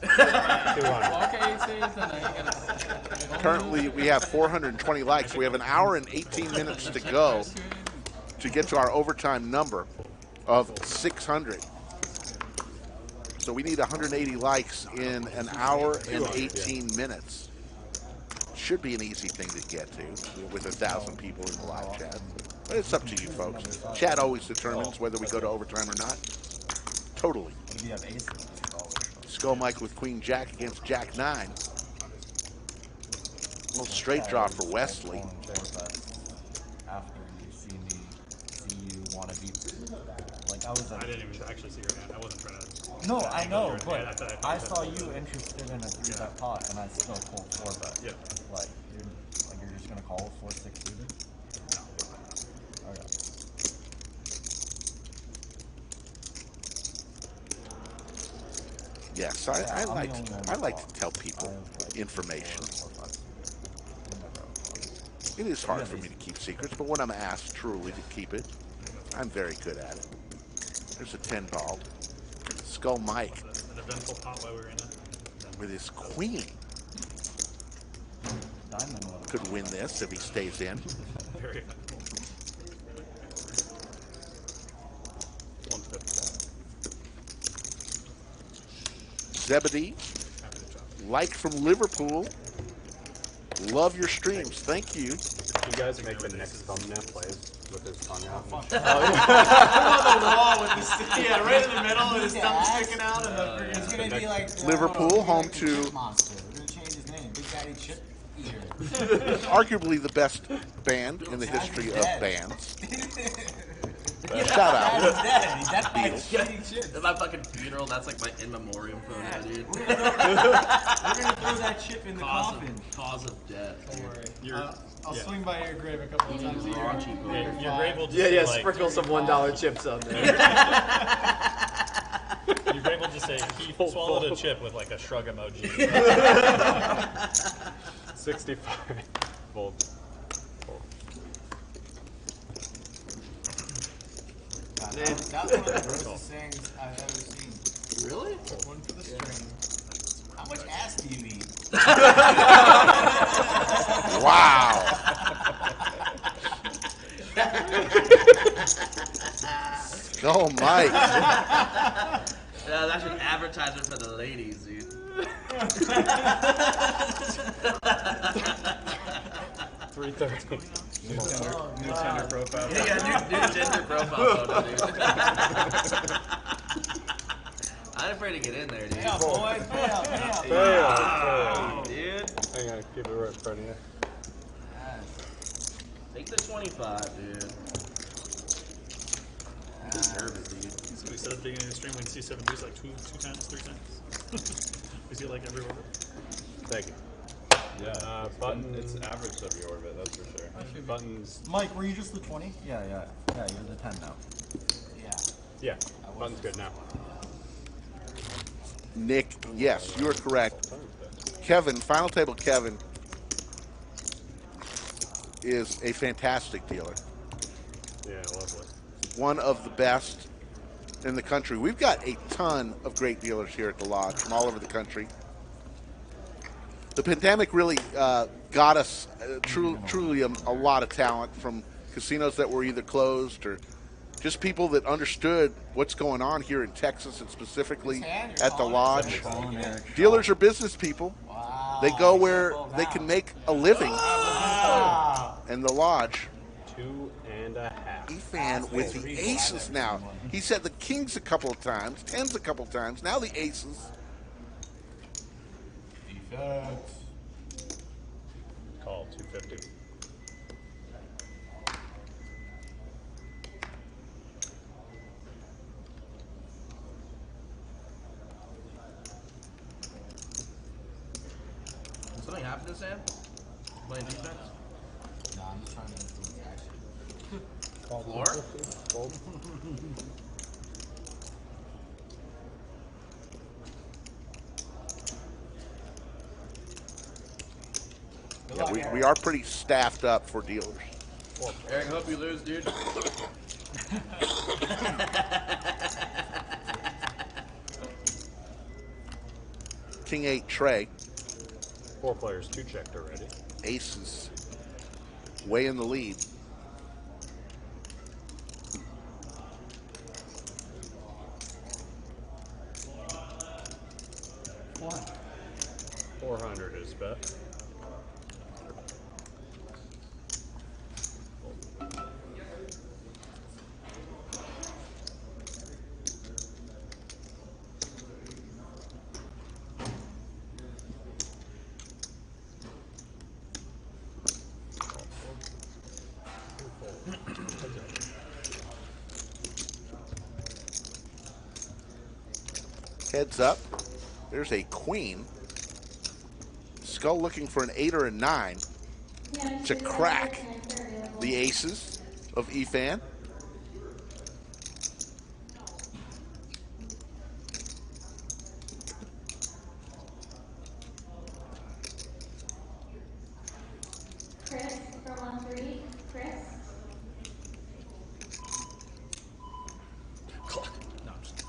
Walk aces, and then you gotta. Currently, we have 420 likes. We have an hour and 18 minutes to go to get to our overtime number of 600. So we need 180 likes in an hour and 18 minutes. Should be an easy thing to get to with 1,000 people in the live chat. But it's up to you folks. Chat always determines whether we go to overtime or not. Totally. If you have aces, it's always Skull Mike with Queen Jack against Jack 9. Little straight draw for Wesley. After you see you want to beat. Like I was. I didn't even actually see your hand. I wasn't trying to. No, I know, Yeah, I but thought- I saw you interested in a 3-bet pot, and I still pulled 4-bet. Yeah. Like you're just gonna call 4-6 suited. Okay. Yes, I like to tell people information. It is hard for me to keep secrets, but when I'm asked truly to keep it, I'm very good at it. There's a 10 ball. Skull Mike An eventful pot while we were in it. with his queen Diamond was could win this if he stays in. Very eventful. 150. Zebedee, like from Liverpool, Love your streams. Thank you. You guys make the next thumbnail plays with his tongue out. On the wall with the yeah, right in the middle with his thumb sticking out, and the It's gonna be like Liverpool, home to Monster. We're gonna change his name, Big Daddy Chip Eater. arguably the best band in the history of bands. Shout out. He's dead. He's dead by At my fucking funeral, that's like my in memoriam photo, dude. We're gonna throw that chip in the coffin. Cause of death. Don't worry. I'll swing by your grave a couple of times a year. Yeah, your grave will just Yeah, say, like, sprinkle some $1 chips on there. your grave will just say he swallowed a chip with like a shrug emoji. 65 volt. That's one of the grossest things I've ever seen. Really? One for the stream. How much ass do you eat? Wow. Go, Mike. Yeah, that's an advertisement for the ladies, dude. $3.30. New Tinder profile. Yeah, new Tinder profile photo, dude. I'm afraid to get in there, dude. Yeah, boy. Fail. Dude. Hang on, keep it right in front of you. Take the 25, dude. You deserve it, dude. So we said at the beginning of the stream we can see 7 Bs like two times, 3 times. We see it like every orbit. Thank you. Yeah, button. It's average of your orbit, that's for sure. Buttons. Mike, were you just the 20? Yeah, you're the 10 now. Yeah, button's good now. Nick, yes, you are correct. Kevin, Final Table Kevin, is a fantastic dealer. Yeah, lovely. One of the best in the country. We've got a ton of great dealers here at the Lodge from all over the country. The pandemic really got us truly a lot of talent from casinos that were either closed or just people that understood what's going on here in Texas and specifically at the Lodge. Dealers are business people. They go where they can make a living. And the Lodge. 2.5. Efan with the aces now. He said the kings a couple of times, tens a couple of times, now the aces. Call 250. Something happened to Sam? Playing defense? No, I'm just trying to influence action. Floor? Yeah, we are pretty staffed up for dealers. Eric, hope you lose, dude. King 8 Trey. 4 players, 2 checked already. Aces. Way in the lead. What? 400 is bet. Heads up. There's a queen. Skull looking for an 8 or a 9 to crack the aces of Efan. Chris for 1-3. Chris. No, I'm just...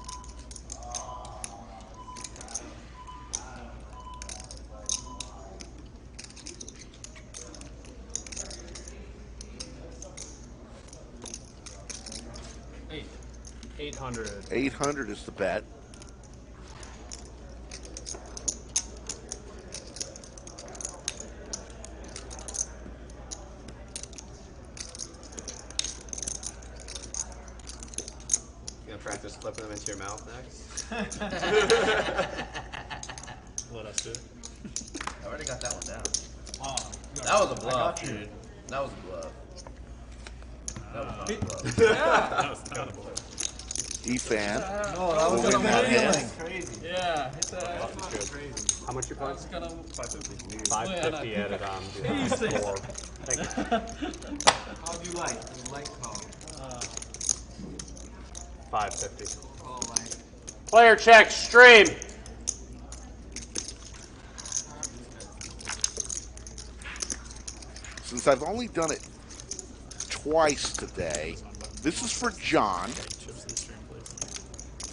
Eight. 800. 800 is the bet. flipping them into your mouth next. Let us do it. I already got that one down. Oh, That was a bluff, dude. That was a bluff. That was not a bluff. That was kind of bluff. Efan. No, that was We'll a win that hand. crazy. Yeah, hit that. Crazy. How much you I playing? was gonna. 550. Oh, yeah, 550 no. added on. Jesus. Four. Thank you. How do you like? Do you like call? 550. Call like. Player check stream. Since I've only done it twice today, this is for John.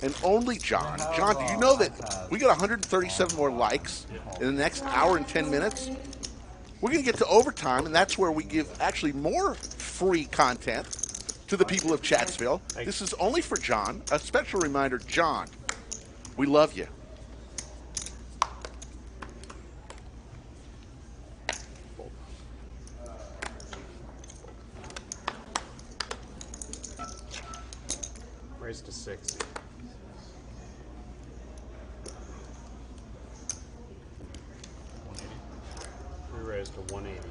And only John. John, do you know that we got 137 more likes in the next hour and 10 minutes? We're going to get to overtime, and that's where we give actually more free content to the people of Chatsville. This is only for John. A special reminder, John, we love you. Raise to 60. We raised to 180.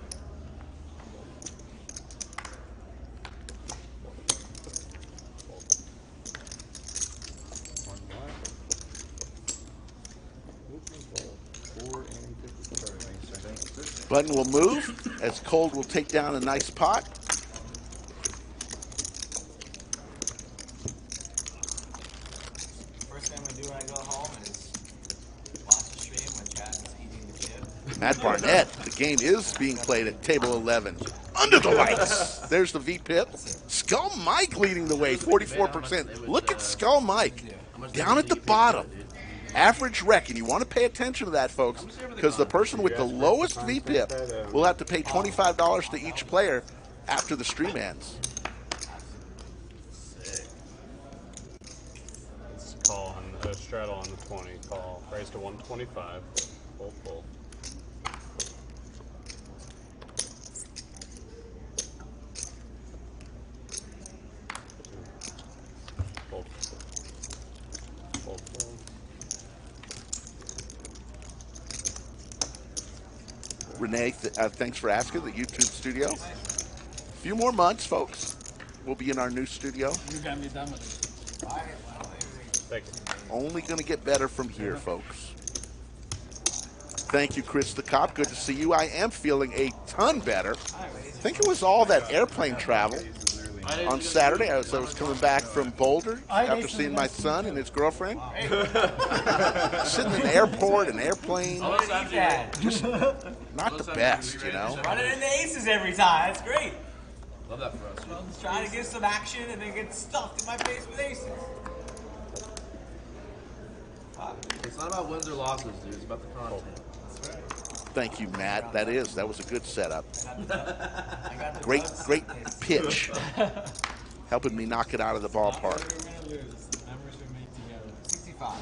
Button will move as Cold will take down a nice pot. First thing we do when I go home is watch the stream when Chaz is eating the chip. Matt Barnett, the game is being played at table 11. Under the lights. There's the V-Pip. Skull Mike leading the way, 44%. Look at Skull Mike down at the bottom. Average rec, and you want to pay attention to that, folks, because the person with the lowest V-Pip will have to pay $25 to each player after the stream ends. Let's call on straddle on the 20. Call. Raise to 125. Full. Full. Renee, thanks for asking, the YouTube studio. A few more months, folks. We'll be in our new studio. You got me done with it. Thank you. Only going to get better from here, folks. Thank you, Chris the Cop. Good to see you. I am feeling a ton better. I think it was all that airplane travel on Saturday. I was coming back from Boulder after seeing my son and his girlfriend. Sitting in the airport, an airplane. Just not the best, you know. Running into aces every time. That's great. Love that for us. I'm just trying to get some action and then get stuffed in my face with aces. It's not about wins or losses, dude. It's about the content. Thank you, Matt. That was a good setup. Great pitch. Helping me knock it out of the ballpark. 65.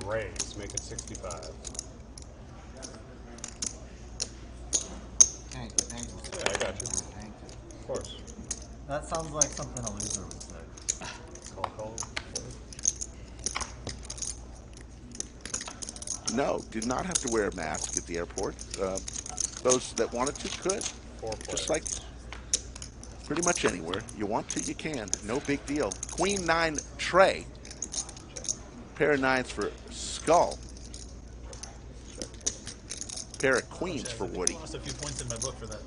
Raise. Make it 65. Thank you. Yeah, I got you. Thank you. Of course. That sounds like something a loser would say. Call. No, did not have to wear a mask at the airport. Those that wanted to could. Just like pretty much anywhere. You want to, you can. No big deal. Queen 9 Trey. Pair of nines for Skull. Pair of queens for Woody. I lost a few points in my book for that.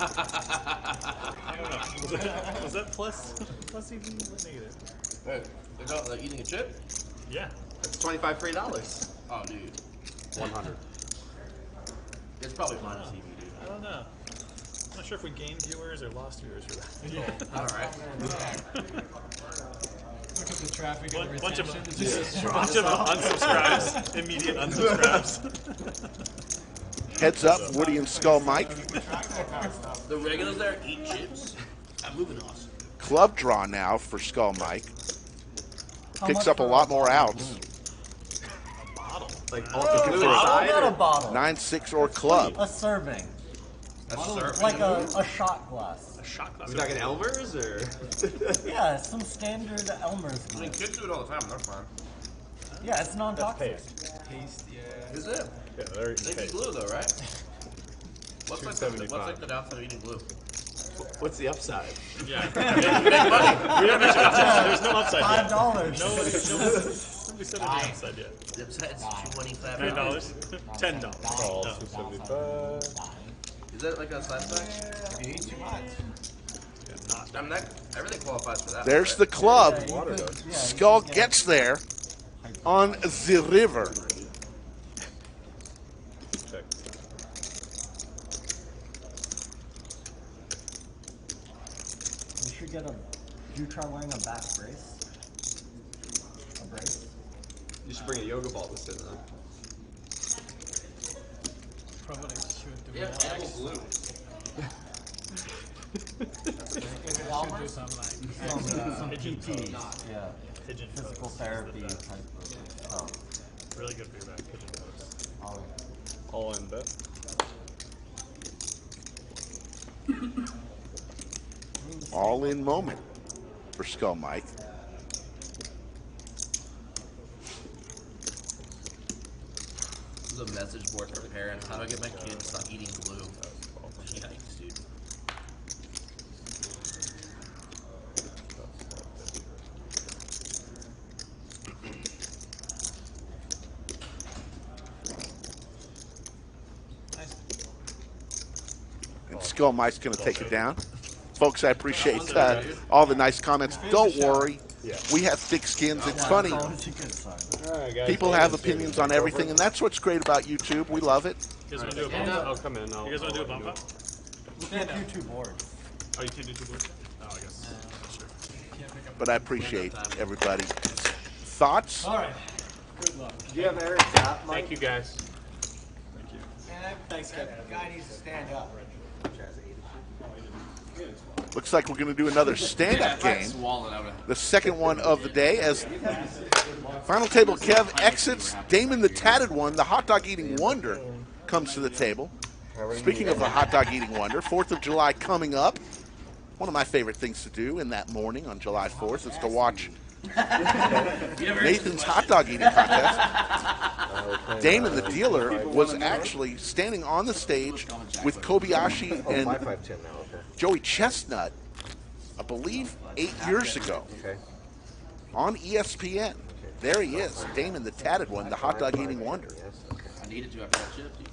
I don't know. Was that plus even negative? Hey, they're eating a chip? Yeah. That's $25 free dollars. Oh, dude. 100. It's probably minus TV, dude. I don't know. I'm not sure if we gained viewers or lost viewers for that. Yeah. All right. Look at the traffic and the Bunch of retention. bunch of unsubscribes. Immediate unsubscribes. Heads up, Woody and Skull Mike. The regulars there eat chips. I'm moving on. Club draw now for Skull Mike. Picks up a lot more outs. Like Not a bottle. 9-6 or club. A serving. That's serving. Like a shot glass. shot class. We talking Elmers or? Yeah, some standard Elmer's I mean, glue. kids do it all the time. They're fine. Yeah, it's non-toxic. Paste, yeah. Is it? Yeah, they're They eat glue though, right? What's like the downside of eating glue? What's the upside? Yeah. Make money. We haven't mentioned upside. There's no upside yet. $5. Nobody said any upside yet. The upside's $25. $9? $10. Call No. 275. Is that like a slap back? If you eat too much. I mean, everything qualifies for that. There's right? the club. Yeah, you could- yeah, you Skull could gets there on the river. Check. You should get a. Do you try wearing a back brace? A brace? You should bring a yoga ball to sit on. Probably should do Yeah, that. animal glue. Should do some like Some PT. Yeah. Pigeon Physical toes. therapy Is the type best. of. Oh. Really good for your back. Pigeon toes. All in bet. All in moment for Skull Mike. This is a message board for parents. How do I get my kids to stop eating glue? Yikes, dude. And Skull Mike's going to take it down. Folks, I appreciate all the nice comments. Don't worry. We have thick skins. It's funny. Always a good sign. All right, guys. People have opinions on everything, and that's what's great about YouTube. We love it. You guys want to do a bump I'll up? come in. You guys want to do a bump up? You can't do two boards. Oh, you can't do two boards? Oh, I guess. Sure. But I appreciate everybody. Thoughts? All right. Good luck. Do you have Eric's app, Mike? Thank you, guys. Man, that guy needs to stand up. Looks like we're going to do another stand-up game. The second one of the day as final table Kev exits. Damon the Tatted One, the hot dog eating wonder, comes to the table. Speaking of the hot dog eating wonder, 4th of July coming up. One of my favorite things to do in that morning on July 4th is to watch Nathan's hot dog eating contest. Damon the dealer was actually standing on the stage with Kobayashi and 5510 now, okay. Joey Chestnut, I believe 8 years ago, Okay. on ESPN. There he is, Damon the Tatted One, the hot dog eating wonder. I needed to after that chip, dude.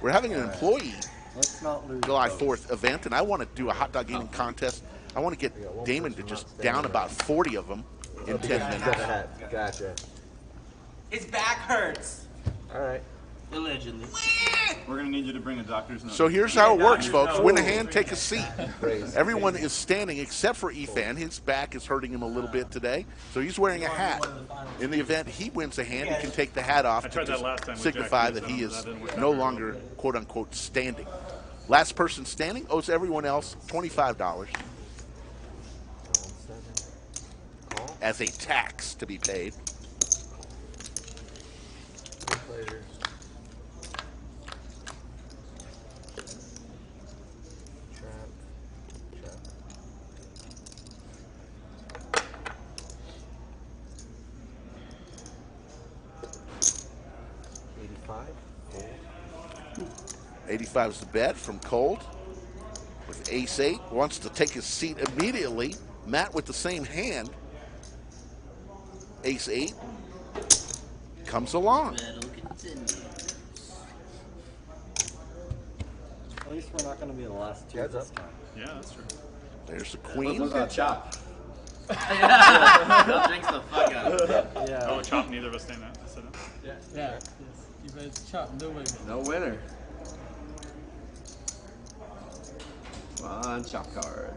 We're having an employee Let's not lose. July 4th event, and I want to do a hot dog eating contest. I want to get Damon to just down about 40 of them in 10 minutes. Gotcha. His back hurts. All right. Allegedly. We're going to need you to bring a doctor's note. So here's how it works, folks. Win a hand, take a seat. Everyone is standing except for Efan. His back is hurting him a little bit today, so he's wearing a hat. In the event he wins a hand, he can take the hat off to tried that just last time with signify Jack that he Hughes, is that didn't work out no very longer, quote-unquote, standing. Last person standing owes everyone else $25 as a tax to be paid. Later. $85. 85 is the bet from Cold. With ace-8, wants to take his seat immediately. Matt with the same hand. Ace-8 comes along. At least we're not going to be the last two Heads this up. time. Yeah, that's true. There's the queen. Chop. That drinks the fuck out of it. Yeah. Oh, chop, neither of us stand up. Sit up. Yeah. Yes. You guys chop. No way. No winner. One chop card.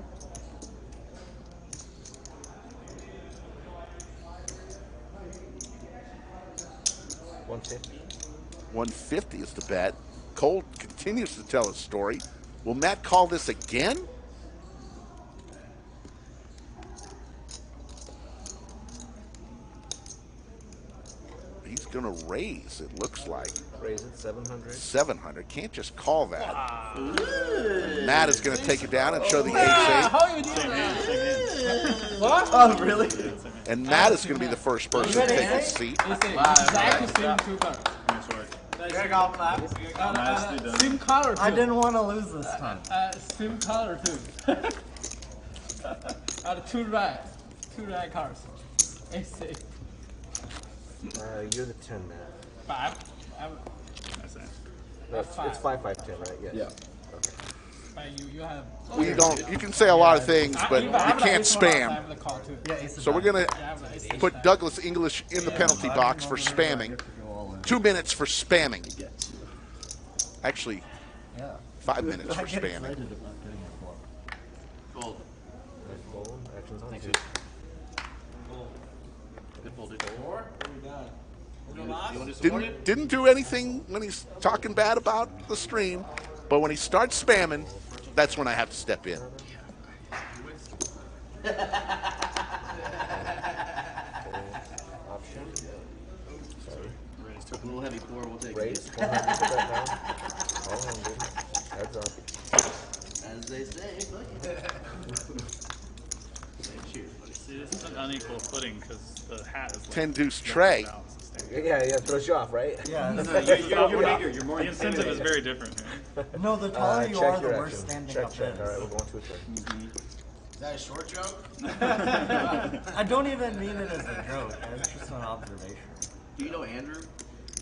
$150. 150 is the bet. Cold continues to tell his story. Will Matt call this again? He's going going to raise, it looks like. Raise it 700. 700. Can't just call that. Matt is going to take it down and show the ace-8. How you doing that? What? Oh, really? And Matt is going to be the first person to take his seat. Exactly same two colors. Here go, clap. Same color too. I didn't want to lose this time. Same color too. Two red colors. Ace-8. You're the 10, man. But It's 5, 5, 10, right? Yes. Yeah. you have. We don't. You can say a lot of things, but you can't spam. Yeah, So we're going to put Douglas English in the penalty box for spamming. 2 minutes for spamming. Actually, 5 minutes for spamming. Fold. Fold. Actions on 2. Good fold, dude. 4. Didn't do anything when he's talking bad about the stream, but when he starts spamming, that's when I have to step in. Option. Sorry. A little heavy 4, we'll take Raise. it. 100, put that down. All 100. Heads up. As they say. Cheers, buddy. See, this is an unequal footing because the hat is like 10 deuce tray. Yeah, throws you off, right? Yeah. You're more the incentive is very different here. No, the taller you check are, the your worse action. standing Check, up check. is. All right, we're going to a turn. Is that a short joke? I don't even mean it as a joke. It's just an observation. Do you know Andrew?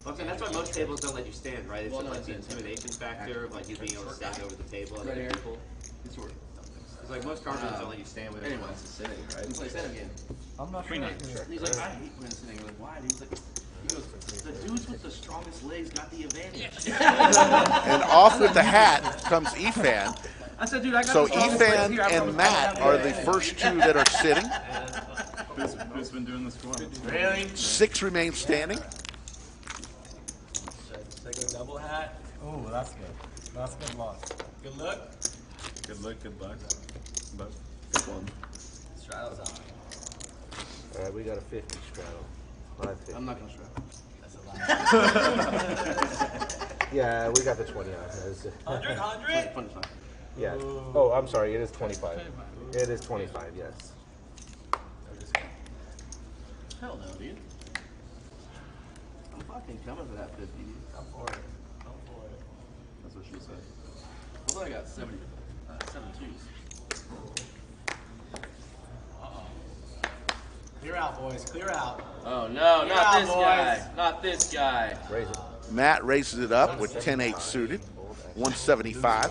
Well, I'm saying that's why most tables don't let you stand, right? It's just like the intimidation factor of like you being able to stand over the table and other people. It's like most car rooms don't let you stand with anyone. It's sitting, right? It's like stand again. I'm not sure. And he's like, I hate when sitting. I'm like, why? And he's like, he goes, the dudes with the strongest legs got the advantage. And off with the hat comes Efan. I said, dude, I got So the strongest legs Efan here. I and promise Matt I'll are have the the first two that are sitting. Who's been doing this for a while? Really? 6 remain standing. Second double hat. Oh, that's good. That's good luck. Good look. Good luck, good luck. But Straddle's on. All right, we got a 50 straddle. 550. I'm not going to straddle. That's a lot. Yeah, we got the 20 on. 100? Yeah. Oh, I'm sorry. It is 25. It is 25. Yes. Hell no, dude. I'm fucking coming for that 50, dude. I'm for it. I'm for it. That's what she said. Well, I got 7 twos. Clear out, boys. Clear out. Oh no, Clear not out, this boys. guy. Not this guy. Raise it. Matt raises it up with 10-8 suited. 175.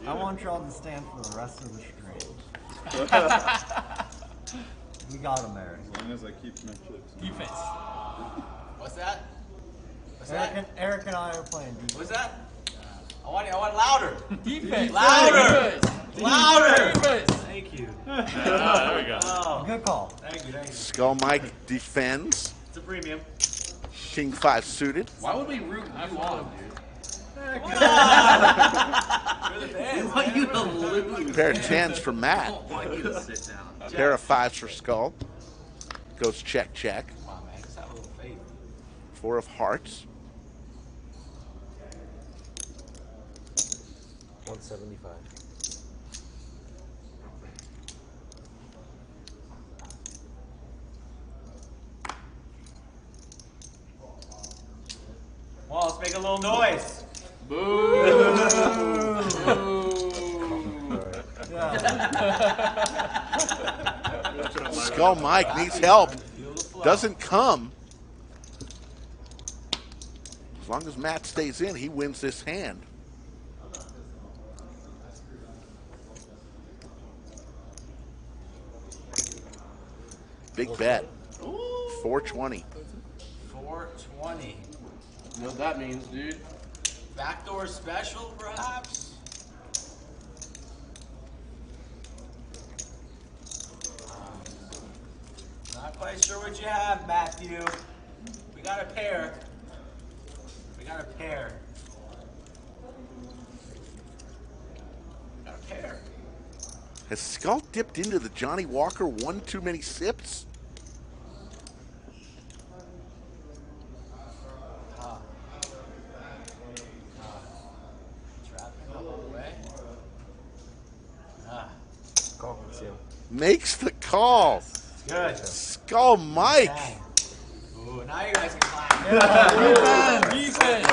I want y'all to stand for the rest of the stream. We got him there. as long as I keep my chips. Defense. What's that? What's Eric that? and I are playing defense. What's that? I want louder. Defense. Louder. Louder. Defense. Thank you. There we go. Oh, Good call. thank you. Thank you. Skull Mike defends. It's a premium. King 5 suited. Why would we root you on, dude? You're the We best. want you to lose. Pair of 10s for I Matt. don't want you to sit down. Pair of 5s for Skull. Goes check, check. Come on, man. Just have a little faith. 4 of hearts. 175. Well, let's make a little noise. Skull Mike needs help. Doesn't come. As long as Matt stays in, he wins this hand. Big bet. 420. 420. You know what that means, dude? Backdoor special, perhaps? Not quite sure what you have, Matthew. We got a pair. We got a pair. We got a pair. Has Skull dipped into the Johnny Walker one too many sips? makes the call. Good. Skull Mike. Ooh, now you guys can clap. Defense.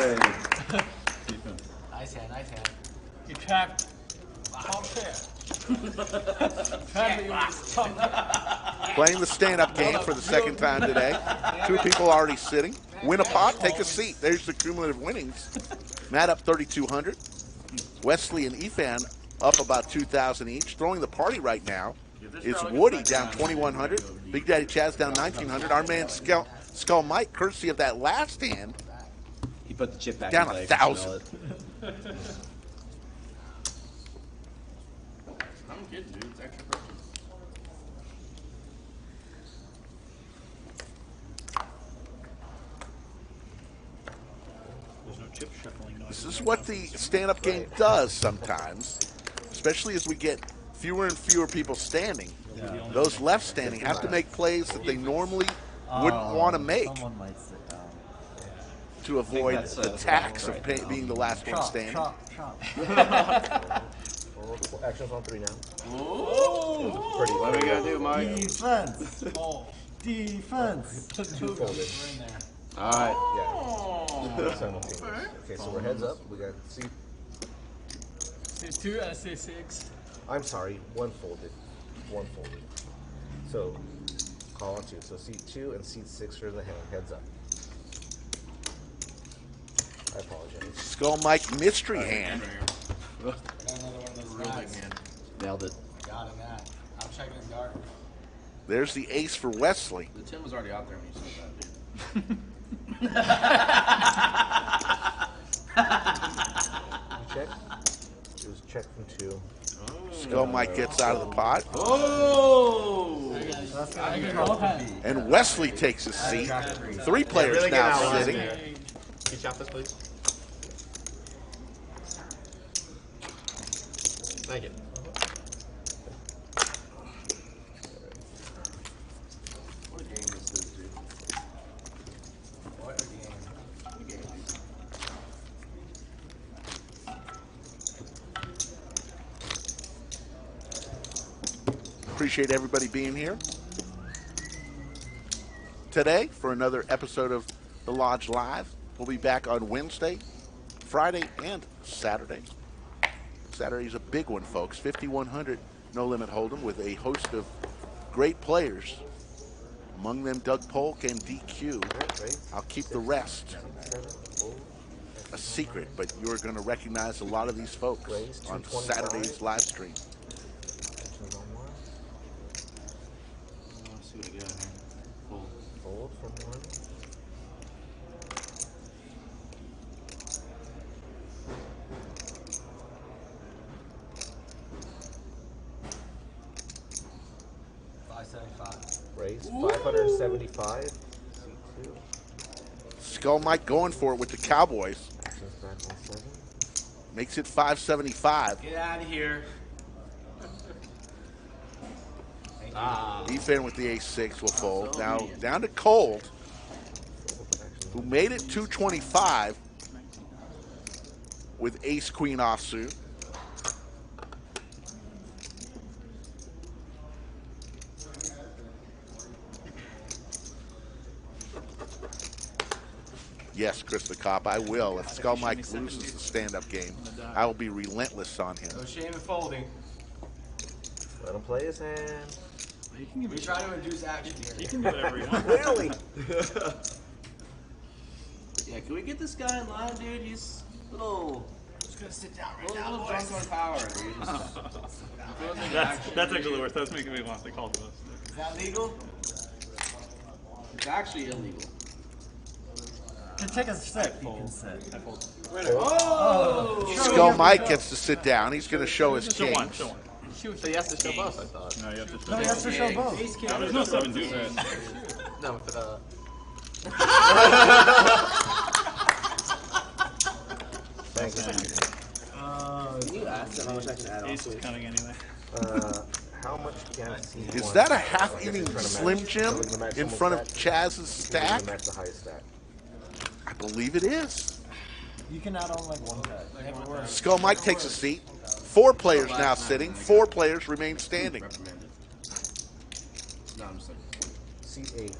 Nice hand, nice hand. You trapped. Top pair. Trapped you with his top pair. Playing the stand-up game for the second time today. 2 people already sitting. Win a pot, take a seat. There's the cumulative winnings. Matt up 3,200. Wesley and Efan up about 2,000 each. Throwing the party right now is Woody down 2,100. Big Daddy Chaz down 1,900. Our man Skull Mike, courtesy of that last hand, He put the chip back down in play. 1,000. I'm kidding, dude. It's extra purchase. There's no chip shuffling noise. This is what the stand-up game does sometimes, especially as we get fewer and fewer people standing. Those left standing have to make plays that they normally wouldn't want to make Someone might sit down. to avoid the tax of being the last one standing. Actions on 3 now. Oh! Pretty. What are we gonna do, Mike? Defense. Oh. Defense. Two folded. All right. Yeah. Simultaneous. Okay, so we're heads up. We got C. C2 and C6. I'm sorry, one folded. One folded. So call on 2. So C2 and C6 are in the hand. Heads up. I apologize. Skull Mike mystery hand. Got another one of those Real big guys. hand. Nailed it. Got him that. I'm checking him dark. There's the ace for Wesley. The 10 was already out there when you said that, dude. Check. It was check from 2. Skull Mike gets out of the pot. Oh! I get all hand. And Wesley takes his seat. 3 players really now get out sitting. Can you chop this, please? Thank you. What a game this is, dude. What a game. Appreciate everybody being here today for another episode of The Lodge Live. We'll be back on Wednesday, Friday, and Saturday. Saturday's a big one, folks. 5,100 No Limit Hold'em with a host of great players. Among them, Doug Polk and DQ. I'll keep the rest a secret, but you're going to recognize a lot of these folks on Saturday's live stream. Let's see what we got here. Full. Fold from 1. Raise 575. C2. Skull Mike going for it with the Cowboys. Actions back on 7. Makes it 575. Get out of here. Efan with the ace-6 will fold. Now down to Cold, who made it 225 with ace-queen offsuit. Yes, Chris the Cop, I will. If Skull Mike loses the stand-up game, I will be relentless on him. No shame in folding. Let him play his hand. We try to induce action here. You can do whatever you want. Really? Yeah, can we get this guy in line, dude? He's a little. Just gonna sit down right A now, little boys. drunk on power. Dude. That's actually worse. That's making me want to call to us. Is that legal? It's actually illegal. To take a sip, you can sit. Oh! Skull Mike gets to sit down. He's going to show his Show one, kings. show one. So you have to show both, I thought. No, you have to show No, he has to show both. No, there's no 7 deuce. No, for the. Thank you. Can you ask him how much I can add on, Ace is please? counting anyway. How much can C1? Is that a half-eating Slim Jim in front of Chaz's stack? Match the highest stack. I believe it is. You can add on like 1 pet. Skull Mike takes a seat. 4 players now sitting. 4 players remain standing. No, I'm just like. Seat 8,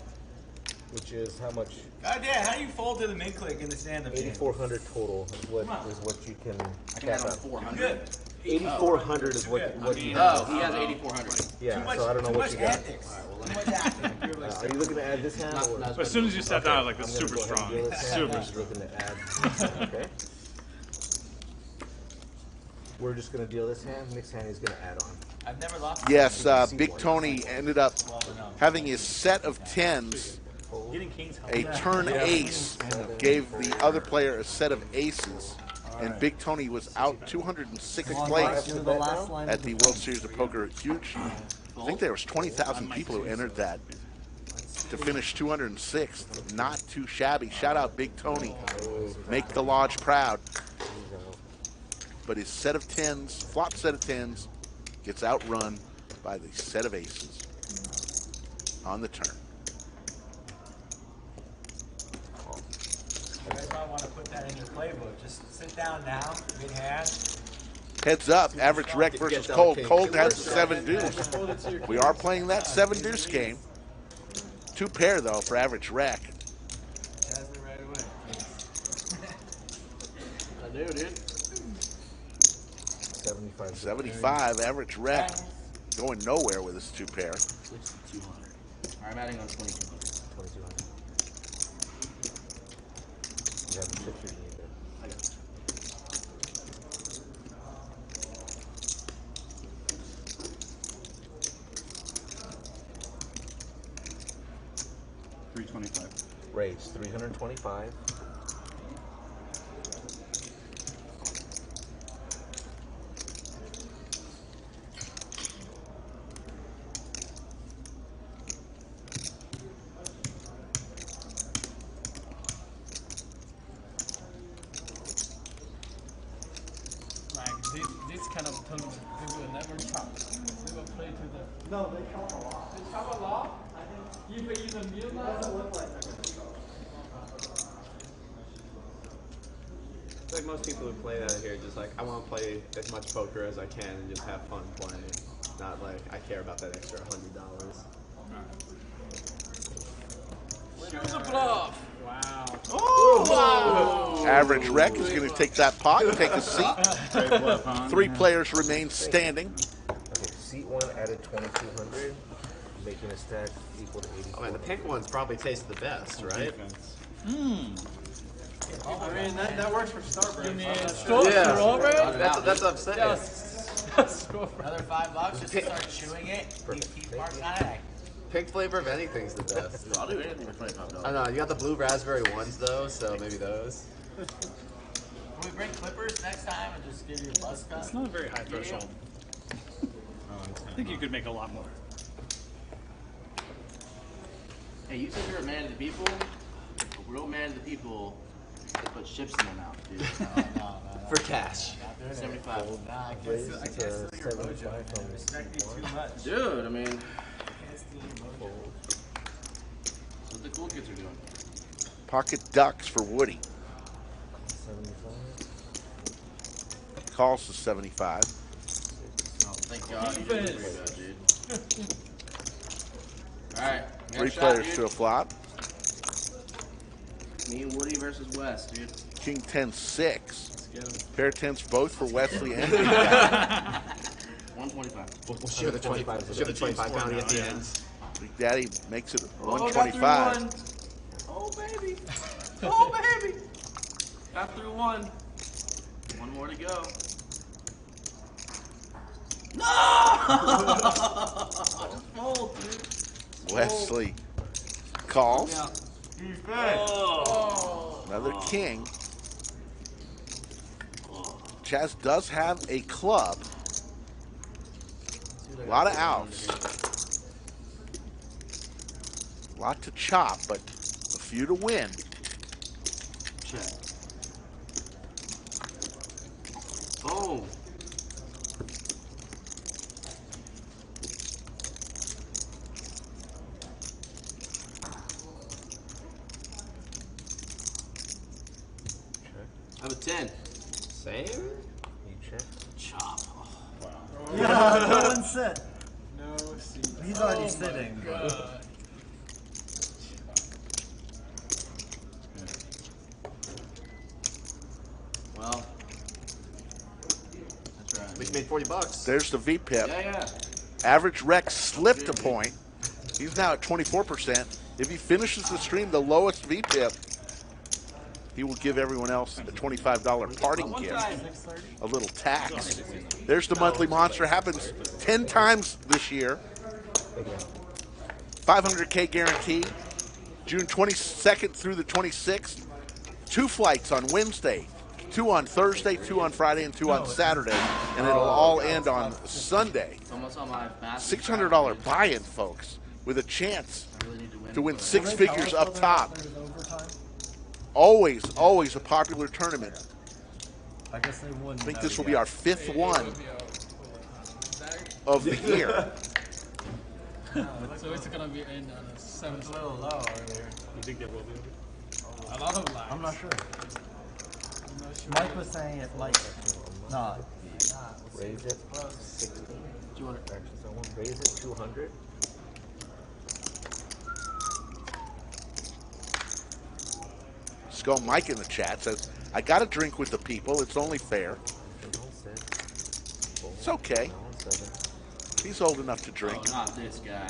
which is how much? God damn, how do you fold to the mid click in the stand up? 8,400 total is what you can cap out. 400. Good. 8,400 is what you Oh, have. he has 8,400. Yeah, much, so I don't know what you got. Too much acting. Are you looking to add this hand? Or? But as soon as you sat down, like, it's I'm gonna super go ahead and strong. deal this hand. Super I'm just strong. looking to add. Okay. We're just going to deal this hand. Next hand he's going to add on. I've never lost. Yes, Big Tony ended up having his set of tens. A turn ace gave the other player a set of aces, and Big Tony was out 206th place at the World Series of Poker. Huge. I think there was 20,000 people who entered that to finish 206th. Not too shabby. Shout out Big Tony. Make the lodge proud. But his set of tens, flop set of tens, gets outrun by the set of aces on the turn. You guys might want to put that in your playbook. Just sit down now, good hand. Heads up, average rec versus Cold. Cold has 7 deuce. We are playing that 7 deuce game. 2 pair though for average rec. Right away. I do, dude. 75 average rec. Going nowhere with this 2 pair. 200. Alright, I'm adding on 2200. 2200. You have the picture you need there. I got it. $325. Raise 325. This kind of turn, they will never chop. They will play to the. No, they chop a lot. They chop a lot? I think even the meal doesn't look like that. It's like most people who play that here, just like, I want to play as much poker as I can and just have fun playing. Not like, I care about that extra $100. Here's a bluff. Wow. Oh! Average rec is going to take that pot and take a seat. 3 players remain standing. Okay, seat 1 added 2200, making a stack equal to 80. Oh man, the pink ones probably taste the best, right? I mean, that works for Starburst. You mean Yeah. That's upsetting. Another $5 just to start chewing it. Keep marks on it. Pink flavor of anything's the best. I'll do anything for $25. I know, you got the blue raspberry ones though, so maybe those. Can we bring clippers next time and just give you a buzz cut? It's not a very high threshold. I think you could make a lot more. Hey, you said you're a man of the people. A real man of the people, they put chips in their mouth, dude. No. For cash. 75. Nah, I can't steal your mojo. I respect you too much. Dude, I mean, that's what the cool kids are doing. Pocket ducks for Woody. 75. Calls to 75. Oh, thank God. You did pretty good, dude. Alright. 3 players to a flop. Me and Woody versus Wes, dude. King 10-6. Let's get him. Pair 10s both for Wesley and Big Daddy. 125. We'll share the 25 bounty at the end. Big Daddy makes it Oh, got 125. through 1. Oh, baby. Oh, baby. Got through 1. 1 more to go. No! Just fold, dude. Wesley calls. Oh. Another king. Chaz does have a club. A lot of outs. A lot to chop, but a few to win. Check. Boom. I have a 10. Same? You check. Chop. Yeah, no one set. No seat. He he's already sitting. Well, that's right. We made $40. There's the VPIP. Yeah. Average rec slipped a point. He's now at 24%. If he finishes the stream the lowest VPIP, he will give everyone else a $25 parting gift. A little tax. There's the monthly monster. Happens 10 times this year. 500K guarantee. June 22nd through the 26th. 2 flights on Wednesday, 2 on Thursday, 2 on Friday, and 2 on Saturday. And it'll all end on Sunday. $600 buy-in, folks, with a chance to win 6 figures up top. Always a popular tournament. I guess they wouldn't. I think this will be our 5th one of the year. So it's gonna be in on a 7th. A little low earlier. You think it will be? A lot of lives. I'm not sure. Mike was saying it like not. Raise it 60. 200. Actually, someone raise it 200. Skull Mike in the chat says, I got to drink with the people. It's only fair. It's okay. He's old enough to drink. Oh, not this guy.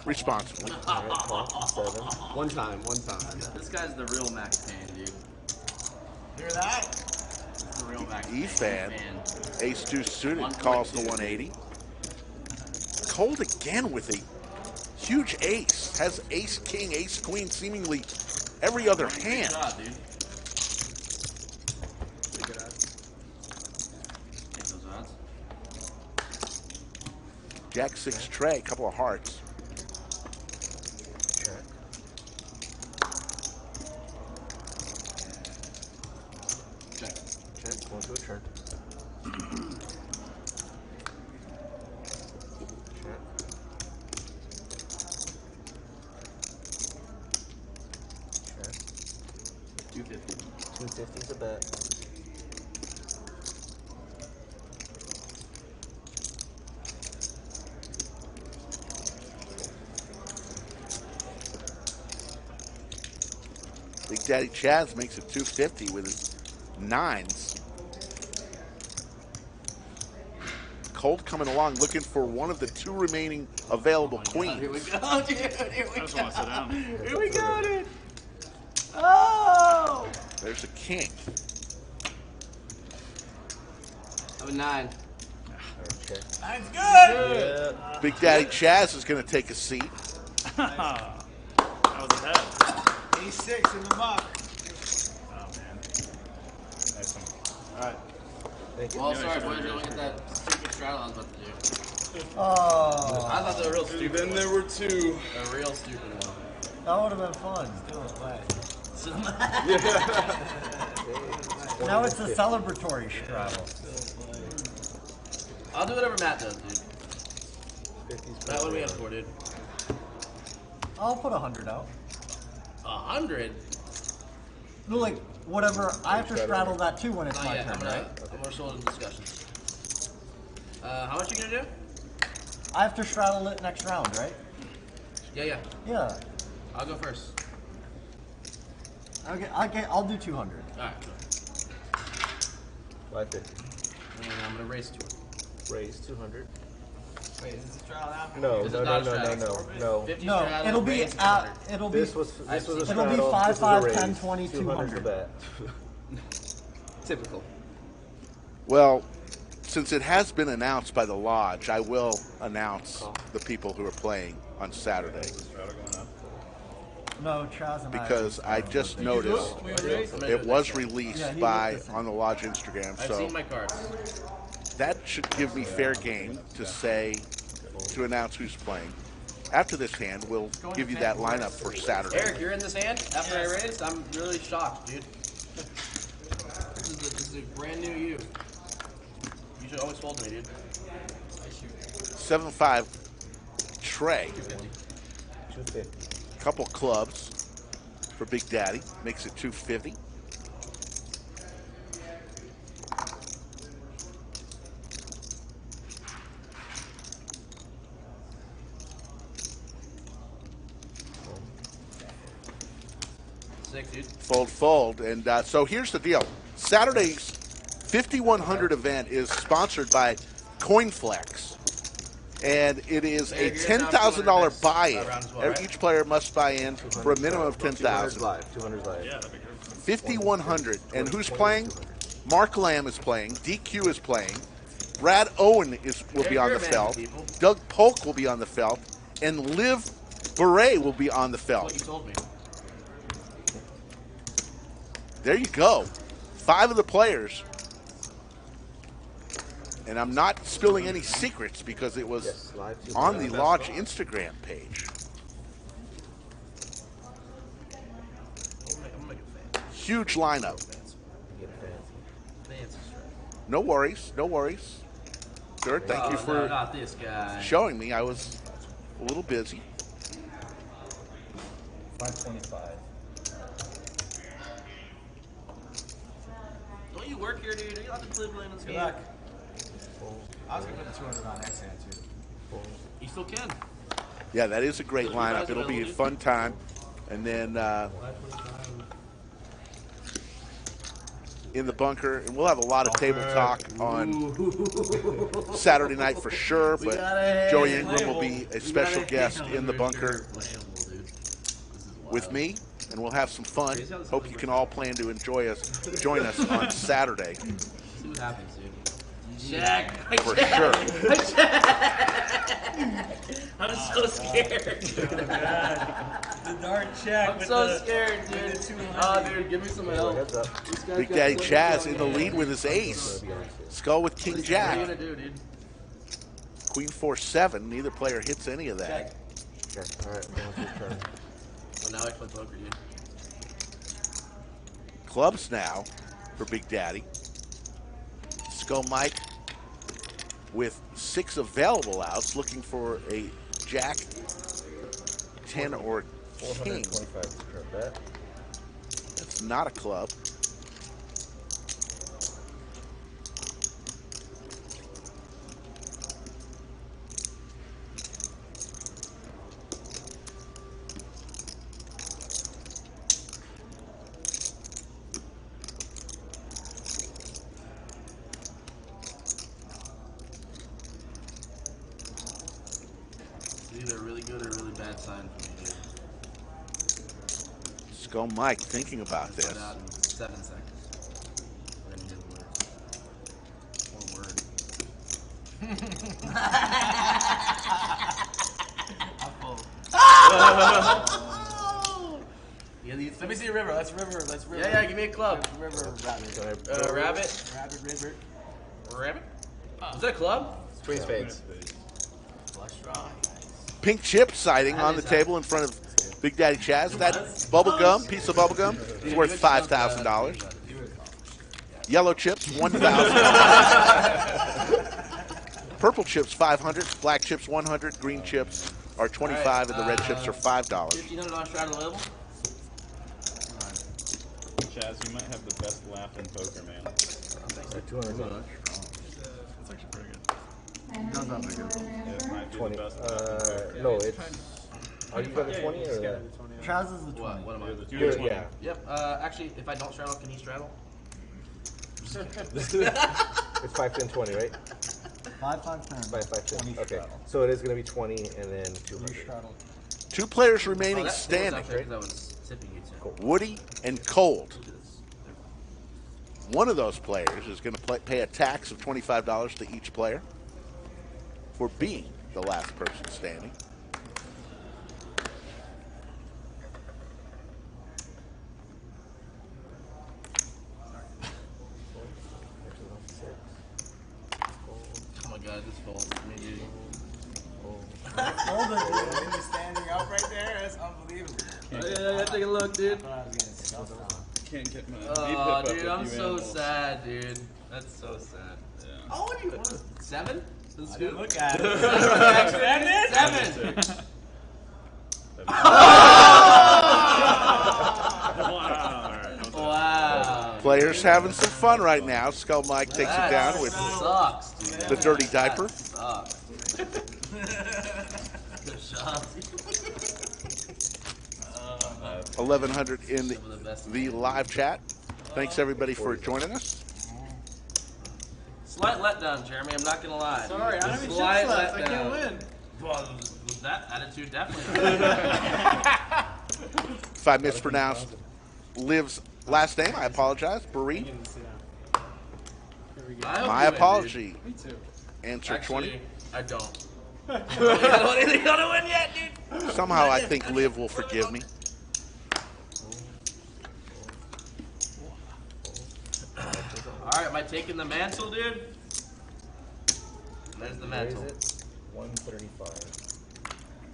Responsibly. One time. This guy's the real Max Payne, dude. Hear that? The real Max Efan, ace deuce suited, calls the 180. Cold again with a huge ace. Has ace king, ace queen, seemingly every other hand. Good shot, dude. Pretty good odds. Take those odds. Jack 6 tray, couple of hearts. Check, going to a turn. Check. 250. 250 is a bet. Big Daddy Chaz makes it 250 with his 9s. Colt coming along looking for one of the 2 remaining available queens. Here we go, dude. Here we I just want to sit down. Here we go, dude. Oh! There's a king. I'm a 9. Okay. That's good. Yeah. Big Daddy Chaz is going to take a seat. That was a head. A6 in the muck. Oh, man. Nice one. All right. Thank you. Well, sorry, boys. Don't get that stupid straddle I was about to do. Oh. I thought they were real stupid. Then there were 2. A real stupid one. That would have been fun. So, Now it's a celebratory straddle. I'll do whatever Matt does, dude. Matt, what do we have for, dude? I'll put 100 out. 100? No, like, whatever. I have to straddle that too when it's my turn, right? I'm gonna show the discussions. How much you gonna do? I have to straddle it next round, right? Yeah. Yeah. I'll go first. Okay, I'll do 200. Alright, go. 550. And I'm gonna raise 2. Raise 200. Wait, is this a trial after? No, This no, is no, not a no, no, straddle. no, no. 50 No, straddle, it'll be raise at 200. it'll be This was a it'll be straddle. 5, This was 5, a 10, raise. 20, 200 is a 200. bet. Typical. Well, since it has been announced by the lodge, I will announce the people who are playing on Saturday. No, Chaz and Because I just noticed it was released on the lodge Instagram. I've So seen my cards. that should give me fair game to announce who's playing. After this hand, we'll give you that lineup for Saturday. Eric, you're in this hand after I raised? I'm really shocked, dude. This is a brand new you. You should always fold me, dude. 7-5 Trey. 250. Couple clubs for Big Daddy. Makes it 250. Sick, dude. Fold, fold. And so here's the deal. Saturday's 5100 event is sponsored by CoinFlex. And it is a $10,000 buy-in. Each player must buy in for a minimum of $10,000. 200 live. Yeah, that'd be great. 5100. And who's playing? Mark Lamb is playing. DQ is playing. Brad Owen will be on the felt. Doug Polk will be on the felt. And Liv Beret will be on the felt. What you told me. There you go. 5 of the players. And I'm not spilling any secrets because it was on the Lodge Instagram page. Huge lineup. No worries, no worries. Dirt, thank you for not this guy. showing me. I was a little busy. 525. Don't you work here, dude? Are you allowed to play in this Good game? luck. I was going to put the 200 on next hand, too. You still can. Yeah, that is a great lineup. It'll be a fun time. And then in the bunker, and we'll have a lot of table talk on Saturday night for sure, but Joey Ingram will be a special guest in the bunker with me, and we'll have some fun. Hope you can all plan to join us on Saturday. See what happens, dude. Jack. For sure. I'm so scared. The dark check. I'm so scared, dude. Oh, dude, give me some help. Big Daddy Chaz in the lead with his ace. Skull with King Jack. What are you gonna do, dude? Queen 4-7. Neither player hits any of that. Okay, all right. Now it's your turn. Well, now I play poker, dude. Clubs now for Big Daddy. Skull Mike with 6 available outs, looking for a Jack, 10, or King. 425 is the current bet. That's not a club. Either really good or really bad sign for me, dude. Skull Mike thinking about this. Find out in 7 seconds. We're gonna get words. One word. Let me see a river. Let's river. Yeah, give me a club. River, rabbit. Rabbit. Rabbit, river. Rabbit? Was that a club? Queen spades. Flush draw. Pink chip sighting on the table in front of Big Daddy Chaz. That bubble gum, piece of bubble gum, is worth $5,000. Yellow chips, $1,000. Purple chips, $500. Black chips, $100. Green chips are $25, and the red chips are $5. $1,500 straddle level. Chaz, you might have the best laugh in poker, man. 200. That's actually pretty good. Does It might be 20. the best No, it's. Are you got the 20 or that? Chaz is the 20. What am I? You're, yeah. Yep. Actually, if I don't straddle, can he straddle? It's 5, 10, 20, right? 5, 5, 10. 5, 5, 10. 20 Okay. straddle. So it is going to be 20 and then 200. Straddle. 2 players remaining That standing. was because I was tipping you too. Woody and Cold. One of those players is going to pay a tax of $25 to each player for being the last person standing. Oh my god, this falls for me, dude. Hold it, dude. You're standing up right there. That's unbelievable. Yeah, take a look, dude. Can't get my Oh, dude, I'm so sad, dude. That's so sad. Yeah. Oh, what do you want? 7? That's good. Look at it. 7. Wow. Players having some fun right now. Skull Mike takes it down with sucks, dude. the dirty diaper. Sucks. Good shot. 1100 in the live chat. Thanks everybody for joining us. Slight letdown, Jeremy. I'm not gonna lie. Sorry, I don't even Slight shoot slots. I letdown. can't win. Well, with that attitude, definitely. If I mispronounced Liv's last name, I apologize. Buri. My apology. Me too. Answer Actually, 20. I don't. You don't think gonna win yet, dude? Somehow I think Liv will forgive me. Alright, am I taking the mantle, dude? There's the mantle. Raise it 135.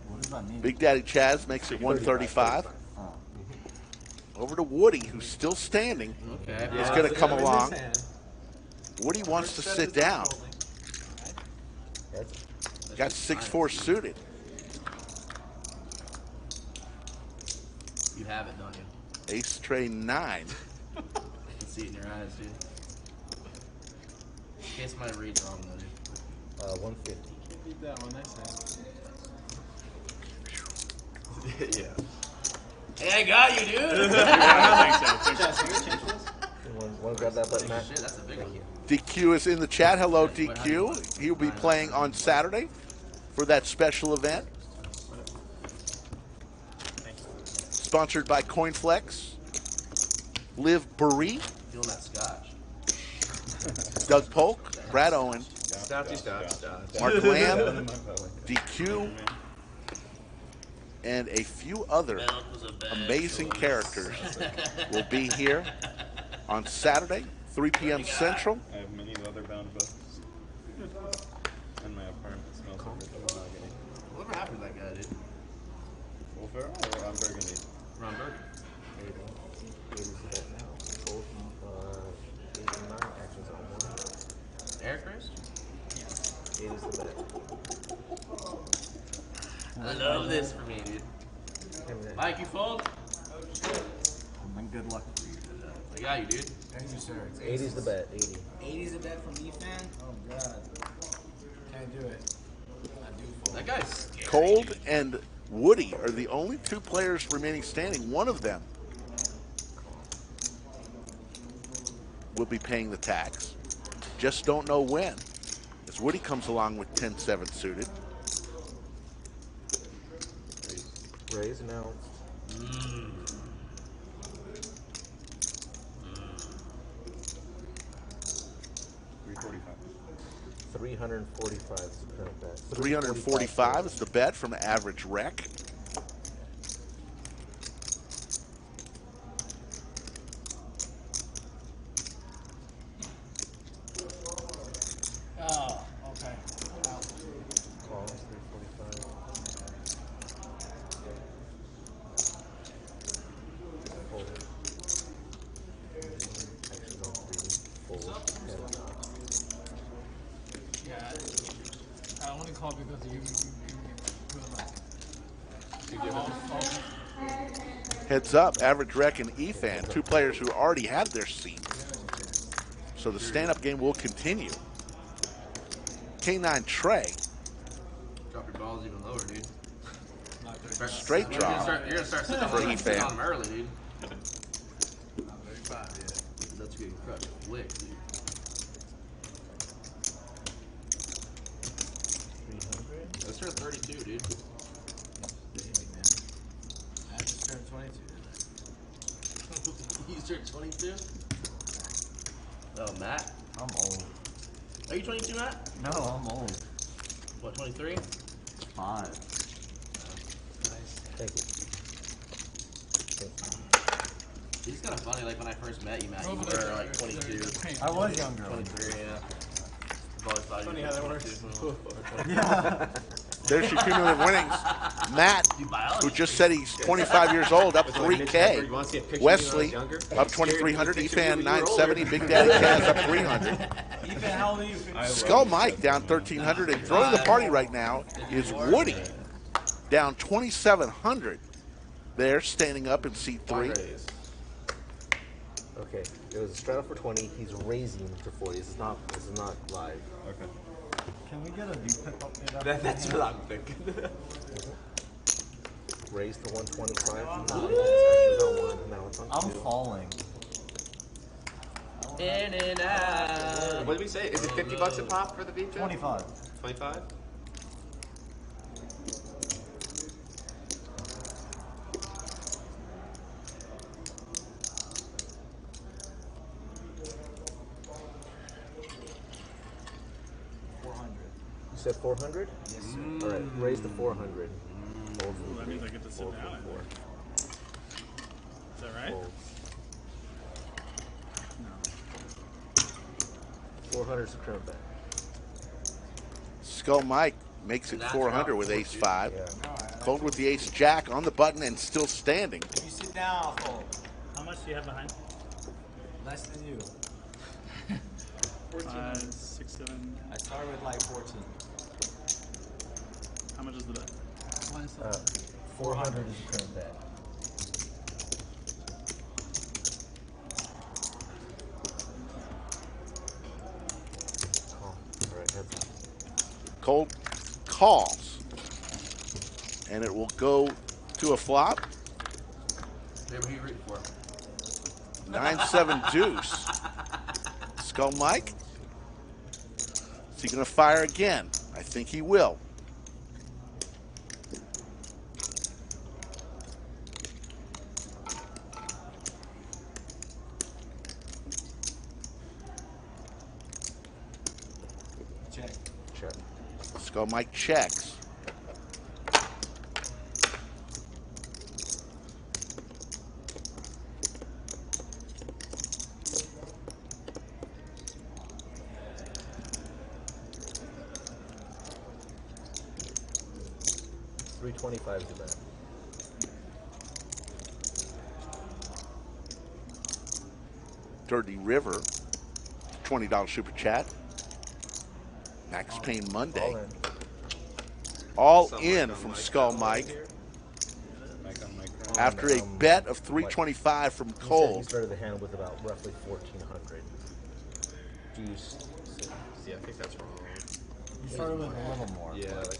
What does that mean? Big Daddy Chaz makes it 135. Over to Woody, who's still standing. Okay. He's going to come along. Woody wants to sit down. Got 6'4" suited. You have it, don't you? Ace tray 9. I can see it in your eyes, dude. In case my read's wrong, though, dude. 150. Beat that one, nice hand. Yeah. Hey, I got you, dude! Want to grab that button, Matt? Shit, that's a big one. DQ is in the chat. Hello, DQ. He'll be playing on Saturday for that special event. Sponsored by CoinFlex. Liv Buree, Feeling that scotch. Doug Polk, Brad Owen, Stop. Mark Lamb, DQ, and a few other amazing characters will be here on Saturday, 3 p.m. Central. I have many leather-bound books. And my apartment smells like mahogany. Whatever happened to that guy, dude? Will Ferrell or Ron Burgundy? Ron Burgundy. Eric Christ? It is the bet. I love this for me, dude. Mike, you fold? And good luck for you. I got you, dude. Thank you, sir. 80 is the bet. 80. 80's a bet from Efan? Oh, God. Can't do it. I do fold. That guy's scary. Cold and Woody are the only two players remaining standing. One of them will be paying the tax. Just don't know when. As Woody comes along with 10-7 suited. Raise now. 345 is the current bet. 345 is the bet from Average Rec. Oh, okay. Wow. Call 345. Hold it. Actually, no, 3. Fold. Yeah, I only call because you Heads up, Average Rec and Efan, two players who already had their seats. So the stand-up game will continue. K9 Trey, Drop your balls even lower, dude. straight draw You're gonna start sitting for on Efan. them early, dude. Not 35 yet. That's getting crushed quick, dude. 300. Let's turn 32, dude. I just turned 22. You turned 22? Oh, Matt? I'm old. Are you 22, Matt? No, I'm old. What, 23? 5. Thank you. It's kind of funny, like when I first met you, Matt, you were like 22. I was younger. 23, yeah. I've always thought Funny you how were that 22. Yeah. There's your cumulative winnings. Matt, who just said he's 25 years old, up 3K. Wesley, up 2,300. Efan, 970. Big Daddy Chaz, up 300. Efan, how old are you? Skull Mike, down 1,300. And throwing the party right now is Woody, down 2,700. There, standing up in seat 3. Okay, it was a straight up for 20. He's raising to 40. This is not live. Okay. Can we get a deep pick update? That's what I'm thinking. Raise to 125. Now it's on I'm 2. falling. In and out. What did we say? Is it $50 a pop for the beef? 25. 25? You said 400? Yes, sir. All right, raise to 400. Hold Ooh, that means I get to sit down. for 4. Is that right? Hold. 400 is the current bet. Skull Mike makes it 400 with ace 5. Cold with the ace jack on the button and still standing. You sit down, Cole. How much do you have behind? Less than you. 5, 6, 7. I started with like 14. How much is the bet? 400 is the current bet. Cold calls. And it will go to a flop. Who are you rooting for? 9-7 deuce. Skull Mike. Is he going to fire again? I think he will. Check. Check. Skull Mike checks. $325 is the bet. Dirty River, $20 super chat. Max Payne Monday. All in from Skull Mike. After a bet of $325 from Cole. He started the hand with about roughly 1,400. Deuce. Yeah, I think that's wrong. You started with a little more. Yeah, like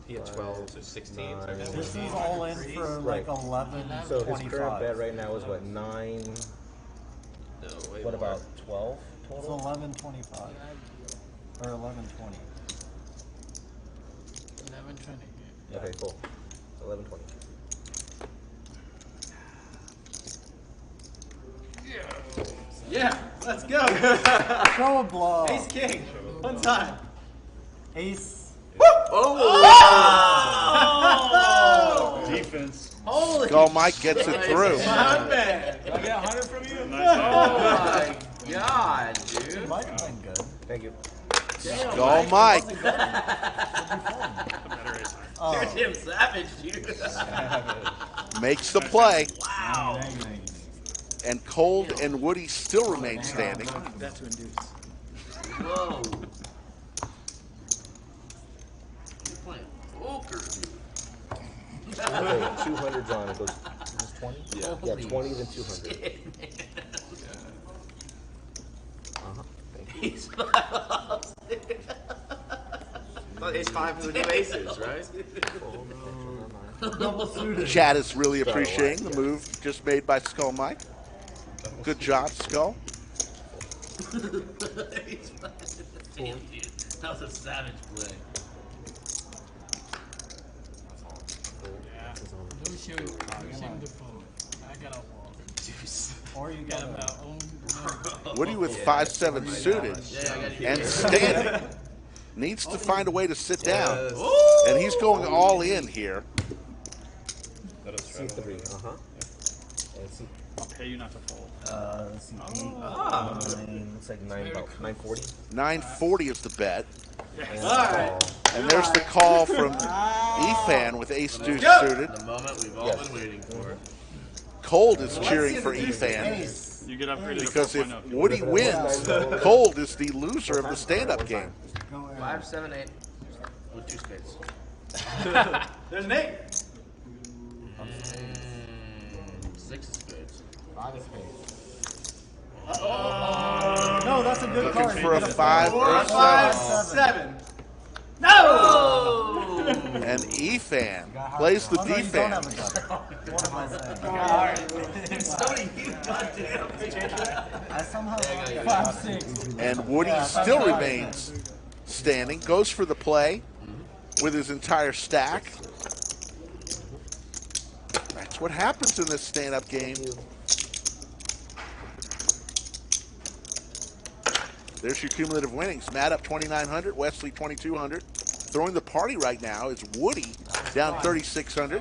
he had 12, so 16. So This is all in for like 11. So his current bet right now is what, 9? No, way What more. about 12 It's total? 11.25 or 11.20. 11:20. Okay, cool. 11.20. Yeah, let's go. Show a blow. Ace King. One time. Ace. Oh! Defense. Holy Skull Mike gets it through. My man. Do I get 100 from you? Oh my god, dude. Might have been good. Thank you. Skull Mike. You're Tim Savage, dude. Makes the play. Wow. And Cold and Woody still remain standing. That's to induce. Whoa. You're playing poker, dude. Okay, 200's on. It goes 20? Yeah. Yeah, 20 then 200. Shit, Uh-huh. Thank you. He's lost. Well, ace 5 for the new aces, right? Double suited. Chad is really appreciating the move just made by Skull Mike. Good job, Skull. Damn, dude. That was a savage play. Lose him the phone. I got a wall. Or you Got got him a out own. Woody with 5-7 suited and standing. Needs to find a way to sit down. And he's going all in here. C3, uh-huh. And C. I'll pay you not to fold. C8. Looks like 940. 940 is the bet. And Alright. And there's the call from Efan with ace deuce suited. The moment we've all been waiting for. Cold is cheering for Efan You get upgraded because to if 4.0. Woody wins, Cold is the loser of the stand-up game. 5, 7, 8. With 2 spades. There's an 8. 6 of spades. 5 of spades. No, that's a good Looking card. for a 5 or a 5, 7. 7. No! And Efan plays the Oh, no, you don't have defense. a gun. What am I saying? Somebody, goddamn. I somehow Yeah, got 5-6. And Woody still remains standing. Goes for the play with his entire stack. That's what happens in this stand-up game. There's your cumulative winnings. Matt up 2,900, Wesley 2,200. Throwing the party right now is Woody down 3,600.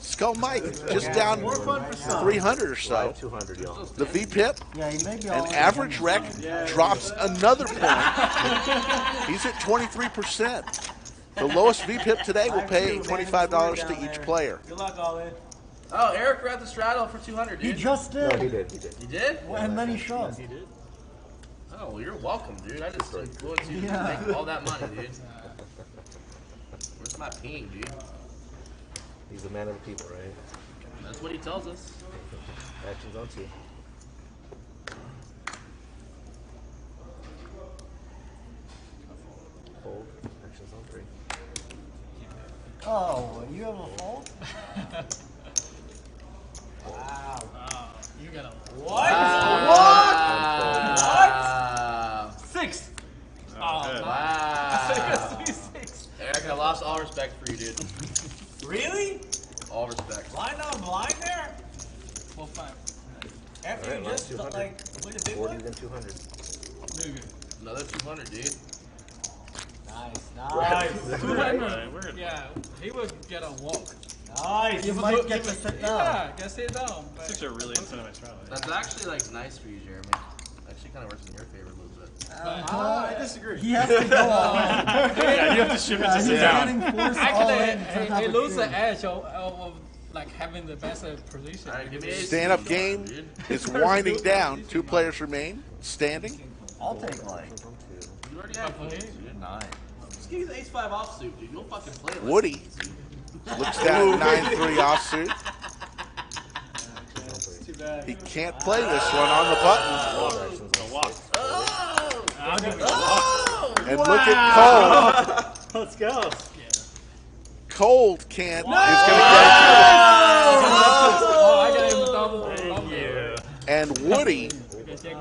Skull Mike just down 300 or so. 200, y'all. The VPIP, Yeah, he may be an all average rec, drops another point. He's at 23%. The lowest VPIP today will pay $25 to each player. Good luck, all in. Oh, Eric grabbed the straddle for 200, He dude. just did. No, he did. He did. You did? And then he shoved. Oh, well, you're welcome, dude. I just influenced you to Yeah. make all that money, dude. Where's my ping, dude? He's a man of the people, right? That's what he tells us. Actions on 2. Fold. Actions on 3. Oh, you have a fold? Wow. You got a What? Wow. 6. Oh, Wow. 6. Eric, I lost all respect for you, dude. Really? All respect. Blind on blind there? 4-5. After Alright, you just 200. like win a big 40, one? then 200. Another 200, dude. Nice, Right. nice. 200. Yeah, he would get a walk. Nice. You might get to sit down. Yeah, get sit down. But Such a really incentivized strategy. That's actually like nice for you, Jeremy. Actually, kind of works in your favor a little bit. I disagree. He has to go all in. Yeah, you have to ship it to He's sit down. getting forced all in. Actually, he lose the edge of like having the best position. All right, give me a Stand-up game is winding down. 2 players remain standing. I'll take like You already have ace, dude. 9. Just give me the ace-5 offsuit, dude. You'll fucking play it. Woody looks down 9-3 offsuit. Too bad. He can't play this one on the button. And look at Cold. Let's go. Cold can't. Is going I got him double. Thank you. to get and Woody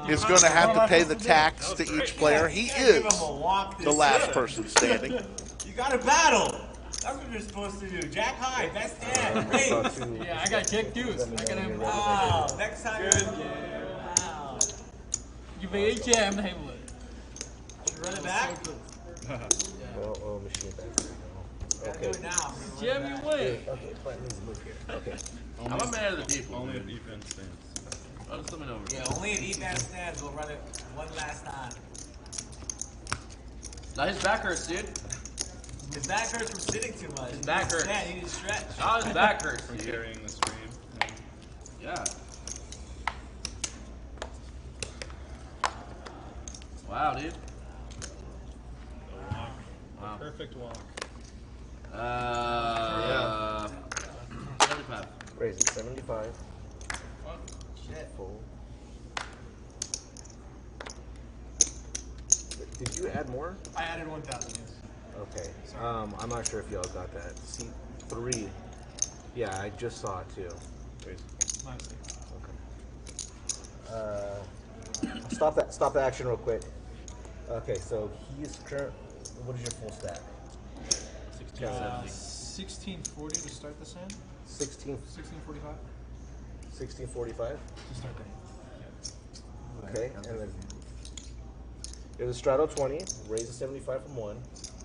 is going to have to pay the tax to each player. He is the last person standing. You got to battle. That's what you're supposed to do. Jack high, best hand. Wait. Yeah, I got Jack Deuce. I got him. Wow. Next time you're wow. You be AJM hay would. You run it back? Oh, machine back. Gotta do it now. Jam, you win. Okay, Plant needs to move here. Okay. I'm a man of the people. Only if dude. Efan stands. Oh, just let me know. Yeah, only if Efan stands, we'll run it one last time. Now his back hurts, dude. His back hurts from sitting too much. His back hurts. Yeah, you need to stretch. Now his back hurts, From dude. carrying the stream. Yeah. Wow, dude. Wow. Perfect walk. 75. Raise it 75. Shit. Full. Did you add more? I added 1,000. Yes. Okay. I'm not sure if y'all got that. Seat 3. Yeah, I just saw it too. Okay. Stop the action real quick. Okay, so he's current. What is your full stack? 1640 to start this end. 1645. 1645 1645. to start the Okay, and then there's a straddle 20. Raise the 75 from 1.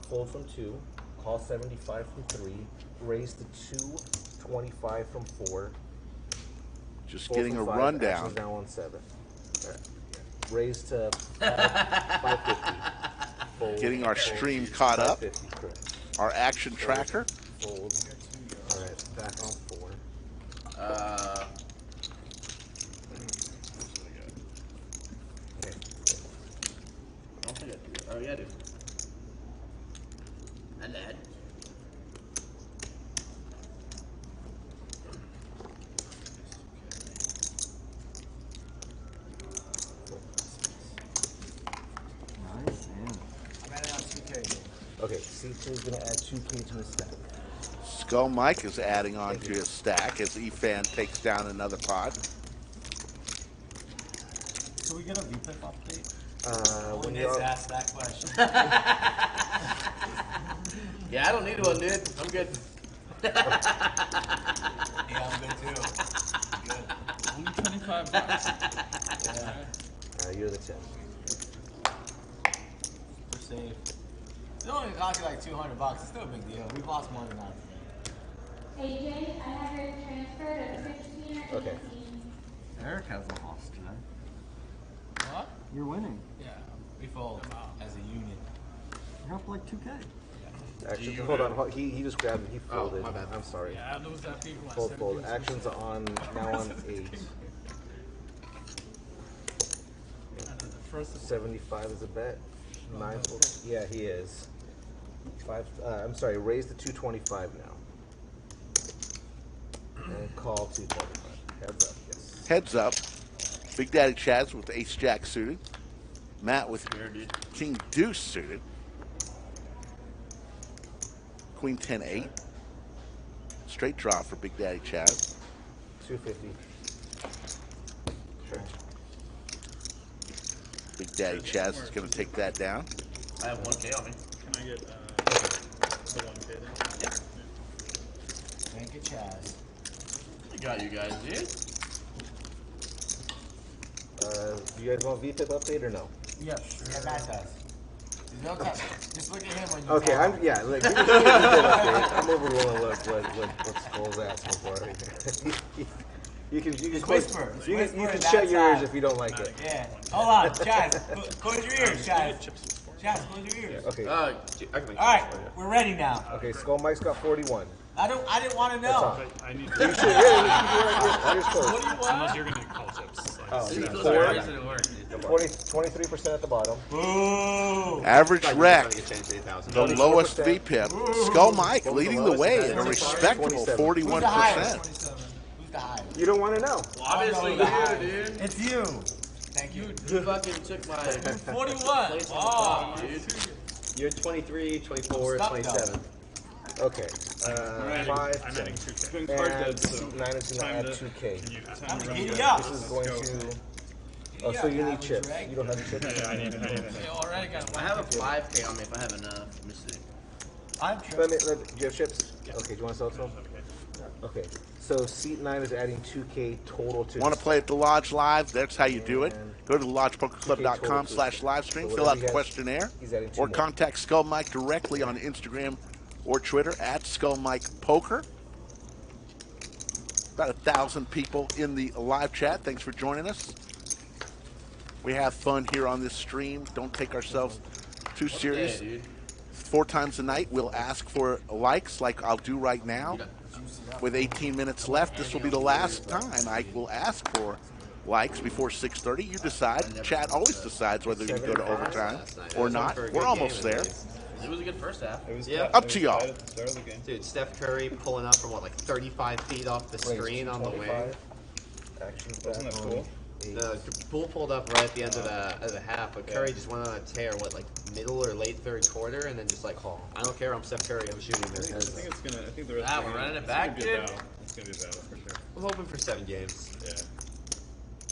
Fold from 2. Call 75 from 3. Raise the 2. 25 from 4. Just Fold getting from a 5, rundown. actions down on 7. Right. Raise to 550. Fold, Getting our fold, stream caught up. 550, correct. Our action tracker. Fold. Alright, back on 4. Okay. I don't think I do. Oh, yeah, I do. And that. Nice, man. I'm adding on 2K. Okay, C2 is going to add 2K to his stack. Skull Mike is adding on to his stack as Efan takes down another pot. So we get a VPIP update? When Niz asked that question. Yeah, I don't need one, dude. I'm good. Yeah, I'm good too. Good. Only $25. Yeah. you're the 10. We're safe. It only cost you like $200. It's still a big deal. We've lost more than that. AJ, I have your transfer to 16 or 18. Okay. Eric has a loss today. What? You're winning. Yeah, we fold as a unit. You're up like 2K. Actually, hold on. He just grabbed it. He folded. my bad. I'm sorry. Yeah, I lose that big one. Fold. Actions on now on 8. First 75 is a bet. 9 fold. Yeah, he is. 5. I'm sorry. Raise the 225 now. And call 225. Heads up. Yes. Heads up. Big Daddy Chaz with Ace Jack suited. Matt with King Deuce suited. Queen 10-8. Straight draw for Big Daddy Chaz. 250. Sure. Big Daddy Chaz is going to take that down. I have 1K on me. Can I get the 1K then? Yeah. Thank you, Chaz. I got you guys, dude. Do you guys want VPIP update or no? Yep. Yeah, Matt does. No time. Just look at him when you Okay, call. I'm like give me a VPIP update. I'm overruling what Skull's asking for. you can whisper. You Whisper can that shut your ears side. if you don't like it. Yeah. Hold on, Chaz. Close your ears, Chaz. Chaz, close your ears. Okay. I can make All right, we're ready now. Okay, Skull Mike's got 41. I didn't want to That's know. all. I need You should. Yeah, you should. What do you want? Unless you're gonna call chips. Like, Oh, See, yeah. those 4, are always gonna work, dude. 23% at the bottom. Boo! Average rec. Get changed to 8,000. The lowest VPIP. Skull Mike leading the way at a respectable 41%. Who's the highest? You don't want to know. Well, obviously the you, highest. dude. It's you. Thank you. You fucking took my 41. place on the Oh, top, dude. You're 23, 24, Stop 27. Okay. I'm 5, adding 2K. and Card dead, so seat 9 is going to add 2K. I'm Time to giddy run up. This is going to. Oh, so you need chips. You don't have the chips? Yeah, I need You already got I have a 5K on me if I have enough. Let me see. I'm Do you have chips? Okay, do you want to sell some? Okay. So seat 9 is adding 2K total to. Want to play at the Lodge Live? That's how you do it. Go to lodgepokerclub.com/livestream, fill out the questionnaire, or contact Skull Mike directly on Instagram or Twitter at Skull Mike Poker. About 1,000 people in the live chat. Thanks for joining us. We have fun here on this stream. Don't take ourselves too serious. Hey, dude. 4 times a night, we'll ask for likes like I'll do right now. With 18 minutes left, this will be the last time I will ask for likes before 6:30. You decide. Chat always decides whether you go to overtime or not. We're almost there. It was a good first half. Yeah. Up to y'all. Dude, Steph Curry pulling up from what, like 35 feet off the screen on the wing. Actions Wasn't that cool? The pool pulled up right at the end of the half, but Curry just went on a tear, what, like middle or late third quarter, and then just like, I don't care, I'm Steph Curry, I'm shooting this. I think it's gonna. I think the rest. Ah, of the we're game- running it it's back, gonna be a dude. battle. It's gonna be a battle for sure. I'm hoping for 7 games. Yeah.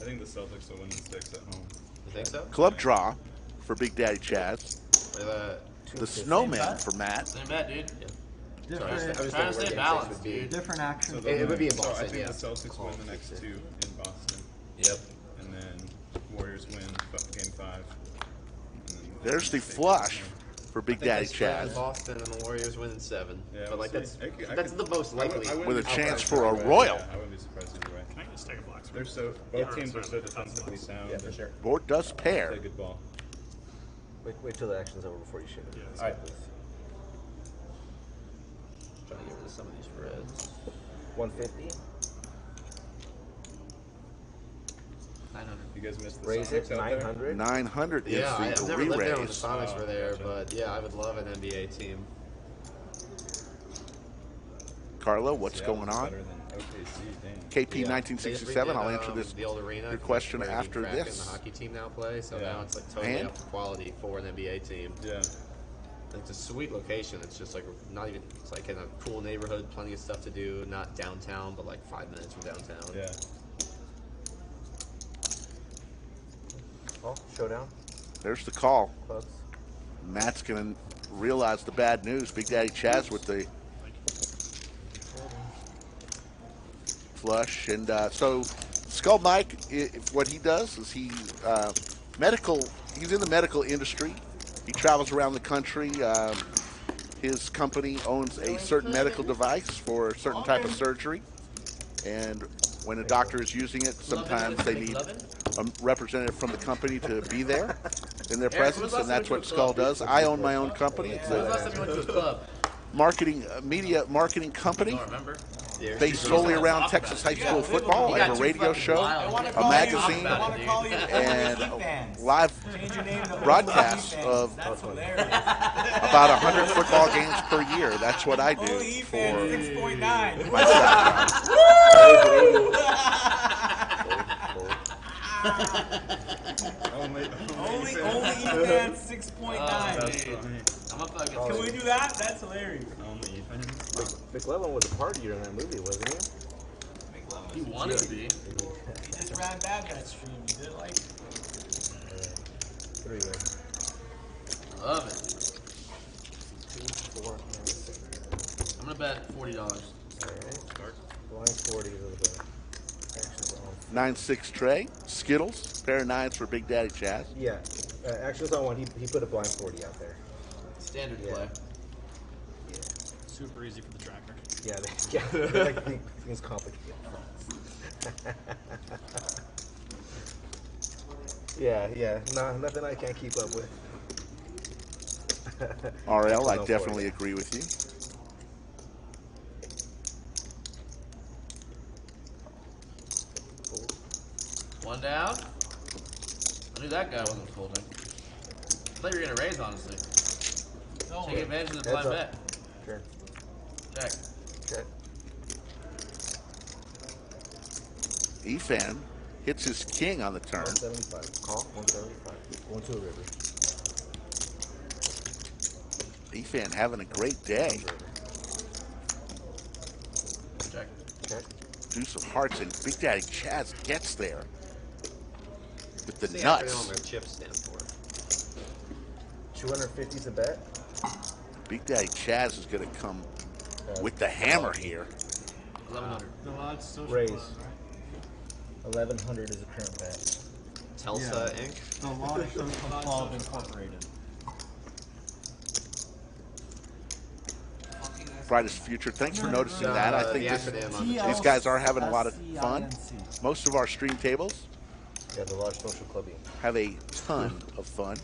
I think the Celtics will win in 6 at home. You think so? Club draw for Big Daddy Chaz. Or The snowman for Matt. Same bet, dude. Sorry, I was Trying to thinking stay game balanced, 6 would be. dude. Different action. So It would be in So I Boston, think yeah. the Celtics win the next 2 in Boston. Yep. And then Warriors win game 5. And then There's the flush for Big Daddy I think they split in Chaz. Boston and the Warriors win in 7. Yeah, but we'll like see. that's the most likely. I wouldn't With a be chance surprised for a either way. royal. Yeah, I wouldn't be surprised either way. Can I get a stack of blocks? They're so both teams are so defensively sound. Yeah, for sure. Board does pair. Play good ball. Wait till the action's over before you shoot it. Yeah, All right. Trying to get rid of some of these reds. 150. 900. You guys missed the Raise it Sonics out there? 900. 900 is Yeah, I've the never lived there when the re-raise. Sonics were there, gotcha. but yeah, I would love an NBA team. Carlo, what's Seattle's going on? better than OKC, damn. KP Yeah. 1967. I'll They answer just this redid, the old arena. your question where after Kraken, this. The hockey team now play, so Yeah. now it's like totally And? up to quality for an NBA team. Yeah. It's a sweet location. It's just like not even. It's like in a cool neighborhood, plenty of stuff to do. Not downtown, but like 5 minutes from downtown. Yeah. Oh, showdown. There's the call. Clubs. Matt's going to realize the bad news. Big Daddy Chaz with the flush. And so Skull Mike, what he does is he's in the medical industry. He travels around the country. His company owns a certain medical device for a certain type of surgery. And when a doctor is using it, sometimes they need a representative from the company to be there in their presence, and that's what Skull does. I own my own company. It's a media marketing company based solely around Texas high school football. I have a radio show, a magazine, and a live broadcast of about 100 football games per year. That's what I do for my Only Efan 6.9. Can we do that? That's hilarious. Only Efan. McLevin was a partier in that movie, wasn't he? He wanted to be. He just ran bad that stream. You did like it. 3-way. Love it. 2, 4, and 6. I'm gonna bet $40. Alright. Blind 40 is a little bit. 9-6 Trey, Skittles, pair of 9s for Big Daddy Chaz. Yeah. Actions on one. He put a blind 40 out there. Standard play. Yeah. Super easy for the tracker. Yeah, they like things complicated. yeah. No, nothing I can't keep up with. RL, I definitely agree with you. One down. I knew that guy wasn't folding. I thought you were gonna raise, honestly. Take advantage of the blind bet. Sure. Check. Check. Efan hits his king on the turn. 175. Call. 175. Going to a river. Efan having a great day. Check. Check. Deuce of hearts, and Big Daddy Chaz gets there with the What's nuts. acronym their chips stand for? 250 is a bet. Big Daddy Chaz is going to come with the hammer here. 1100. The Lodge Social Raise. Club, right? 1100 is the current bet. Telsa Inc. The Lodge Social Club Incorporated. Brightest future. Thanks for noticing that. I think the acronym on the these guys are having a lot of fun. SCINC. Most of our stream tables Yeah, the Lodge Social Club. have a ton of fun.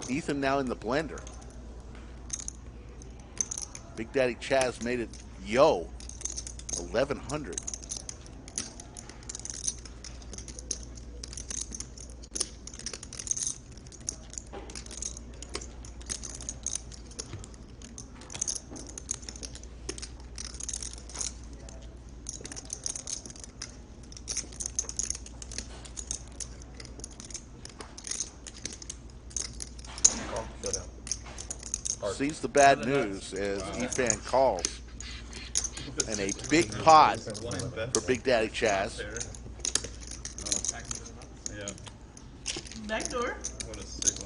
Ethan now in the blender. Big Daddy Chaz made it 1100. Sees the bad news as Efan calls. And a big pot for Big Daddy Chaz. Yeah. Backdoor. What a sick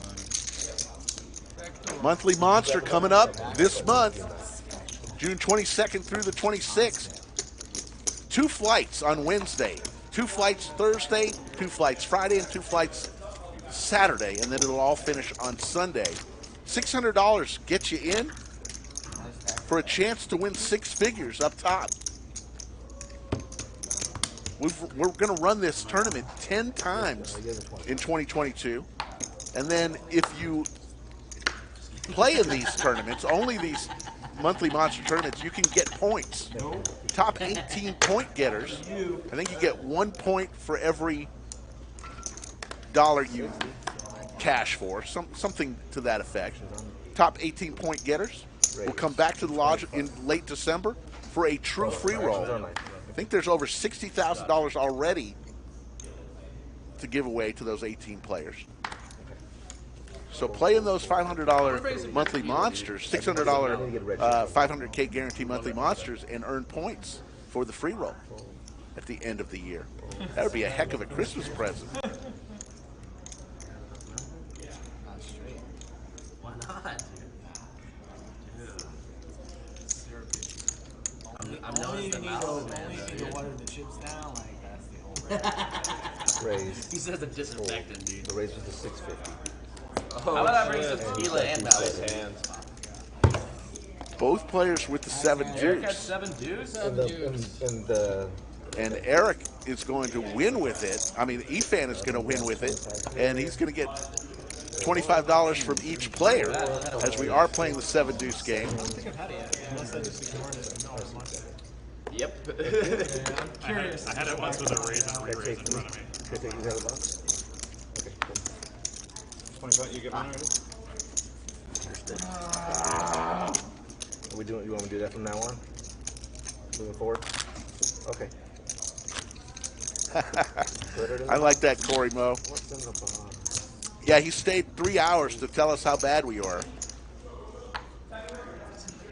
line. Monthly Monster coming up this month, June 22nd through the 26th. 2 flights on Wednesday, 2 flights Thursday, 2 flights Friday, and 2 flights Saturday, and then it'll all finish on Sunday. $600 gets you in for a chance to win 6 figures up top. We're going to run this tournament 10 times in 2022. And then if you play in these tournaments, only these monthly monster tournaments, you can get points. Top 18 point getters, I think you get 1 point for every dollar you cash for, something to that effect. Top 18 point getters will come back to the lodge in late December for a true free roll. I think there's over $60,000 already to give away to those 18 players. So play in those $500 monthly monsters, $600 500K guarantee monthly monsters, and earn points for the free roll at the end of the year. That would be a heck of a Christmas present. Why not? I'm Only noticing you the mouse, man. need to water the chips down, like that's the whole Raise. He says a disinfectant, dude. The raise was the 650. How about I bring some tequila and balance? Both players with the 7 Eric has deuce. 7 deuce? And Eric is going to win with it. I mean, Efan is going to win with it, and he's going to get $25 from each player, as we are playing the 7 deuce game. I don't think I've had it yet, unless I just ignored it. No, it's mine. Yep. I'm curious. I had it once with a raise and a re-raise in front of me. Can I take these out of the box? Okay, cool. 25, you get mine already? Are we doing? You want me to do that from now on? Moving forward? Okay. I like that, Corey Mo. What's in the box? Yeah, he stayed 3 hours to tell us how bad we are.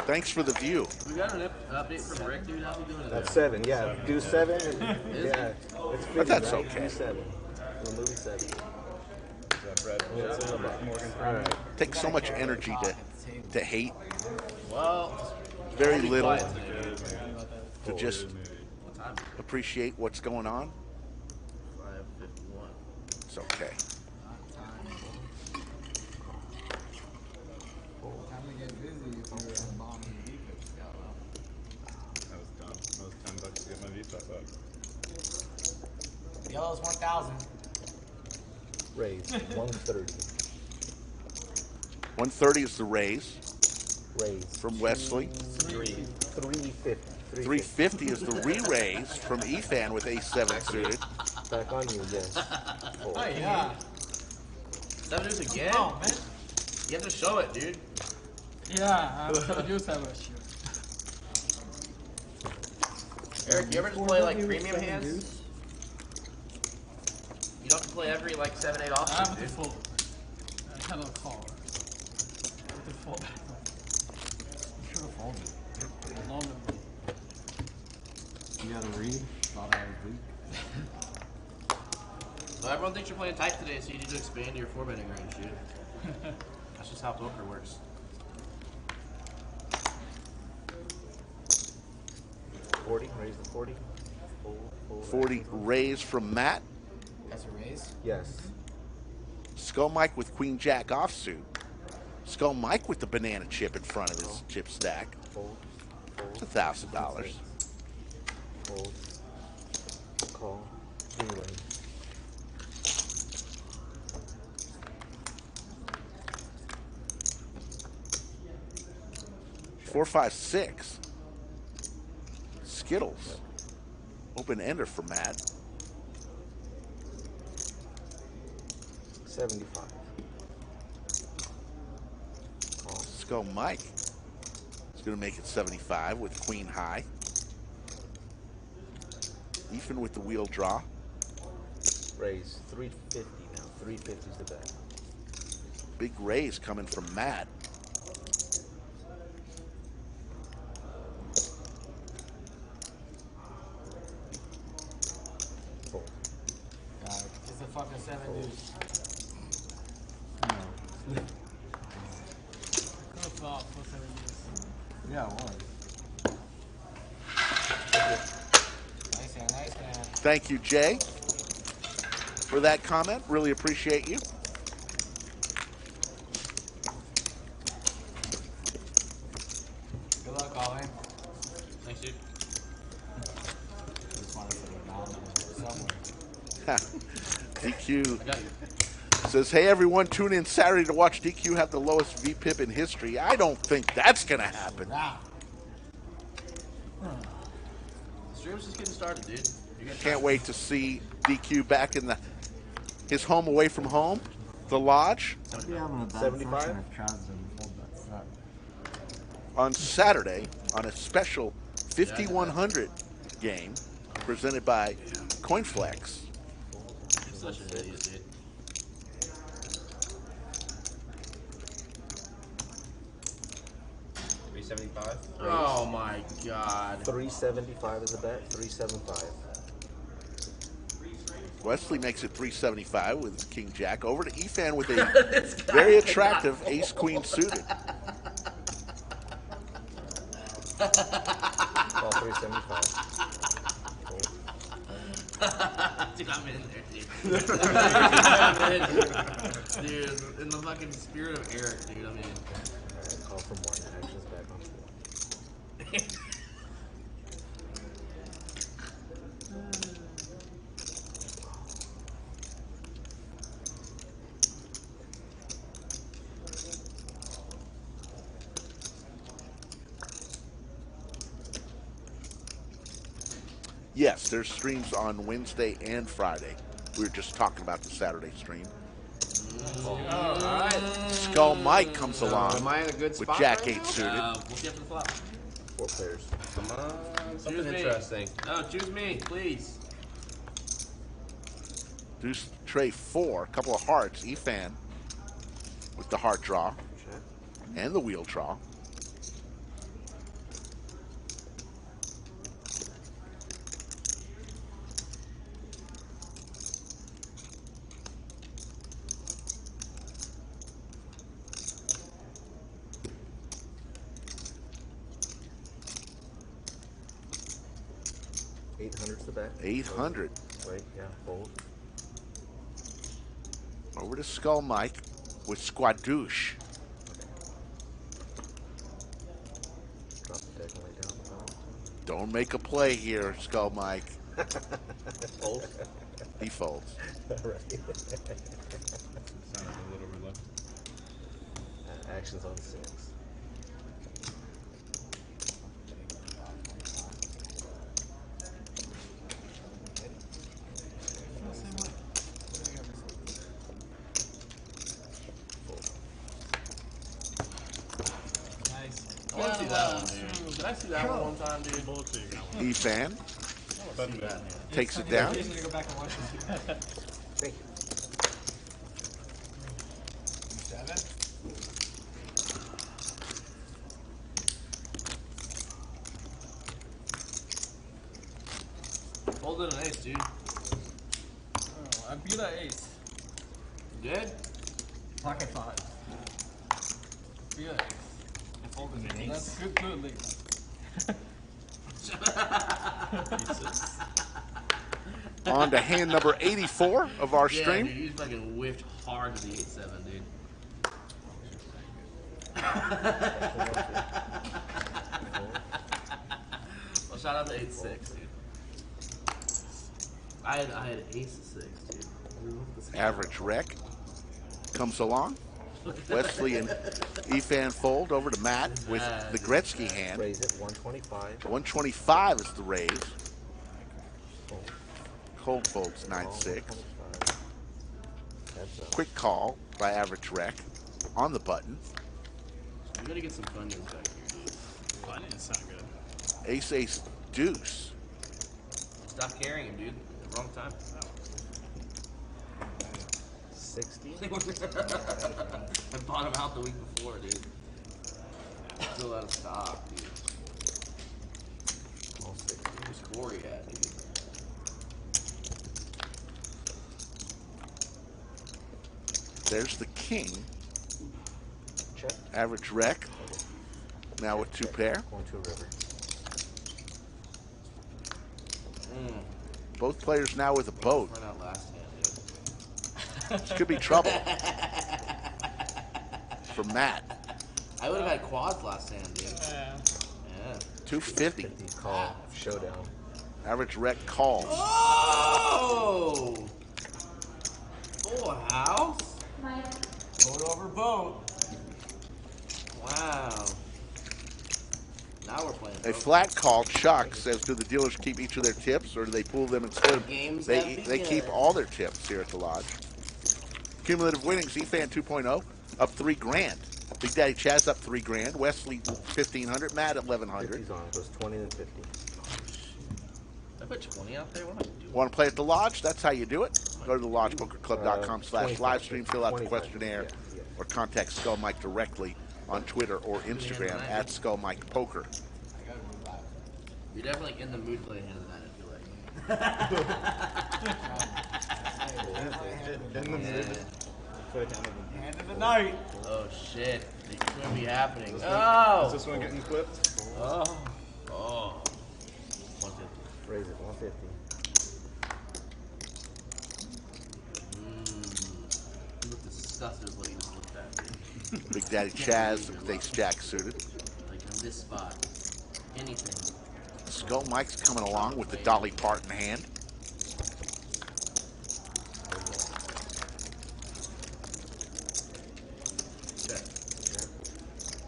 Thanks for the view. We got an update from Rick, dude. How's he doing today? That's 7, yeah. Do 7. Yeah. It's But that's right? okay. Do 7. The movie 7. What's in the box? Morgan All right. Takes so much energy to hate. Well, Very be little quiet today. to just What time? appreciate what's going on. 5:51. It's okay. Time to get busy if you're bombing the defense. That was dumb. That was $10 to get my VTOP up. Yellow's 1,000. Raise 130. 130 is the raise Raise from Wesley. 350. 350 is the re-raise from Efan with ace-7 suited. Back on you, yes. Oh, yeah. 7 deuce again? Oh, man. You have to show it, dude. Yeah, I'm so used to it. Eric, you ever just play like premium hands? You don't have to play every like 7-8 I offsuit, have to dude. fold. I cannot call. I have to fold back. You should have folded. Longer. You gotta read. Thought I was weak. So everyone thinks you're playing tight today, so you need to expand your 4-betting range, dude. That's just how poker works. 40. Raise the 40. Fold, 40 raise from Matt. That's a raise. Yes. Skull Mike with Queen Jack offsuit. Skull Mike with the banana chip in front of his chip stack. Fold. It's $1,000. Fold. Call. Anyway. Four, 5, 6. Skittles. Open ender for Matt. 75. Call. Skull Mike is going to make it 75 with Queen High. Ethan with the wheel draw. Raise 350 now. 350 is the bet. Big raise coming from Matt. Fold. It's a fucking 7 deuce. Good thought for 7 years. Yeah, it was. Nice man, nice man. Thank you, Jay, for that comment. Really appreciate you. Good luck, Colin. Thanks, dude. Just wanted to put it down somewhere. DQ I got you. says, hey, everyone, tune in Saturday to watch DQ have the lowest VPIP in history. I don't think that's going to happen. Wow. The stream's just getting started, dude. You got Can't wait to see DQ back in his home away from home, the lodge, I'd be having a bad 75? session if Chaz didn't fold that set. on Saturday on a special 5100 game presented by CoinFlex. You're such an idiot, dude. 375. Oh my god. 375 is a bet. 375. Wesley makes it 375 with his King Jack. Over to Efan with a very attractive Ace Queen suited. Call 375. Dude, I'm in there, dude. Dude, in the fucking spirit of Eric, dude, I'm in. Alright, call from 1. Actions back on 4. Yes, there's streams on Wednesday and Friday. We were just talking about the Saturday stream. Skull Mike comes along am I in a good with spot Jack right 8 now? suited. We'll see after the flop. 4 players. Come on, something Choose me. interesting. No, choose me, please. Deuce tray 4, a couple of hearts. Efan with the heart draw and the wheel draw. $800's the bet. 800. Right, yeah, fold. Over to Skull Mike with Squadouche. Drop the deck and lay down the bottom. Don't make a play here, Skull Mike. Fold. He folds. Right. Sounded a little reluctant. Actions on 6. I want to see that one, dude. Did I see that one time, dude? Efan Button bet. takes it down. I'm gonna go back and watch this. Thank you. 7. Folded an ace, dude. Oh, I beat an ace. You did? Pocket 5. Beat an ace. I folded an ace. That's good league. On to hand number 84 of our Yeah, stream. dude, you fucking whiffed hard to the 8-7, dude. Well, shout out to 8-6, dude. I had ace 6, dude. Average rec comes along. Wesley and Efan fold over to Matt with the Gretzky hand. Raise it 125. 125 is the raise. Cold folds 9-6. Quick call by average rec on the button. We gotta get some Funyuns back here, dude. Funyuns sound good. Ace ace deuce. Stop carrying him, dude. Wrong time. 60. I bought him out the week before, dude. Still out of stock, dude. All 60. Where's Corey at, dude? There's the king. Check. Average rec. Now with 2 pair. Going to a river. Both players now with a boat. Run out last hand, dude. This could be trouble for Matt. I would have had quads last hand, dude. Yeah. Yeah. 250. 50 call. Showdown. Average rec calls. Oh! Full house? Boat over boat. Wow. Now we're playing. A flat call. Chuck says, do the dealers keep each of their tips or do they pool them and split them? Games They have begun. keep all their tips here at the lodge. Cumulative winnings, Efan 2.0 up $3,000. Big Daddy Chaz up $3,000. Wesley 1,500. Matt at 1,100. 50's on. It goes 20 and 50. I put 20 out there. What am I doing? Want to play at the lodge? That's how you do it. Go to the lodgepokerclub.com/livestream, fill out the 25. questionnaire, Yeah. or contact Skull Mike directly on Twitter or Instagram at Skull Mike Poker. You're definitely in the mood to play hand of the night, I feel like. In the mood. Hand of the night. Oh shit. It could be happening. Oh! Is this one getting clipped? Oh. Oh. 150. Raise it, 150. You look disgusted as what you just looked at. Big Daddy Chaz with ace jack suited. Like in this spot. Anything. Skull Mike's coming along with the Dolly Parton hand.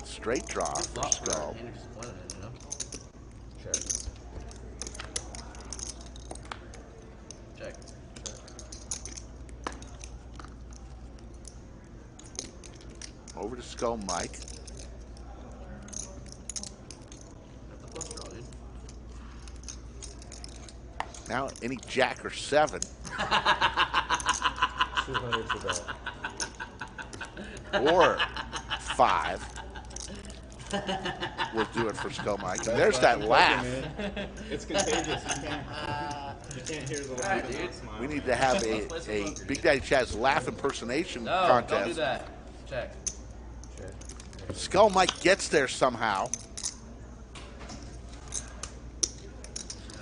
Straight draw for Skull. Check. Check. Over to Skull Mike. Got the flush draw, dude. Now any jack or 7. 200 to go. Or 5. We'll do it for Skull Mike. And there's that laugh. It's contagious. You can't hear the laugh. We need to have a Big Daddy Chaz laugh impersonation contest. Don't do that. Check. Skull Mike gets there somehow.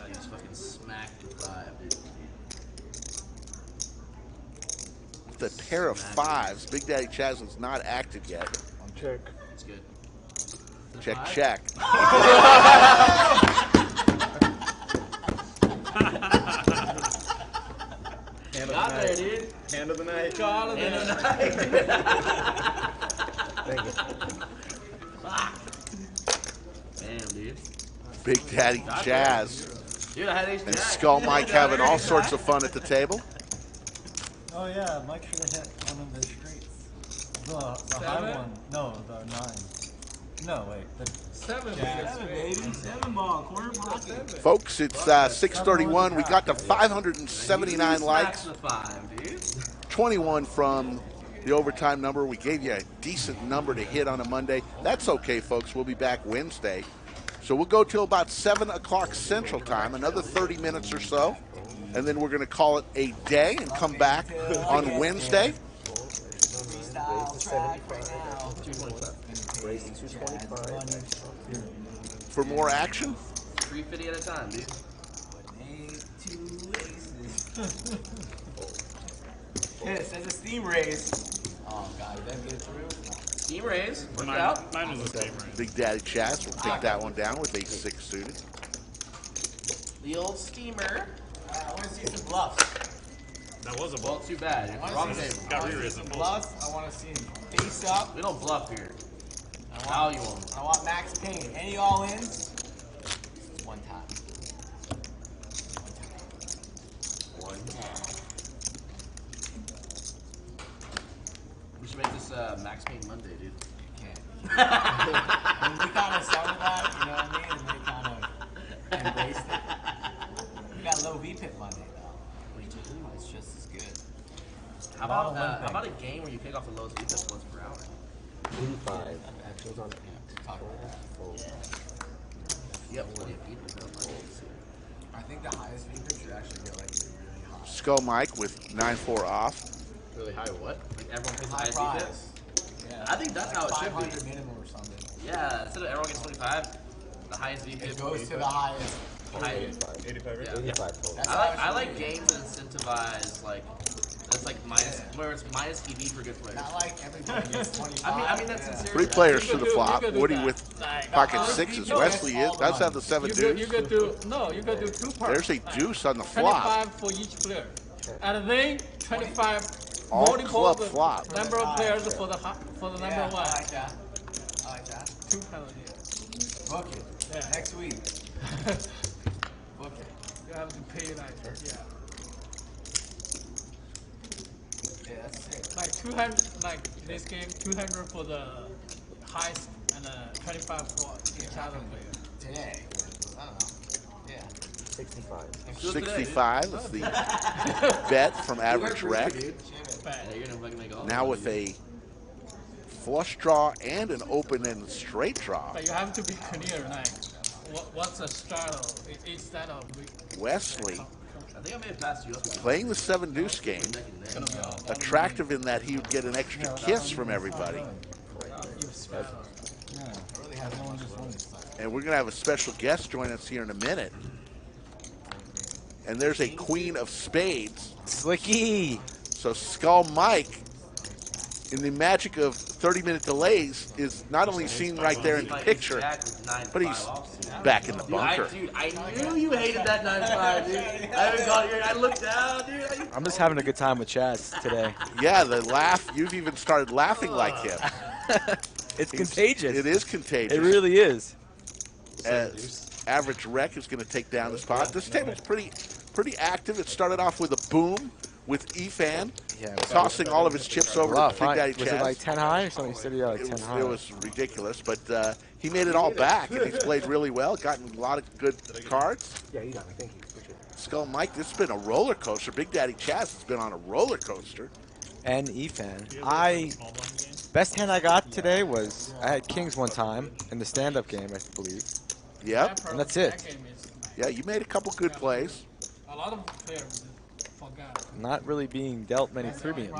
He's fucking smacked with 5, dude. The pair of 5s. Big Daddy Chaz has not acted yet. On check. It's good. Check, check. Got there, dude. Hand of the night. Hand of the night. Thank you. Fuck. Damn, dude. Big Daddy Chaz Dude, I had ace and jack. Skull Mike having all sorts of fun at the table. Oh yeah, Mike should have hit one of the straights. The high one. No, the 9. No, wait. The 7, baby. 7 ball, corner pocket. Folks, it's 6:31. We got to 579 likes. The 5, dude. 21 from the overtime number. We gave you a decent number to hit on a Monday. That's okay, folks. We'll be back Wednesday. So we'll go till about 7 o'clock Central Time, another 30 minutes or so. And then we're going to call it a day and come back on Wednesday. Raise to 225. For more action. 350 at a time, dude. Yes, there's a steam raise. Oh god, did that get through? Steam raise. Work it out. Mine was a steam raise. Big Daddy Chaz will take that one down with a 6 suited. The old steamer. I want to see some bluffs. That was a Well, bluff. too bad. Wrong table. Got re-raised. Bluffs. I want to see him face up. We don't bluff here. Value them. I want Max Payne. Any all-ins? One time. One time. We should make this Max Payne Monday, dude. Can't. We kind of started that, you know what I mean? And they kind of embraced it. We got low VPIP Monday, though. It's just as good. How about a game where you pick off the lowest VPIP once per hour? 85. Actions on Yep. I think the highest VPIP should actually get like really high. Skull Mike with 9-4 off. Really high what? Like everyone gets the High highest prize. VPIP? Yeah. I think that's like how it should 500 be. minimum or something. Yeah, instead of everyone gets 25, the highest VPIP. It goes to the highest. 85. 85, right? Yeah. 85 total. That's I how like it should I like be. games that incentivize like that's like minus where it's minus EV for good players. Not like everybody gets 25. I mean that's sincere. 3 players to the You flop. could do Woody that. with Like, pocket you 6s. know, Wesley does have the 7 you deuce. could do no. You could do 2 parts. There's a deuce on the flop. 25 for each player, and then 25 All multiple club the flop. number of players for the number Yeah, one. I like that. I like that. 2 penalties. Book it. Yeah. Next week. Book it. You have to pay like Yeah, that's sick. like 200 like this game 200 for the highest and 25 for each other player. Today. I don't know. Yeah. 65. 65 is the bet from Average Rec. Yeah, you're gonna fucking make all Now with a flush draw and an open and straight draw. But you have to be clear, like, what's a straddle instead of Wesley I think I may have passed you up. playing the 7-deuce game, attractive in that he would get an extra kiss from everybody. And we're going to have a special guest join us here in a minute. And there's a queen of spades. Slicky. So Skull Mike, in the magic of 30-minute delays, is not only seen right there in the picture, but he's back in the bunker. Dude, I knew you hated that 9-5, dude. I haven't got here. I looked down, dude. I'm just having a good time with Chaz today. Yeah, the laugh. You've even started laughing like him. It's contagious. It is contagious. It really is. Average Rec is going to take down this pot. This table's pretty active. It started off with a boom with Efan tossing all of his chips over to Big Daddy Chaz. Was it like 10 high or something? Said like 10 high. It was ridiculous, but he made it all back, and he's played really well, gotten a lot of good cards. Yeah, you got me. Thank you. Appreciate it. Skull Mike, this has been a roller coaster. Big Daddy Chaz has been on a roller coaster. And Efan. Best hand I got today was I had kings one time in the stand-up game, I believe. Yep. And that's it. Yeah, you made a couple good plays. A lot of players forgot. Not really being dealt many premiums.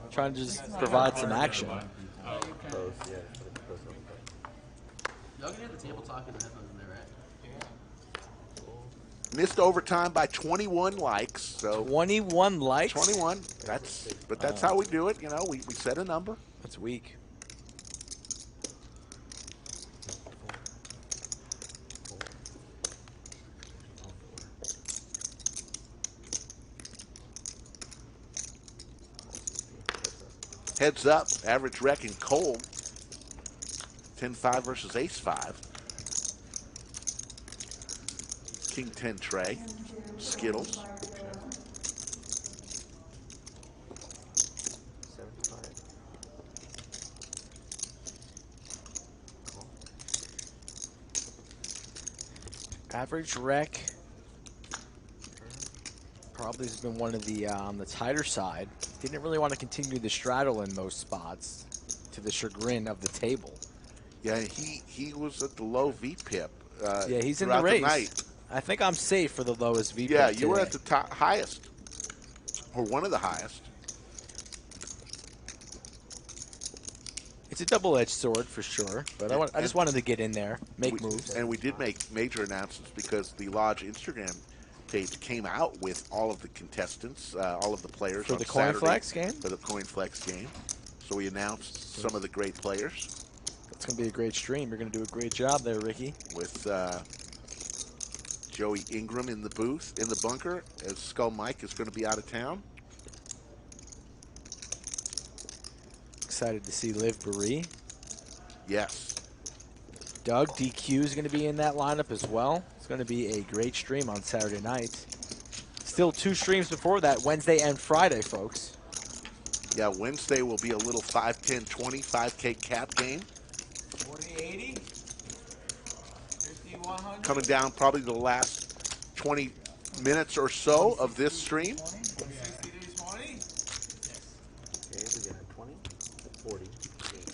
Trying to just provide some action. Y'all can hear the table talk in the headphones in there, right? Missed overtime by 21 likes. So 21 likes? 21. That's how we do it. You know, we set a number. That's weak. Heads up, average Rec and cold. 10-5 versus Ace-5. King 10 tray. Skittles. Average Rec probably has been one of the on the tighter side. Didn't really want to continue the straddle in most spots, to the chagrin of the table. Yeah, he was at the low VPIP. Yeah, he's in the race. Night. I think I'm safe for the lowest VPIP. Yeah, you were at the highest, or one of the highest. It's a double-edged sword for sure, but I just wanted to get in there, make moves. And we did make major announcements because the Lodge Instagram page came out with all of the contestants, all of the players for on the Saturday, CoinFlex game. For the CoinFlex game, so we announced some of the great players. It's going to be a great stream. You're going to do a great job there, Ricky. With Joey Ingram in the booth, in the bunker, as Skull Mike is going to be out of town. Excited to see Liv Baree. Yes. Doug DQ is going to be in that lineup as well. It's going to be a great stream on Saturday night. Still 2 streams before that, Wednesday and Friday, folks. Yeah, Wednesday will be a little 5, 10, 20, 5K cap game. 40, 80, 50, 100. Coming down probably the last 20 minutes or so of this stream. 60 to 20. Okay, we got 20, 40, 80.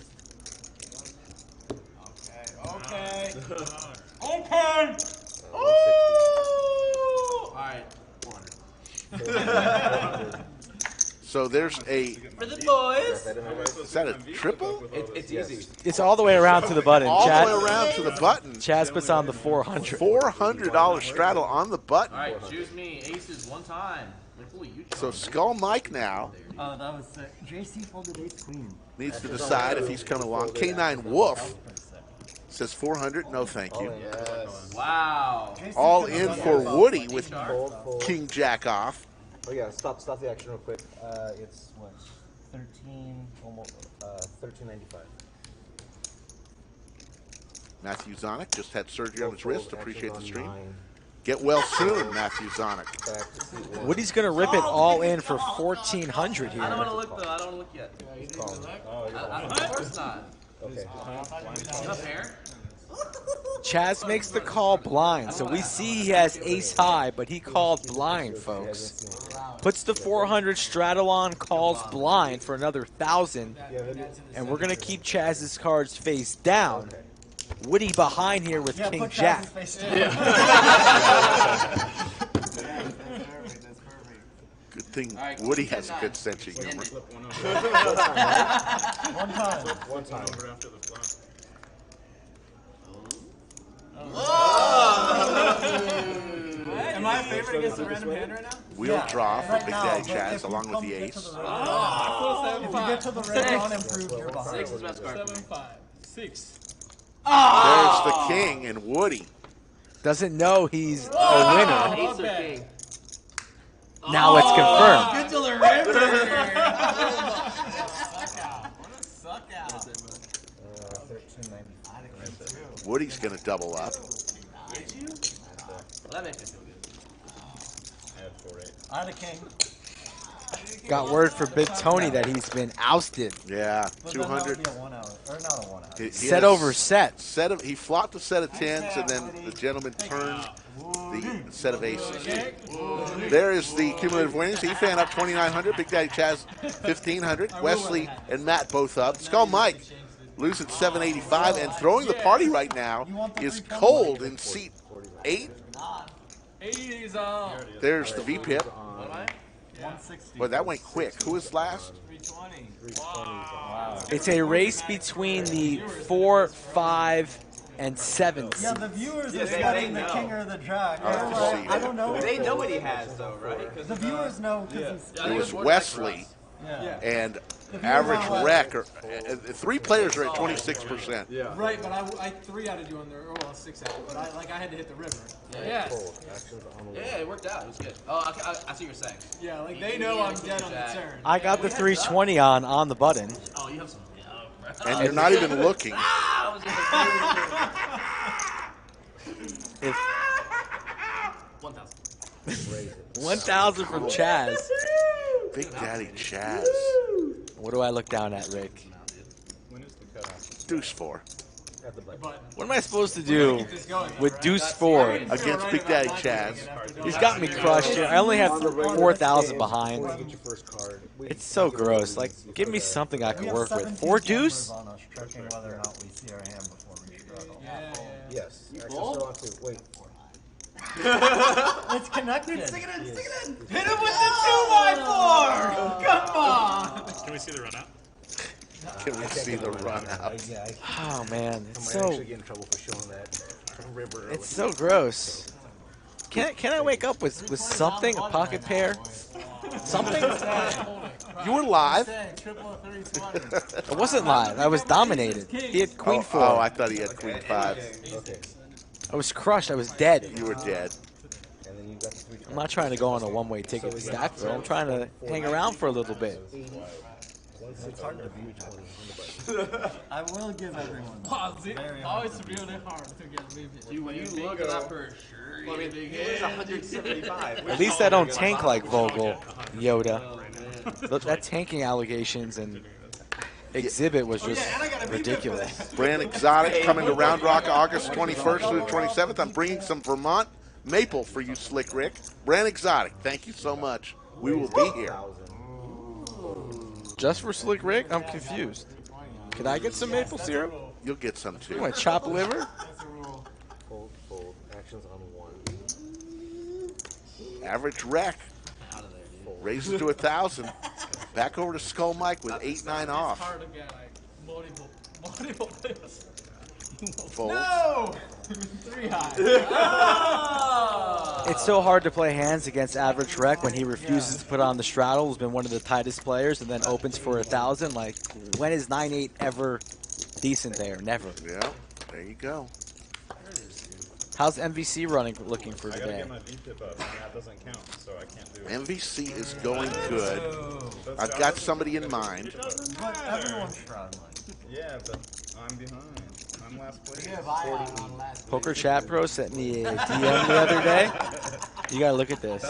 Okay. Open! All right, 400. So there's a... For the boys. Is that a triple? It's easy. It's all the way around to the button. All the way around to the button. Chaz puts on the 400. $400 straddle on the button. All right, choose me. Aces one time. So Skull Mike now Oh, that was sick. JC folded ace queen. needs to decide if he's coming along. K9 Wolf says 400. No, thank you. Wow. All in for Woody with King Jack off. Oh yeah, stop the action real quick. It's what? 13, almost 13.95. Matthew Zonick just had surgery on his wrist. Appreciate the stream. Get well soon, Matthew Zonick. Woody's going to rip it all in for 1,400 here. I don't want to look though. I don't want to look yet. Of course not. Okay. You have hair? Chaz makes the call blind, so we see he has ace high, but he called blind, folks. Puts the 400 straddle on, calls blind for another 1,000, and we're going to keep Chaz's cards face down. Woody behind here with King Jack. Good thing Woody has a good sense of humor. One time. Am I a favorite against a random hand right now? We'll draw for Big Daddy Chaz along with the ace. If you get to the red unimproved, you're behind. 6 is best card. 7, 5, 6. There's the king and Woody. Doesn't know he's a winner. Ace or king? Now it's confirmed. Get to the river. Suck out. 13.95. Woody's going to double up. Well, that makes me feel good. I had 4-8. I had a king. Got word for Big Tony that he's been ousted. Yeah, But then that 200. would be a 1 hour. Or not a 1 hour. Set over set. He flopped a set of 10s, and then the gentleman turned the set of aces. There is the cumulative winnings. Efan up 2,900. Big Daddy Chaz 1,500. Wesley and Matt both up. Skull Mike losing 785, and throwing the party right now is Cold in seat 8. 80s on. There's the VPIP. 160. Boy, that went quick. Who was last? 320. Wow. It's a race between the 4, 5, and 7s. Yeah, the viewers are studying the king or the jack. They're like, I don't know. They know what he has, though, right? The viewers know because It was Wesley yeah. and Average Wreck. 3 players are at 26%. Yeah. Right, but I 3-outed you on the, or well, 6-out, but I had to hit the river. Yes. Yeah, it worked out. It was good. Oh, I see what you're saying. Yeah, like they know I'm dead on the turn. I got the 320 on the button. Oh, you have some. And you're not even looking. If 1,000. 1,000 from Chaz. Big Daddy Chaz. What do I look down at, Rick? When is the cutoff? Deuce 4. What am I supposed to do with Deuce 4? Against Big Daddy Chaz. He's got me crushed here. I only have 4,000 behind. It's so gross. Like, give me something I can work with. 4 Deuce? Checking whether or not we see our hand before we struggle. Yes. Wait. It's connected. Stick it in. Hit him with the 2x4. Come on. Can we see the run out? Can we see the run out? Oh man, it's so. Get in trouble for showing that river. It's so gross. Can I wake up with something? A pocket pair? Something? You were live. I wasn't live. I was dominated. He had Queen 4. Oh, I thought he had Queen 5. Okay. I was crushed. I was dead. You were dead. And then you got the 3. I'm not trying to go on a one-way ticket to Stackville. I'm trying to hang around for a little bit. It's hard to view 20. I will give everyone. It's really hard to get vivid. When you look at that for sure, Well, I mean, he was 175. At least I don't tank like Vogel, Yoda. That tanking allegations and exhibit was just ridiculous. Brand Exotic coming to Round Rock August 21st through the 27th. I'm bringing some Vermont maple for you, Slick Rick. Brand Exotic, thank you so much. We will be here. Just for Slick Rick? I'm confused. Can I get some maple syrup? You'll get some too. You want chopped liver? Fold. Actions on 1. Average Wreck raises to 1,000. Back over to Skull Mike with 8-9 It's off. hard to get like multiple players. Fold. No! 3 high. It's so hard to play hands against Average Wreck when he refuses to put on the straddle. He's been one of the tightest players and then opens for 1,000. Like, when is 9-8 ever decent there? Never. Yeah, there you go. How's MVC looking for I gotta today? get my VPIP up, and that doesn't count, so I can't do it. MVC is going good. I've got somebody in mind. But everyone's struggling. Yeah, but I'm behind. I'm last place. Poker Chat Pro sent me a DM the other day. You gotta look at this.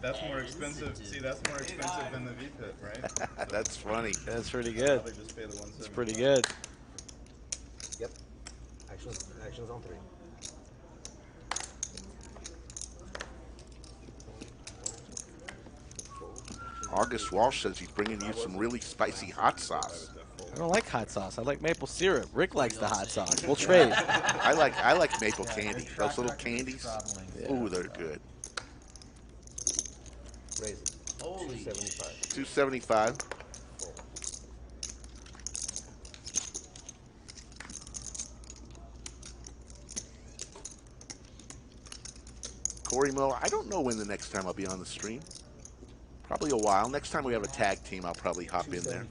That's more expensive. See, that's more expensive than the VPIP, right? That's funny. That's pretty good. I'd rather just pay the 170. It's pretty good. Yep. Actions on 3. August Walsh says he's bringing you some really spicy hot sauce. I don't like hot sauce. I like maple syrup. Rick likes the hot sauce. We'll trade. I like maple candy. Those little candies. Yeah. Ooh, they're good. Raise it. Holy 275. 275. Corey Mo, I don't know when the next time I'll be on the stream. Probably a while. Next time we have a tag team, I'll probably hop in there.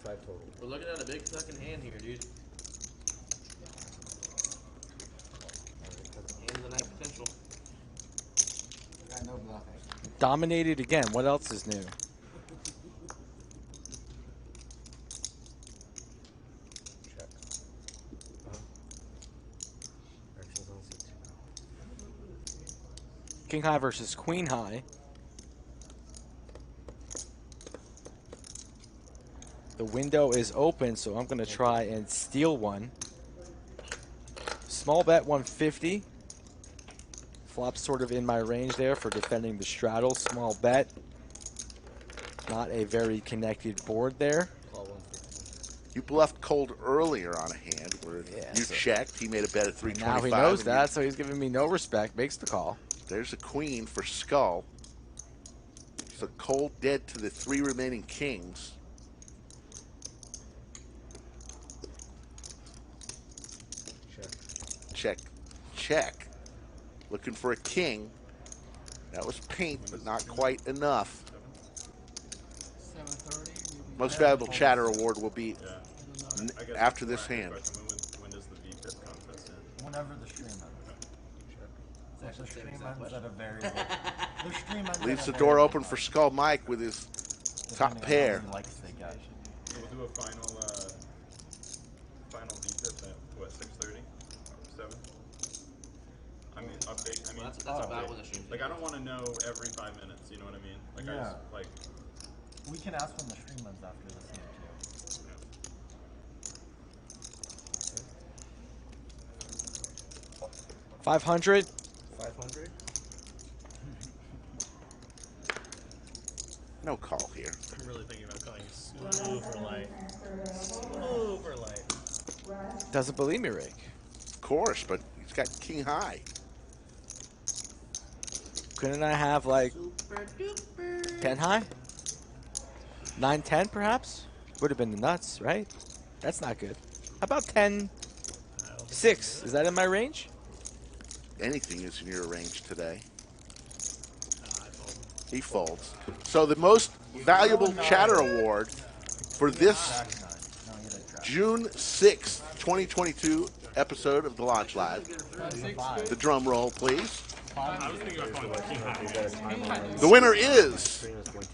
We're looking at a big fucking hand here, dude. Hand of the night potential. Got no bluffing. Dominated again. What else is new? Check. Actions on C2. King high versus queen high. The window is open, so I'm going to try and steal one. Small bet 150. Flop sort of in my range there for defending the straddle. Small bet. Not a very connected board there. You bluffed cold earlier on a hand where you so checked. He made a bet at 325. Now he knows that, so he's giving me no respect. Makes the call. There's a queen for skull. So cold dead to the 3 remaining kings. Check. Check. Looking for a king. That was paint, but not quite enough. 730. Most valuable chatter award will be after this hand. When does the VPIP contest end? Whenever the stream ends. The stream ends at a very the stream ends Leaves at the a door very open for Skull Mike with his top pair. likes they get. We'll do a final VPIP at what, 6:30? 7? I mean, update. I mean, Well, that's about what the stream's like I don't want to know every 5 minutes. You know what I mean? Like I just, like. We can ask when the stream ends after this game too. 500. 500. No call here. I'm really thinking about calling super light. Super light. Doesn't believe me, Rick. Of course, but he's got king high. Couldn't I have like 10 high? 9-10 perhaps? Would have been the nuts, right? That's not good. How about 10-6? Is that in my range? Anything is in your range today. He folds. So the most valuable chatter award for this June 6th, 2022 episode of the Launch Live. The drum roll, please. The winner is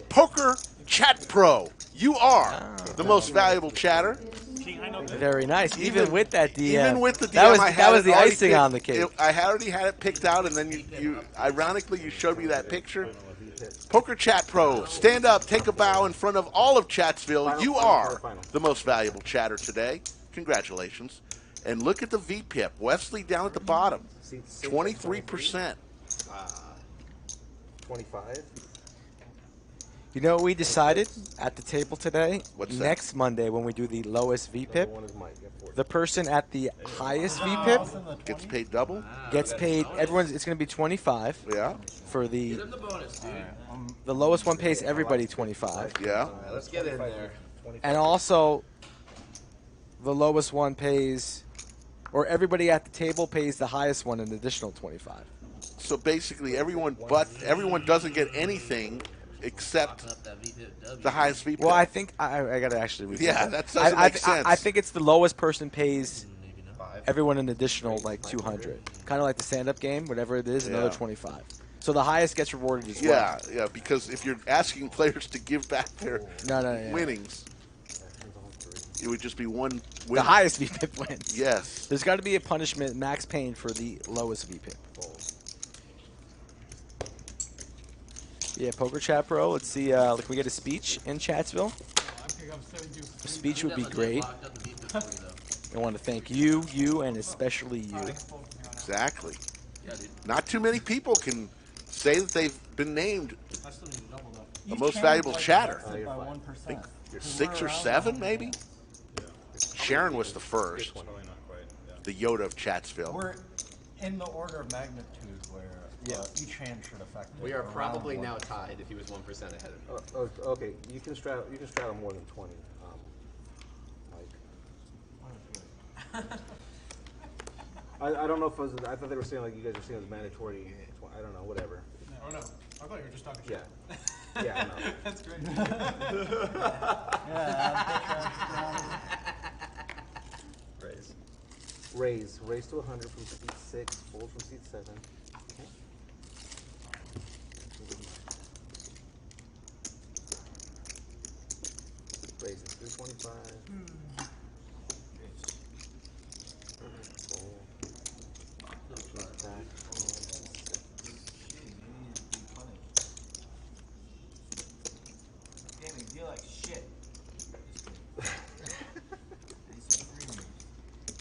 Poker Chat Pro. You are the most valuable chatter. Very nice. Even with that DM. Even with the DM, that was the icing on the cake. I already had it picked out, and then you ironically, you showed me that picture. Poker Chat Pro, stand up, take a bow in front of all of Chatsville. You are the most valuable chatter today. Congratulations. And look at the VPIP. Wesley down at the bottom, 23%. 25. You know what we decided at the table today? What's that? Next Monday when we do the lowest VPIP, the person at the highest VPIP gets paid double. Gets paid. Everyone's. It's going to be 25. Yeah. For the Give him the bonus, dude. the lowest one pays everybody 25. Yeah. Let's get in there. And also, the lowest one pays, or everybody at the table pays the highest one an additional 25. So basically, everyone doesn't get anything except the highest VPIP. Well, I think I got to actually read Yeah, that doesn't make sense. I think it's the lowest person pays everyone an additional like 200. Kind of like the stand-up game, whatever it is, another 25. So the highest gets rewarded as well. Yeah, because if you're asking players to give back their winnings, it would just be one win. The highest VPIP wins. Yes. There's got to be a punishment, max pain for the lowest VPIP. Yeah, Poker Chat Pro. Let's see. Can we get a speech in Chatsville? A speech would be great. I want to thank you, and especially you. Exactly. Yeah, dude. Not too many people can say that they've been named I still need to double though. the most valuable chatter. By I 1%. think 6 or 7, maybe. Sharon was the first. Probably not quite. Yeah. The Yoda of Chatsville. We're in the order of magnitude where each hand should affect it. We are around probably 1%. now tied if he was 1% ahead of me. Okay, you can straddle more than 20. I don't know if it was, I thought they were saying like you guys were saying it was mandatory. I don't know, whatever. Oh no, I thought you were just talking Yeah. shit. Yeah, I know. That's great. Raise to 100 from seat 6, fold from seat 7. Okay. Raise to 325. Damn, you feel like shit.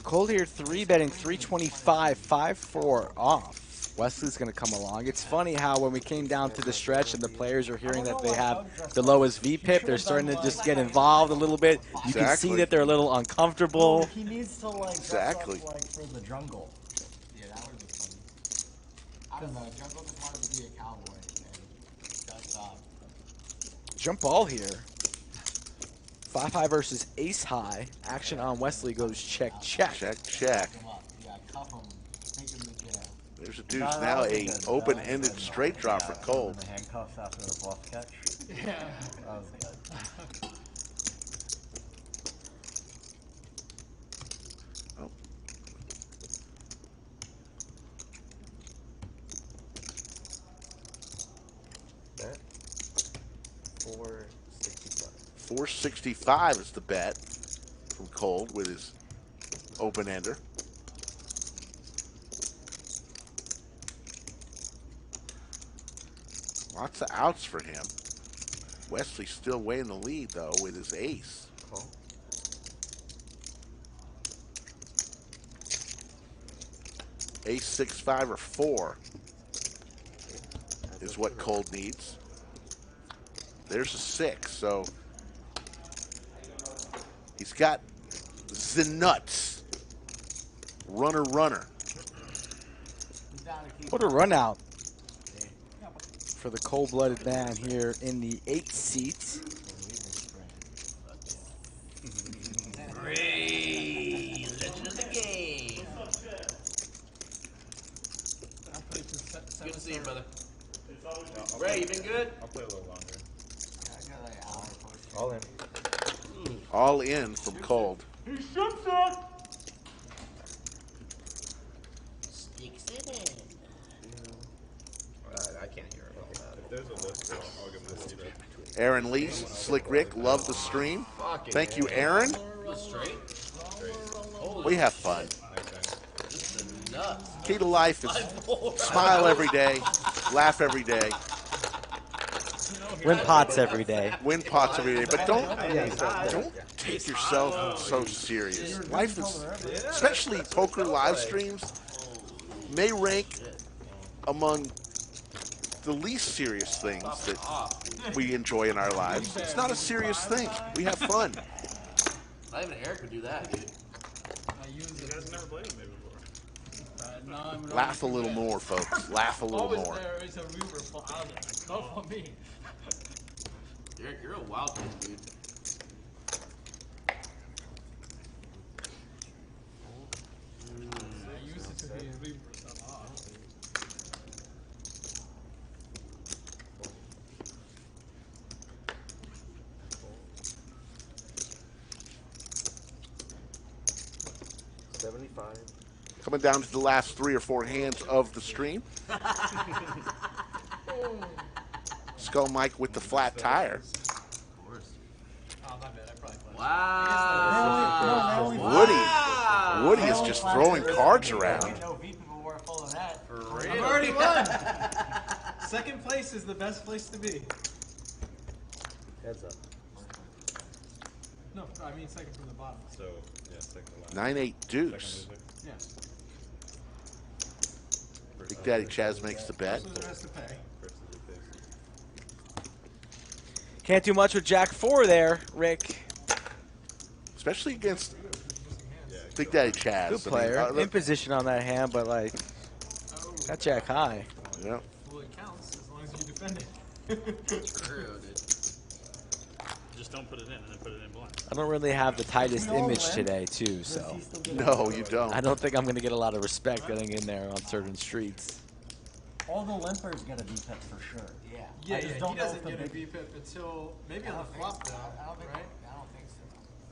Cold here, 3-betting 325, 5-4 off. Wesley's going to come along. It's funny how when we came down to the stretch and the players are hearing that they have the lowest VPIP, they're starting to just get involved a little bit. You can see that they're a little uncomfortable. He needs to like Exactly. dress up, like for the jungle. Yeah, that would be funny. I don't know. Jungle just wanted to be a cowboy. And that's Jump ball here. 5-high versus ace high. Action on Wesley goes check, check. Check, check. yeah, cuff him, take him to jail. There's a deuce now, a open-ended straight draw for Cold. The handcuffs after the bluff catch. Yeah. That was good. Oh. Bet. 465. 465 is the bet from Cold with his open-ender. Lots of outs for him. Wesley's still way in the lead, though, with his ace. Call. Ace, 6, 5, or 4 is what Cold needs. There's a 6, so he's got the nuts. Runner, runner. What a run out for the cold-blooded man here in the 8th seat. Ray, legend of the game. Good to see you, brother. Ray, you been good? I'll play a little longer. All in. All in from Cold. He shoots it. Sticks it in. I can't hear it. If there's a list, I'll give him a seat. Aaron Lee, Slick Rick, love the stream. Thank you, Aaron. Straight? We have fun. Just the nuts. Key to life is smile every day, laugh every day, Win pots every day. win pots every day. But don't take yourself so serious. Life is, especially poker live streams, may rank among the least serious things that we enjoy in our lives. It's not a serious thing. We have fun. Not even Eric would do that, dude. I use it. You guys never played with me before. No, I'm Laugh a little more, folks. Laugh a little Always more. there is a river for others. Not for me. Eric, you're a wild kid, dude. I used it to be a river a lot. Coming down to the last 3 or 4 hands of the stream. Skull Mike with the flat tire. Oh, my bad. I probably played. Wow. Woody is just throwing cards around. No V people were full of that. For I've real. already won. Second place is the best place to be. Heads up. No, I mean second from the bottom. So, yeah, second to last. 9-8 deuce. Yeah. Big Daddy Chaz makes the bet. First loser has to pay. Can't do much with Jack 4 there, Rick. Especially against Big Daddy Chaz. Good player. In position on that hand, but like, got Jack high. Yeah. Well, it counts as long as you defend it. True, dude. Just don't put it in and then put it in blind. I don't really have the tightest image today, too, so. No, you don't. I don't think I'm going to get a lot of respect getting in there on certain streets. All the limpers get a VPIP for sure. Yeah. Yeah, I just he don't know doesn't if the get a big- VPIP until maybe on the flop though, I don't think. right? I don't think so.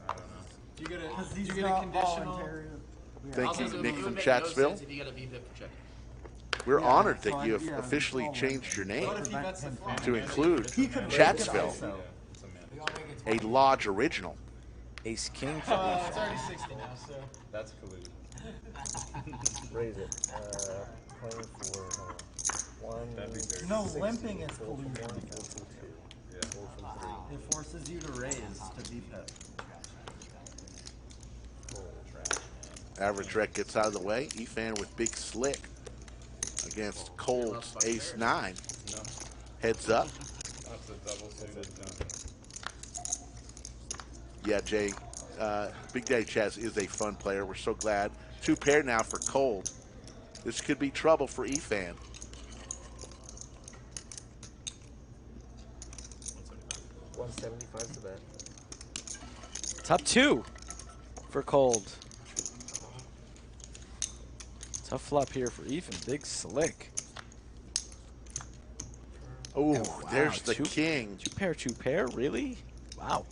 I don't know. Do you get a, Because do he's you get a not conditional? voluntary. Thank Also, you, it Nick would from make no Chatsville. sense if you got a VPIP for checking. We're Yeah, honored so that you have yeah, officially well, changed your name What if he bets the flop? to include He could Chatsville, so. It's a man. We gonna make it a lodge original. Ace King. It's already 60 now, so. That's collusion. Raise it. Playing for one. That'd be very No, 60, limping is four from collusion. one, four from two. Yeah. Four from three. It forces you to raise to VPIP. Average rec gets out of the way. Efan with Big Slick against Cold's Ace 9. No. Heads up. That's a double suited. Yeah, Jay, Big Daddy Chaz is a fun player. We're so glad. 2 pair now for Cold. This could be trouble for Efan. 175 is the bet. Top 2 for Cold. Tough flop here for Ethan. Big Slick. Oh, Wow, there's the two- king. 2 pair, really? Wow.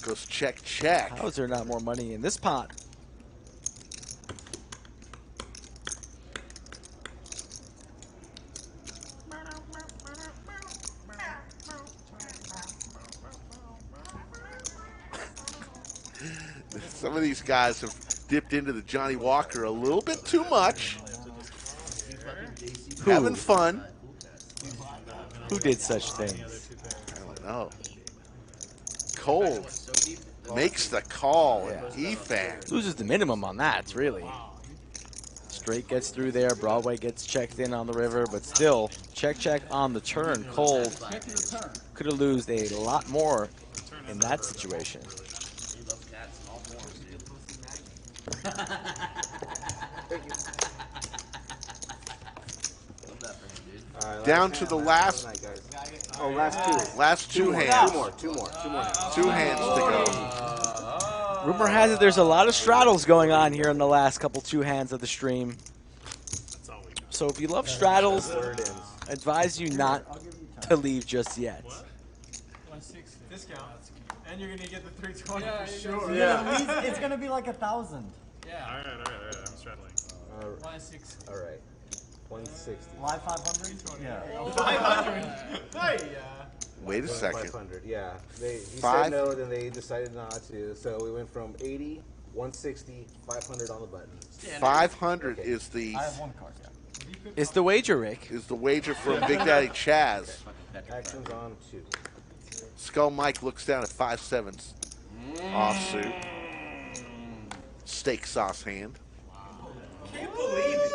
Goes check, check. How is there not more money in this pot? Some of these guys have dipped into the Johnny Walker a little bit too much. Having fun. Who did such things? I don't know. Cold makes the call. Yeah. Efan. Loses the minimum on that, really. Straight gets through there. Broadway gets checked in on the river, but still, check on the turn. Cold could have lost a lot more in that situation. Down to the last. Oh, last two. Last two hands. Two more. 2 hands to go. Rumor has it there's a lot of straddles going on here in the last couple 2 hands of the stream. So if you love straddles, advise you not to leave just yet. 160 discount. And you're gonna get the 320 Yeah, for you sure. guys- Yeah. At least it's gonna be like 1,000. Yeah. All right. I'm straddling. 160. All right. 160. Live 500? Yeah. 500. Hey, Wait a second. 500, yeah. He Five? said no, then they decided not to. So we went from 80, 160, 500 on the button. 500 is the I have 1 card, yeah. It's the wager, Rick. is the wager from Big Daddy Chaz. Actions on 2. Skull Mike looks down at 5/7 offsuit. Steak sauce hand. Can't believe it.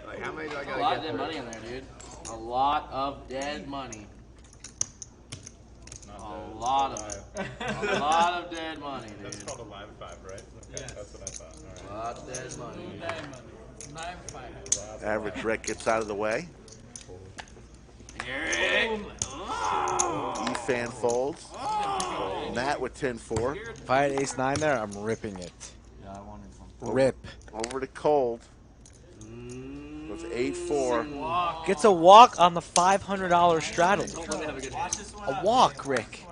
Like, how many do I A gotta lot get of dead through? money in there, dude. A lot of dead money. A lot of it. A lot of dead money, dude. That's called a live 5, right? Okay, Yes. that's what I thought. A All right. lot of dead money. Diamond. 9-5. Average rec gets out of the way. Efan folds. Matt with 10-4. If I had ace 9 there, I'm ripping it. Yeah, I wanted some. Rip. Over to Cold. With 8-4. Gets a walk on the $500 straddle. A walk, Rick.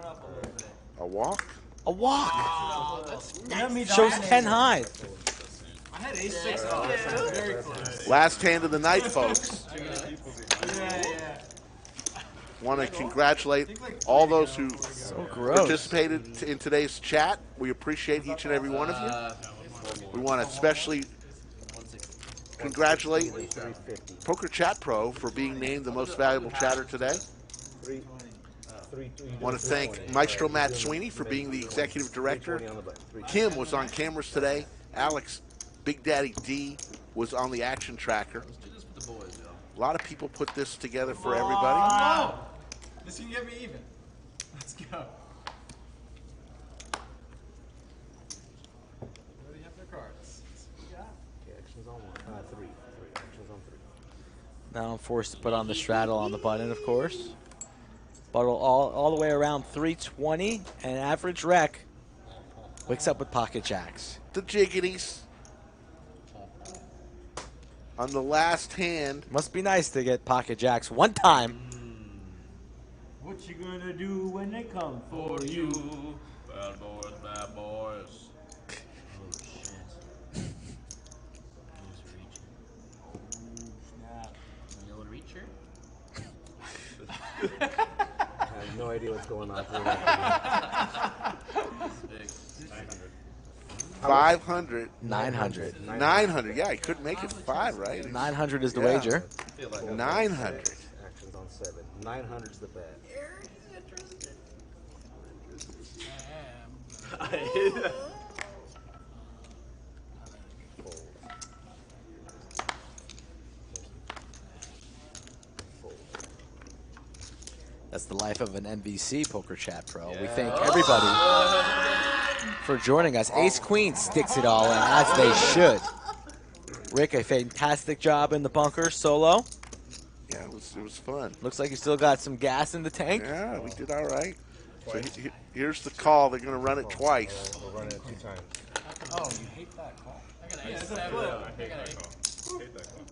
A walk? A walk. Let me Shows dominate 10 it. high. I had ace 6 off. Very close. Last hand of the night, folks. Yeah. Want to congratulate all those who gross. participated in today's chat. We appreciate each and every one of you. We want to especially congratulate Poker Chat Pro for being named the most valuable chatter today. Want to thank Maestro Matt Sweeney for being the executive director. Kim was on cameras today. Alex, Big Daddy D, was on the action tracker. A lot of people put this together for everybody. Oh, this can get me even. Let's go. Everybody have their cards. Yeah. Actions on one. Three. Actions on three. Now I'm forced to put on the straddle on the button, of course. Buttle all the way around 320, and average rec wakes up with pocket jacks. The jiggities. On the last hand. Must be nice to get pocket jacks one time. What you gonna do when they come for you? Bad boys, bad boys. Oh shit. Snap. Vanilla Reacher? I have no idea what's going on. 500. 900. 900. Yeah, he couldn't make it 5, right? 900 is the wager. 900. Actions on 7. 900 is the bet. That's the life of an NVC Poker Chat Pro. We thank everybody for joining us. Ace Queen sticks it all in, as they should. Rick, a fantastic job in the bunker solo. Yeah, it was fun. Looks like you still got some gas in the tank. Yeah, we did all right. So here's the call. They're going to run it twice. We'll run it 2 times. Oh, you hate that call. I got Yeah, ace I hate 7. that call. Hate that call.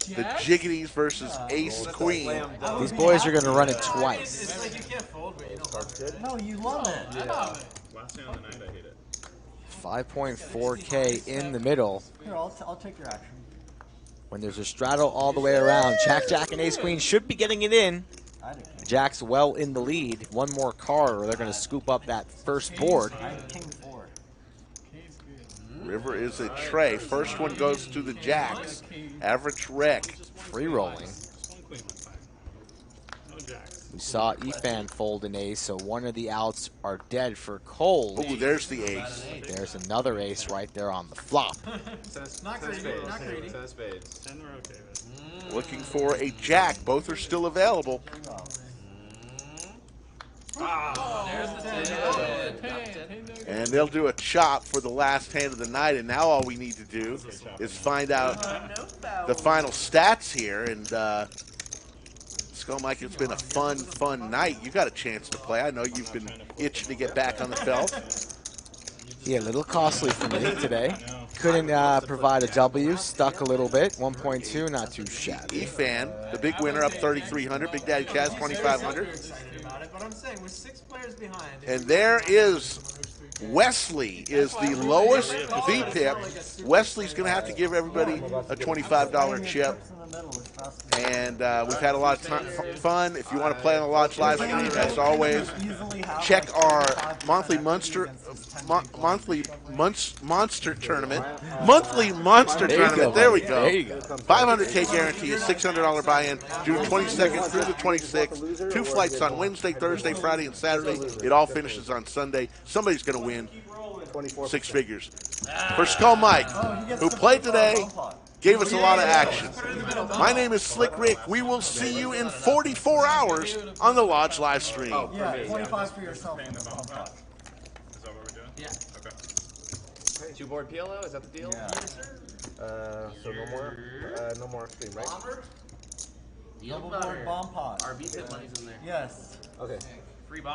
The Jiggities versus Ace Queen. These boys are going to run it twice. It's like you can't fold, but you don't love it. No, you love it. I love it. Last hand of the night, I hate it. 5.4K in the middle. Here, I'll take your action. When there's a straddle all the way around, Jack, and Ace Queen should be getting it in. Jack's well in the lead. One more card, or they're going to scoop up that first board. I have king 4. River is a tray. First one goes to the Jacks. Average rec. Free rolling. We saw Efan fold an ace, so one of the outs are dead for cold. Oh, there's the ace. There's another ace right there on the flop. Not greedy, not greedy. Ten of spades. And we're okay with it. Looking for a Jack. Both are still available. And they'll do a chop for the last hand of the night, and now all we need to do is find out the final stats here. And Skull Mike, it's been a fun night. You got a chance to play. I know you've been itching to get back on the felt. Yeah, a little costly for me today. Couldn't provide a W, stuck a little bit. 1.2, not too shabby. Efan, the big winner, up 3,300. Big Daddy Chaz, 2,500. Excited about it, but I'm saying we're 6 players behind. And there is Wesley is the lowest VPIP. Wesley's going to have to give everybody a $25 chip. And we've had a lot of fun. If you want to play on the Lodge live stream, as always, check our monthly monster tournament. Monthly monster tournament. There we go. 500K guarantee, a $600 buy-in, June 22nd through the 26th. 2 flights on Wednesday, Thursday, Friday, and Saturday. It all finishes on Sunday. Somebody's going to win 6 figures. For Skull Mike, who played today, gave us a lot of action. My name is Slick Rick. We will see you in 44 hours on the Lodge live stream. Yeah, 25 for yourself. Is that what we're doing? Yeah. Okay. 2 board PLO, is that the deal? Yeah. So no more stream, right? Double board bomb pot. Our VPIP money's in there. Yes. Okay. Free bomb.